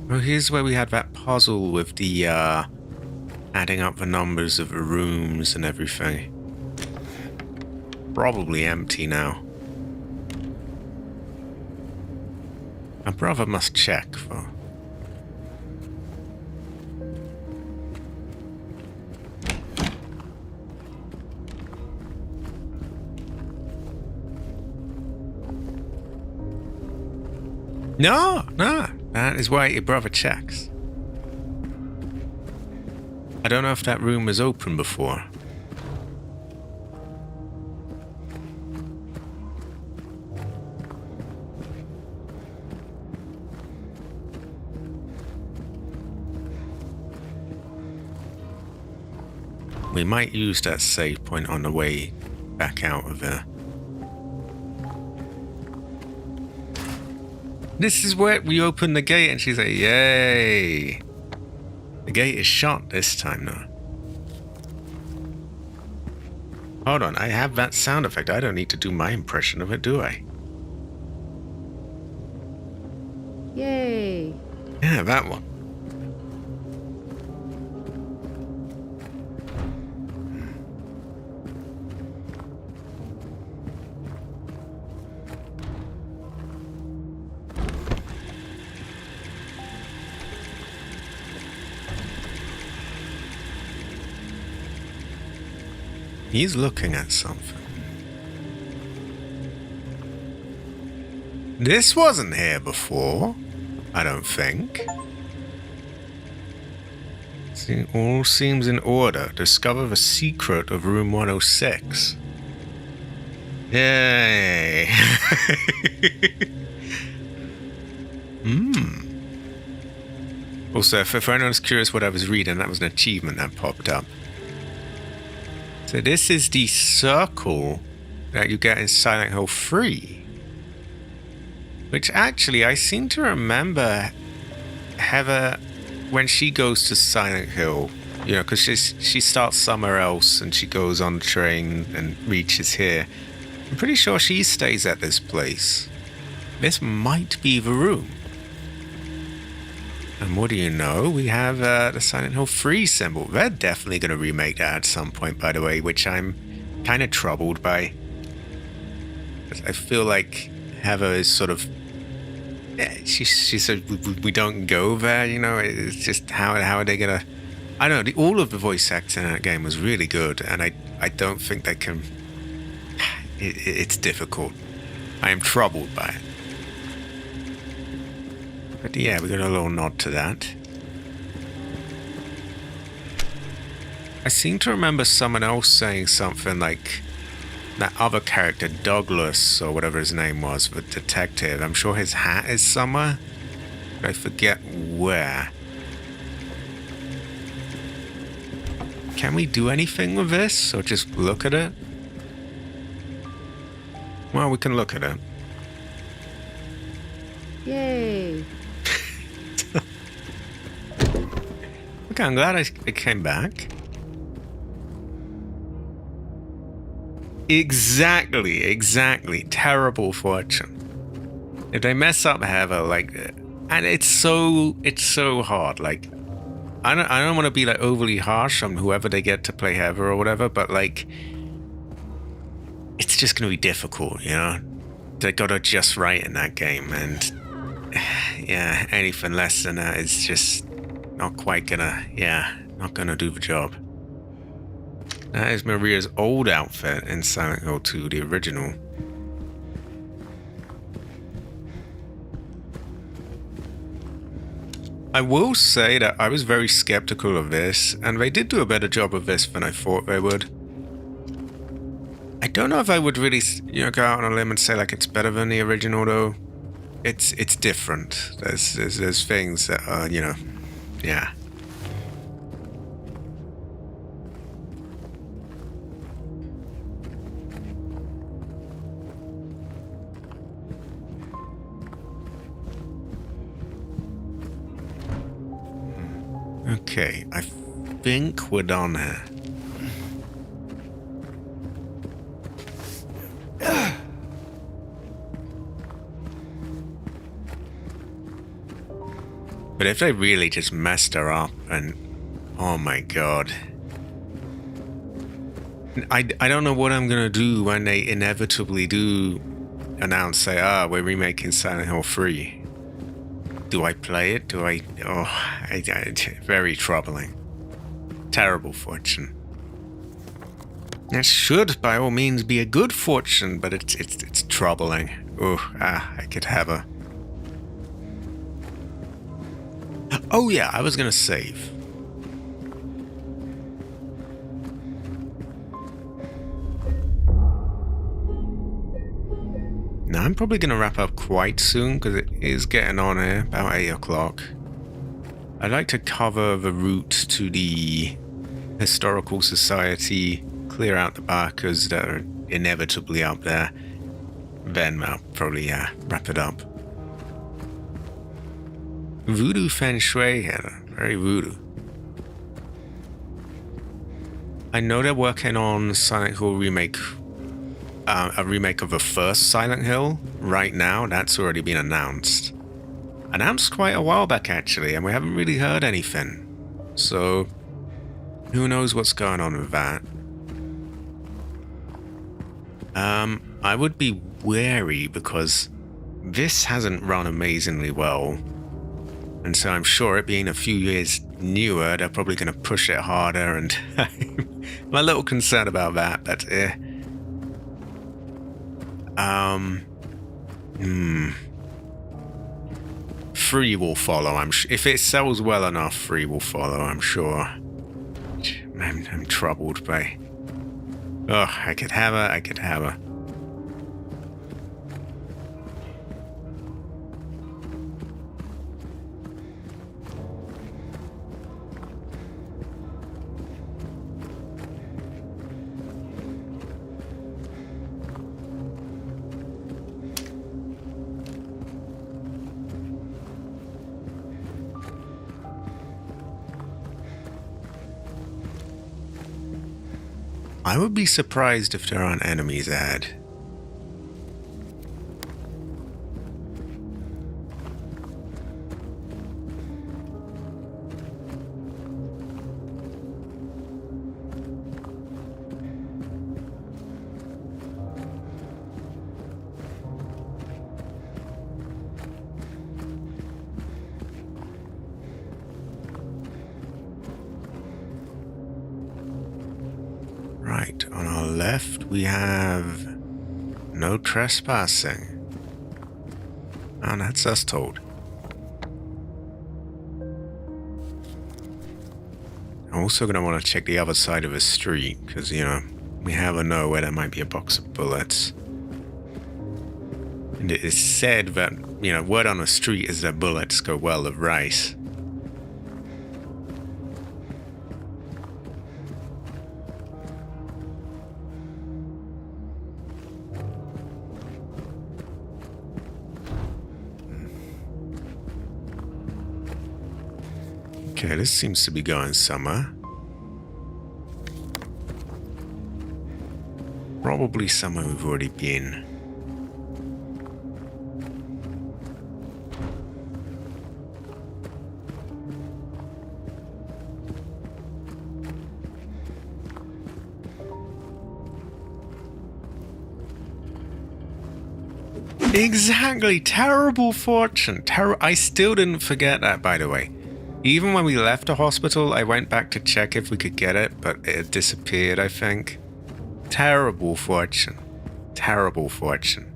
Well, here's where we had that puzzle with the, adding up the numbers of the rooms and everything. Probably empty now. My brother must check, though. No, that is why your brother checks. I don't know if that room was open before. We might use that save point on the way back out of there. This is where we open the gate and she's like, yay! The gate is shut this time now. Hold on, I have that sound effect. I don't need to do my impression of it, do I? Yay. Yeah, that one. He's looking at something. This wasn't here before, I don't think. See, all seems in order. Discover the secret of room 106. Yay! Also, if anyone's curious what I was reading, that was an achievement that popped up. So this is the circle that you get in Silent Hill 3. Which actually, I seem to remember Heather, when she goes to Silent Hill, you know, because she starts somewhere else and she goes on the train and reaches here. I'm pretty sure she stays at this place. This might be the room. And what do you know? We have the Silent Hill 3 symbol. They're definitely going to remake that at some point, by the way, which I'm kind of troubled by. I feel like Heather is sort of... She said, we don't go there, you know? It's just, how are they going to... I don't know, all of the voice acting in that game was really good, and I don't think they can... It's difficult. I am troubled by it. But yeah, we got a little nod to that. I seem to remember someone else saying something like that other character, Douglas, or whatever his name was, the detective. I'm sure his hat is somewhere, but I forget where. Can we do anything with this, or just look at it? Well, we can look at it. Yay. Okay, I'm glad it came back. Exactly. Terrible fortune. If they mess up Heather, like, and it's so hard. Like, I don't want to be like overly harsh on whoever they get to play Heather or whatever, but like, it's just gonna be difficult, you know. They got it just right in that game, and yeah, anything less than that is just not quite gonna, not gonna do the job. That is Maria's old outfit in Silent Hill 2, the original. I will say that I was very skeptical of this, and they did do a better job of this than I thought they would. I don't know if I would really, go out on a limb and say like it's better than the original, though. It's different. There's things that are, yeah. Okay, I think we're done here. But if they really just messed her up and... oh my god. I don't know what I'm gonna do when they inevitably do announce, say, we're remaking Silent Hill 3. Do I play it? Do I... very troubling. Terrible fortune. It should, by all means, be a good fortune, but it's troubling. I could have a... oh yeah, I was gonna save. Now I'm probably gonna wrap up quite soon because it is getting on here, about 8 o'clock. I'd like to cover the route to the Historical Society, clear out the barkers that are inevitably up there. Then I'll probably wrap it up. Voodoo Feng Shui here, very voodoo. I know they're working on Silent Hill Remake, a remake of the first Silent Hill right now. That's already been announced. Announced quite a while back actually, and we haven't really heard anything. So, who knows what's going on with that. I would be wary because this hasn't run amazingly well. And so I'm sure it being a few years newer, they're probably going to push it harder, and I'm a little concerned about that, but Free will follow. If it sells well enough, free will follow, I'm sure. I'm troubled by... oh, I could have her. I would be surprised if there aren't enemies ahead. Right, on our left we have no trespassing. And that's us told. I'm also going to want to check the other side of the street, because, you know, we never know where there might be a box of bullets. And it is said that, you know, word on the street is that bullets go well with rice. Okay, this seems to be going somewhere. Probably somewhere we've already been. Exactly, terrible fortune. I still didn't forget that, by the way. Even when we left the hospital, I went back to check if we could get it, but it had disappeared, I think. Terrible fortune. Terrible fortune.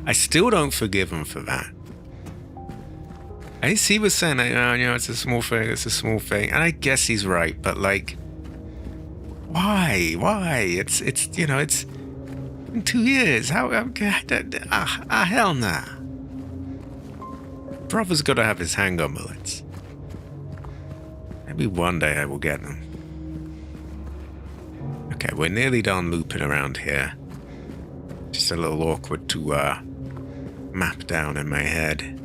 I still don't forgive him for that. I see he was saying, you know, it's a small thing, it's a small thing. And I guess he's right, but like, why? Why? It's you know, it's in 2 years. Hell nah. Brother's got to have his handgun bullets. Maybe one day I will get them. Okay, we're nearly done looping around here. Just a little awkward to map down in my head.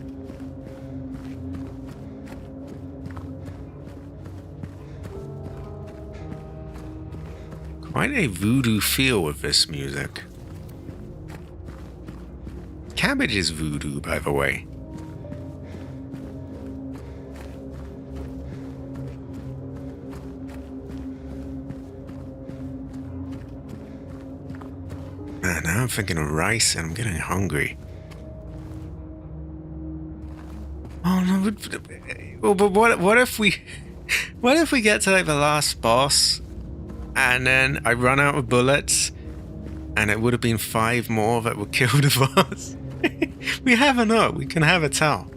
Quite a voodoo feel with this music. Cabbage is voodoo, by the way. Now I'm thinking of rice and I'm getting hungry. Oh no, but what if we get to like the last boss and then I run out of bullets and it would have been 5 more that would kill the boss? We have enough, we can have a towel.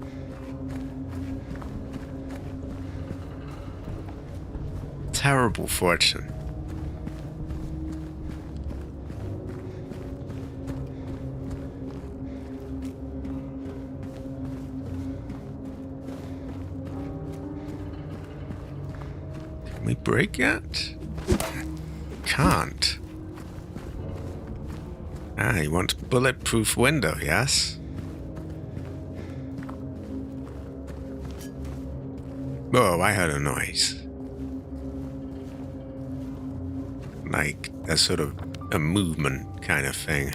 Terrible fortune. We break it? Can't. Ah, he wants bulletproof window, yes? Oh, I heard a noise. Like a sort of a movement kind of thing.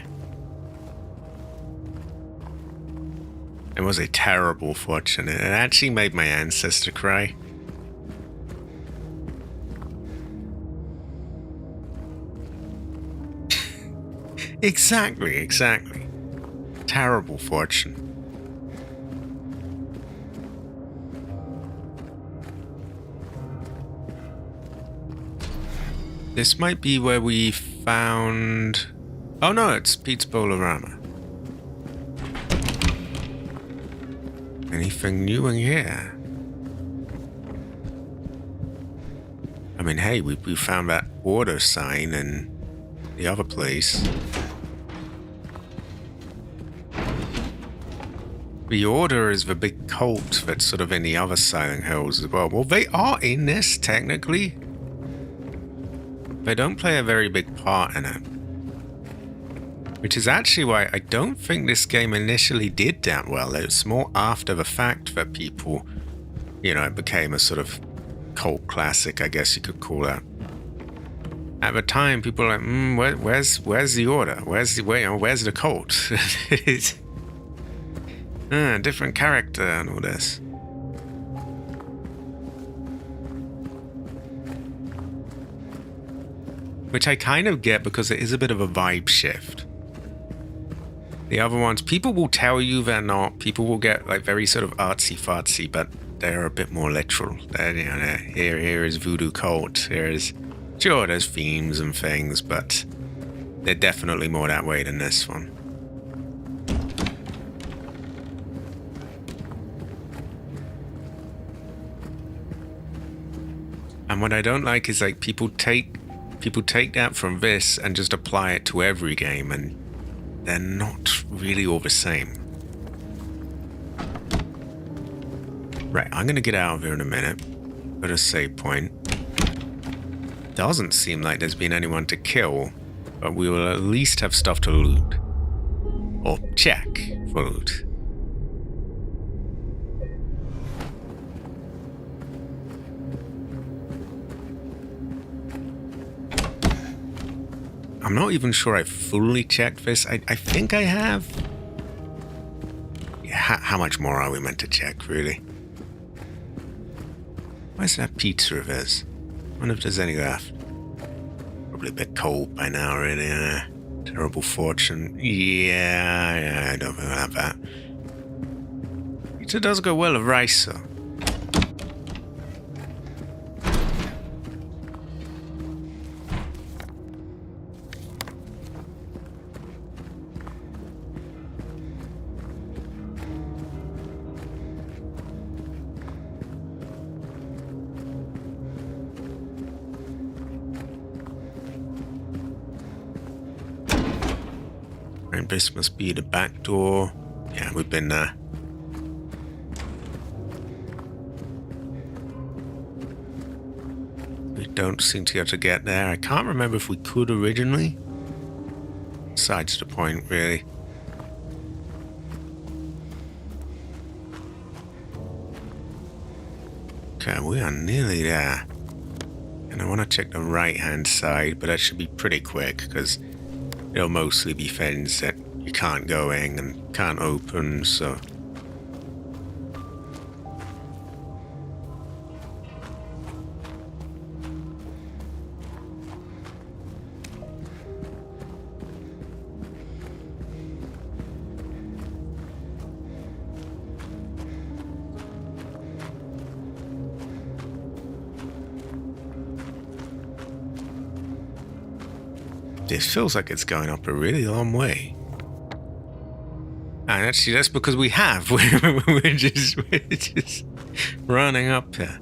It was a terrible fortune. It actually made my ancestor cry. Exactly. Terrible fortune. This might be where we found... Oh no, it's Pete's Bolorama. Anything new in here? I mean, hey, we found that order sign in the other place. The Order is the big cult that's sort of in the other Silent Hills as well. Well, they are in this, technically. They don't play a very big part in it. Which is actually why I don't think this game initially did that well. It's more after the fact that people, you know, it became a sort of cult classic, I guess you could call it. At the time, people were like, where's the Order? Where's the cult? It's different character and all this. Which I kind of get because it is a bit of a vibe shift. The other ones, people will tell you they're not. People will get like very sort of artsy-fartsy, but they're a bit more literal. They're, you know, here is voodoo cult. Sure, there's themes and things, but they're definitely more that way than this one. And what I don't like is like people take that from this and just apply it to every game, and they're not really all the same. Right, I'm gonna get out of here in a minute. At a save point. Doesn't seem like there's been anyone to kill, but we will at least have stuff to loot. Or check for loot. I'm not even sure I fully checked this. I think I have. Yeah, how much more are we meant to check, really? Where's that pizza of his? I wonder if there's any left. Probably a bit cold by now, really. Terrible fortune. Yeah, I don't think I'll have that. Pizza does go well with rice, though. And this must be the back door. Yeah, we've been there. We don't seem to be able to get there. I can't remember if we could originally. Besides the point, really. Okay, we are nearly there. And I want to check the right-hand side, but that should be pretty quick, because it'll mostly be things that you can't go in and can't open, so... This feels like it's going up a really long way. And actually, that's because we have. We're just running up here.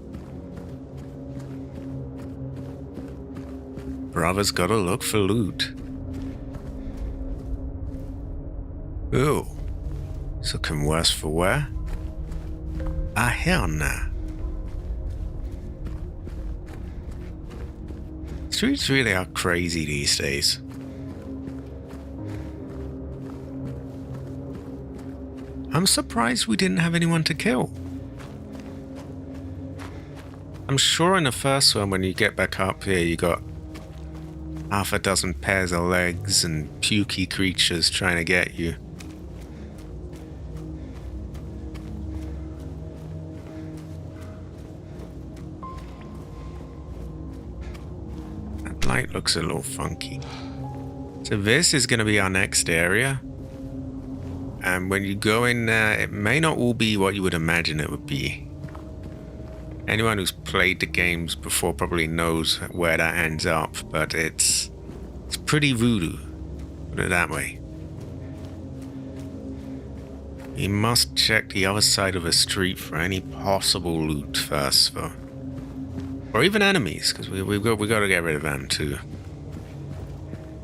Brother's gotta look for loot. Oh. It's looking worse for wear. Ah, hell nah. Streets really are crazy these days. I'm surprised we didn't have anyone to kill. I'm sure in the first one, when you get back up here, you got half a dozen pairs of legs and pukey creatures trying to get you. That light looks a little funky. So this is going to be our next area. And when you go in there, it may not all be what you would imagine it would be. Anyone who's played the games before probably knows where that ends up, but it's pretty voodoo, put it that way. You must check the other side of the street for any possible loot first, though. Or even enemies, because we got to get rid of them too.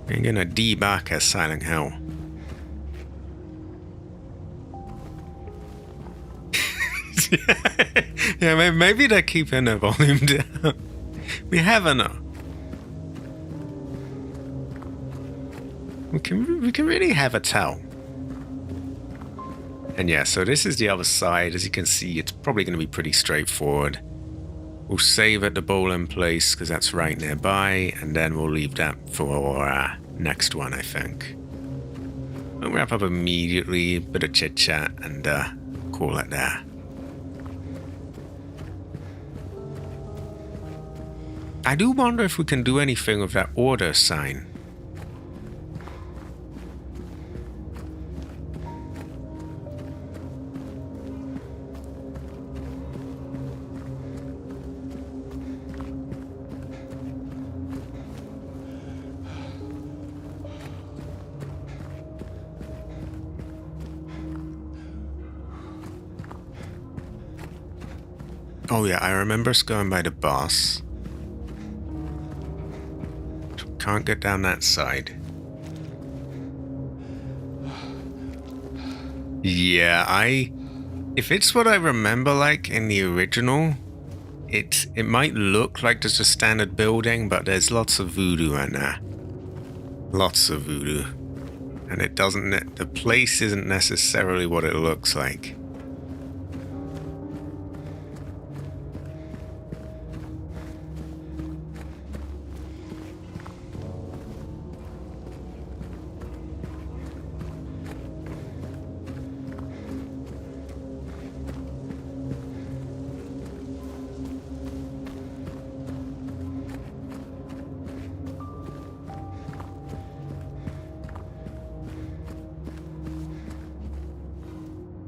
We're gonna debark as Silent Hell. Yeah, maybe they're keeping the volume down. We have enough. We can really have a tell. And yeah, so this is the other side. As you can see, it's probably going to be pretty straightforward. We'll save at the bowling place because that's right nearby, and then we'll leave that for next one, I think. We'll wrap up immediately, bit of chit chat, and call it there. I do wonder if we can do anything with that order sign. Oh yeah, I remember us going by the boss. can't get down that side. Yeah, if it's what I remember like in the original, it might look like just a standard building, but there's lots of voodoo in there. Lots of voodoo. And it doesn't, the place isn't necessarily what it looks like.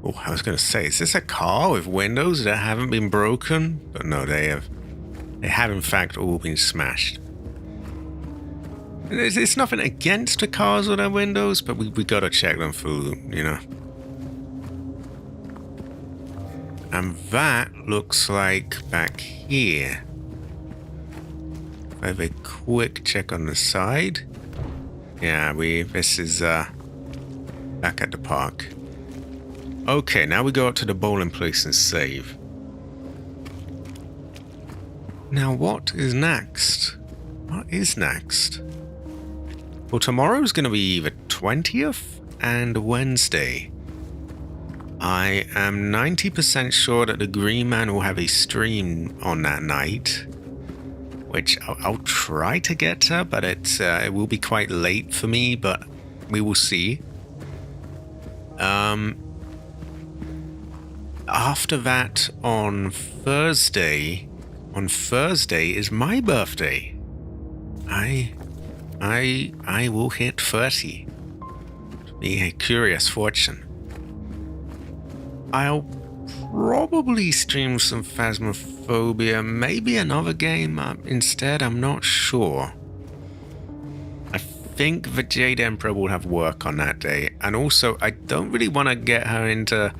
Oh, I was going to say, is this a car with windows that haven't been broken? But no, they have in fact all been smashed. It's nothing against the cars with their windows, but we got to check them for, you know. And that looks like back here. I have a quick check on the side. Yeah, this is back at the park. Okay, now we go up to the bowling place and save. Now what is next? What is next? Well, tomorrow's going to be the 20th and Wednesday. I am 90% sure that the Green Man will have a stream on that night, which I'll try to get to, but it will be quite late for me, but we will see. After that, on Thursday is my birthday. I will hit 30. It'll be a curious fortune. I'll probably stream some Phasmophobia, maybe another game instead, I'm not sure. I think the Jade Emperor will have work on that day, and also I don't really want to get her into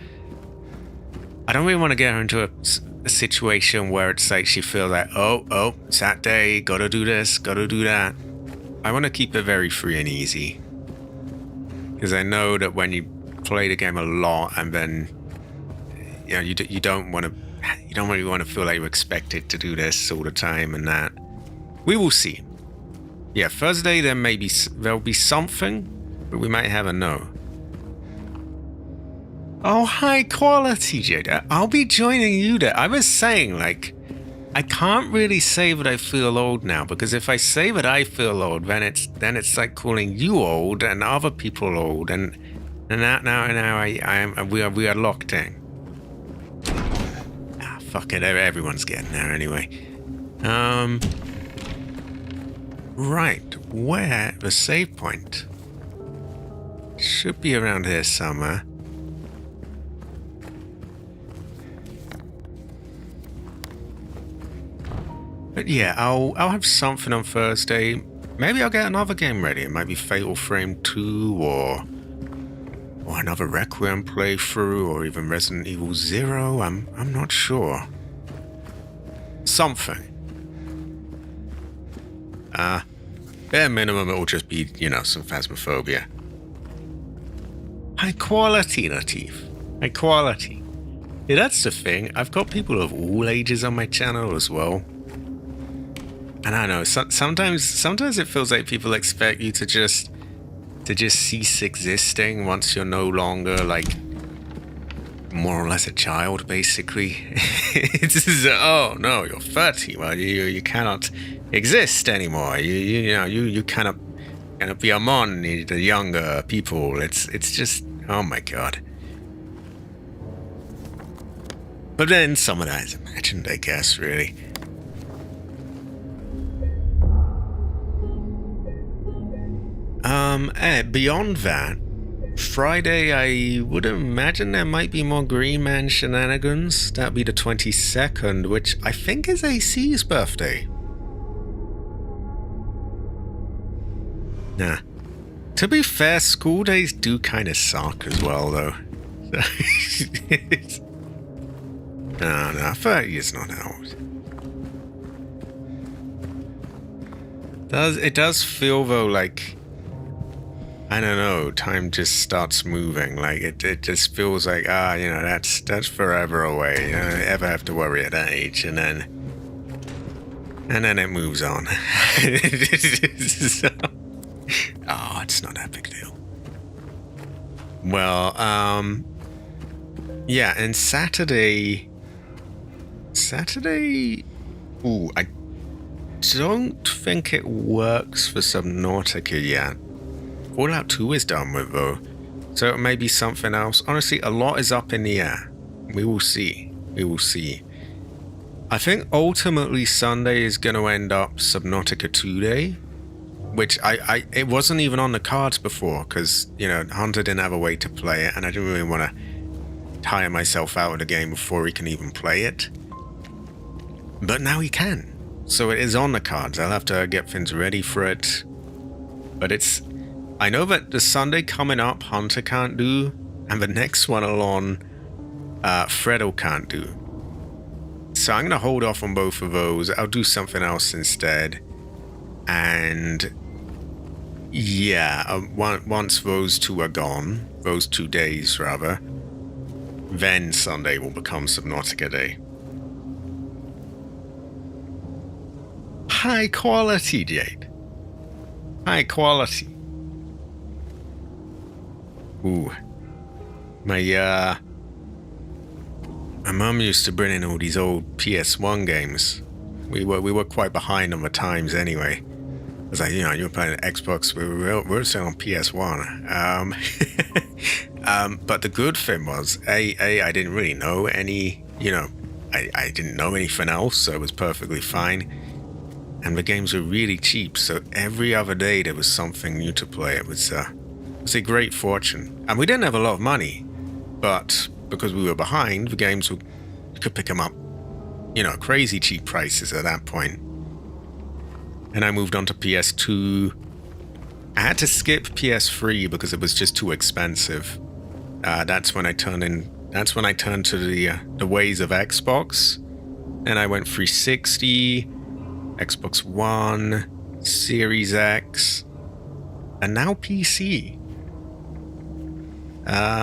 a situation where it's like she feels like, oh, it's that day, gotta do this, gotta do that. I want to keep it very free and easy. Because I know that when you play the game a lot and then, you know, you don't really want to feel like you're expected to do this all the time and that. We will see. Yeah, Thursday there'll be something, but we might have a no. Oh, high quality, Jada. I'll be joining you there. I was saying, like, I can't really say that I feel old now, because if I say that I feel old, then it's like calling you old and other people old, and now we are locked in. Ah, fuck it. Everyone's getting there anyway. Right, where the save point? Should be around here somewhere. But yeah, I'll have something on Thursday. Maybe I'll get another game ready. It might be Fatal Frame 2 or another Requiem playthrough, or even Resident Evil 0. I'm not sure. Something. Bare minimum, it will just be, you know, some Phasmophobia. High quality, Latif. High quality. Yeah, that's the thing. I've got people of all ages on my channel as well. And I know, sometimes it feels like people expect you to just cease existing once you're no longer, like, more or less a child, basically. It's just, oh no, you're 30. Well, you cannot exist anymore. You cannot be among the younger people. It's just, oh my god. But then some of that is imagined, I guess, really. Beyond that, Friday, I would imagine there might be more Green Man shenanigans. That'd be the 22nd, which I think is AC's birthday. Nah. To be fair, school days do kind of suck as well, though. No, 30 is not out. It does feel though like, I don't know, time just starts moving. Like it just feels like, that's forever away. You don't ever have to worry at that age, and then it moves on. So, oh, it's not that big deal. Well, yeah, and Saturday. Ooh, I don't think it works for Subnautica yet. Fallout 2 is done with though, so it may be something else. Honestly, a lot is up in the air. We will see. I think ultimately Sunday is going to end up Subnautica 2 Day, which it wasn't even on the cards before because, Hunter didn't have a way to play it, and I didn't really want to tire myself out of the game before he can even play it. But now he can. So it is on the cards. I'll have to get things ready for it. But I know that the Sunday coming up, Hunter can't do, and the next one along, Fredo can't do. So I'm going to hold off on both of those. I'll do something else instead. And yeah, once those 2 are gone, those 2 days rather, then Sunday will become Subnautica Day. High quality, Jade. High quality. Ooh. My mum used to bring in all these old PS1 games. We were quite behind on the times anyway. It was like, you were playing Xbox, we were still on PS1. But the good thing was, I didn't really know any, I didn't know anything else, so it was perfectly fine. And the games were really cheap, so every other day there was something new to play. It was a great fortune. And we didn't have a lot of money, but because we were behind, the games you could pick them up, crazy cheap prices at that point. And I moved on to PS2. I had to skip PS3 because it was just too expensive. That's when I turned to the ways of Xbox, and I went 360, Xbox One, Series X, and now PC.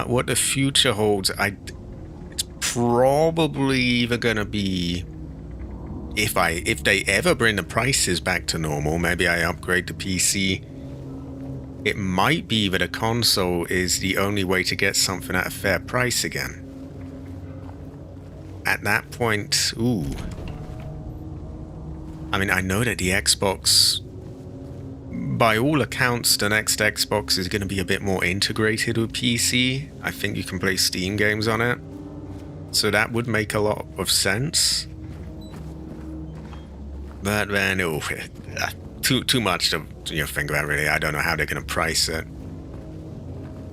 What the future holds, it's probably either gonna be, if they ever bring the prices back to normal, maybe I upgrade to PC. It might be that a console is the only way to get something at a fair price again. At that point, ooh. I mean, I know that the Xbox, by all accounts, the next Xbox is going to be a bit more integrated with PC. I think you can play Steam games on it. So that would make a lot of sense. But then, too much to think about, really. I don't know how they're going to price it.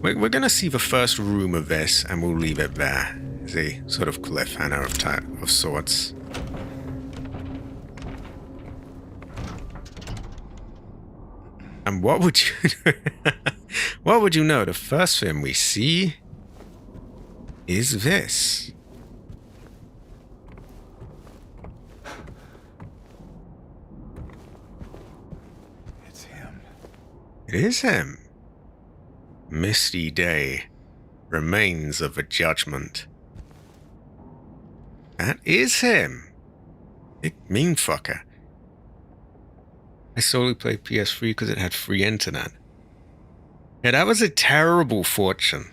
We're going to see the first room of this, and we'll leave it there. As a sort of cliffhanger of sorts. And what would you know? The first thing we see is this. It's him. It is him. Misty day. Remains of a judgment. That is him. Big mean fucker. I solely played PS3 because it had free internet. Yeah, that was a terrible fortune.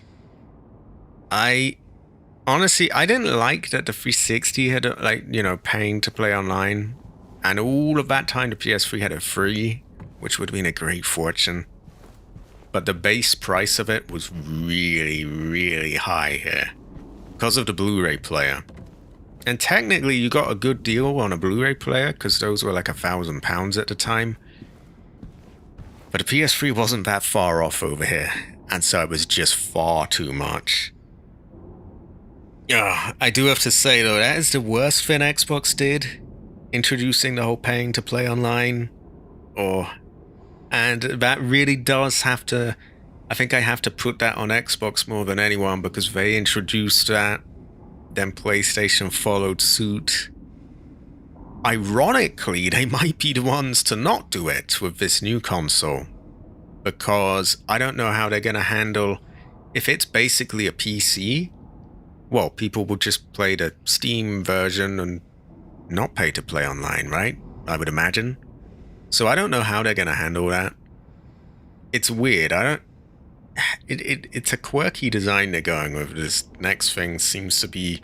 Honestly, I didn't like that the 360 had, paying to play online. And all of that time the PS3 had it free, which would have been a great fortune. But the base price of it was really, really high here. Because of the Blu-ray player. And technically, you got a good deal on a Blu-ray player, because those were like £1,000 at the time. But the PS3 wasn't that far off over here, and so it was just far too much. I do have to say, though, that is the worst thing Xbox did, introducing the whole paying to play online. And that really does have to... I think I have to put that on Xbox more than anyone, because they introduced that. Then PlayStation followed suit. ironically, they might be the ones to not do it with this new console. Because I don't know how they're going to handle... If it's basically a PC, well, people will just play the Steam version and not pay to play online, right? I would imagine. So I don't know how they're going to handle that. It's weird. It's a quirky design they're going with. This next thing seems to be,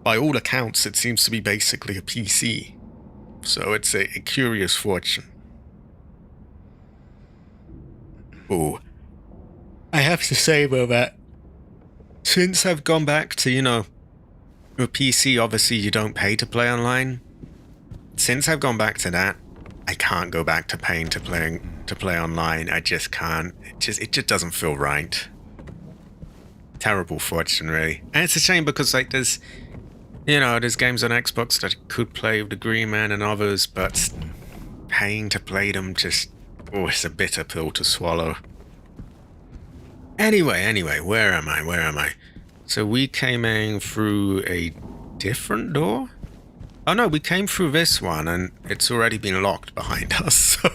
by all accounts, it seems to be basically a PC. So it's a curious fortune. Oh, I have to say though that since I've gone back to, a PC, obviously you don't pay to play online. Since I've gone back to that, I can't go back to paying to play online. I just can't. It just doesn't feel right. Terrible fortune, really. And it's a shame because there's games on Xbox that I could play with the Green Man and others, but paying to play them it's a bitter pill to swallow. Anyway, where am I? So we came in through a different door? Oh no, we came through this one and it's already been locked behind us, so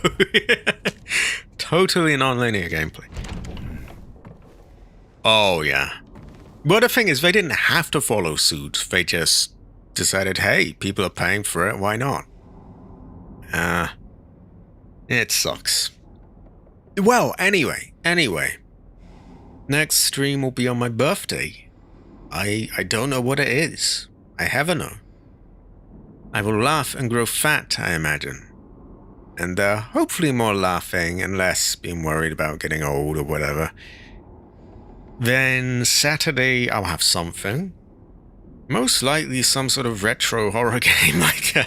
totally non-linear gameplay. Oh yeah. But the thing is, they didn't have to follow suit. They just decided, hey, people are paying for it, why not? It sucks. Well, anyway. Next stream will be on my birthday. I don't know what it is. I have a know. I will laugh and grow fat, I imagine. And hopefully more laughing and less being worried about getting old or whatever. Then Saturday I'll have something. Most likely some sort of retro horror game like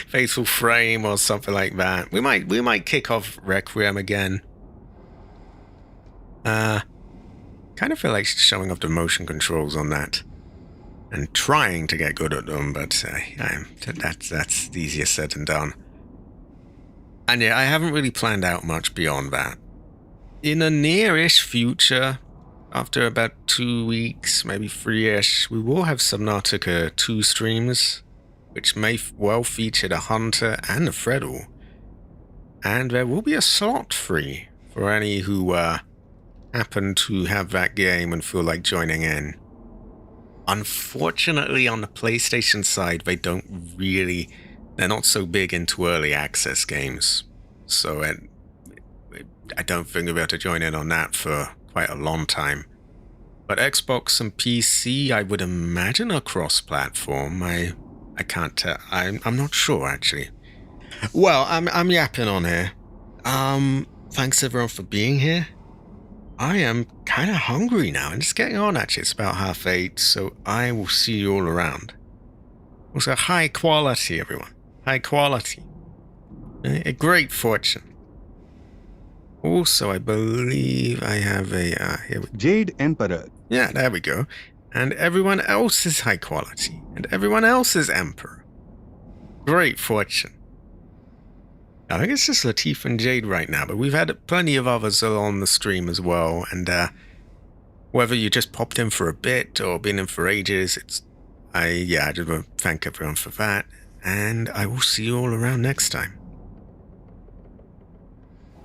Fatal Frame or something like that. We might kick off Requiem again. Kind of feel like showing off the motion controls on that. And trying to get good at them, but that's easier said than done. And yeah, I haven't really planned out much beyond that. In a near-ish future, after about 2 weeks, maybe 3-ish, we will have Subnautica 2 streams, which may well feature the Hunter and the Freddle. And there will be a slot free for any who happen to have that game and feel like joining in. Unfortunately, on the PlayStation side, they're not so big into early access games. So I don't think we'll be able to join in on that for quite a long time. But Xbox and PC, I would imagine, are cross-platform. I can't tell. I'm not sure, actually. Well, I'm yapping on here. Thanks everyone for being here. I am kind of hungry now, and it's getting on, actually. It's about 8:30, so I will see you all around. Also, high quality, everyone. High quality. A great fortune. Also, I believe I have here Jade Emperor. Yeah, there we go. And everyone else is high quality. And everyone else is Emperor. Great fortune. I think it's just Latif and Jade right now, but we've had plenty of others on the stream as well. And whether you just popped in for a bit or been in for ages, I just want to thank everyone for that. And I will see you all around next time.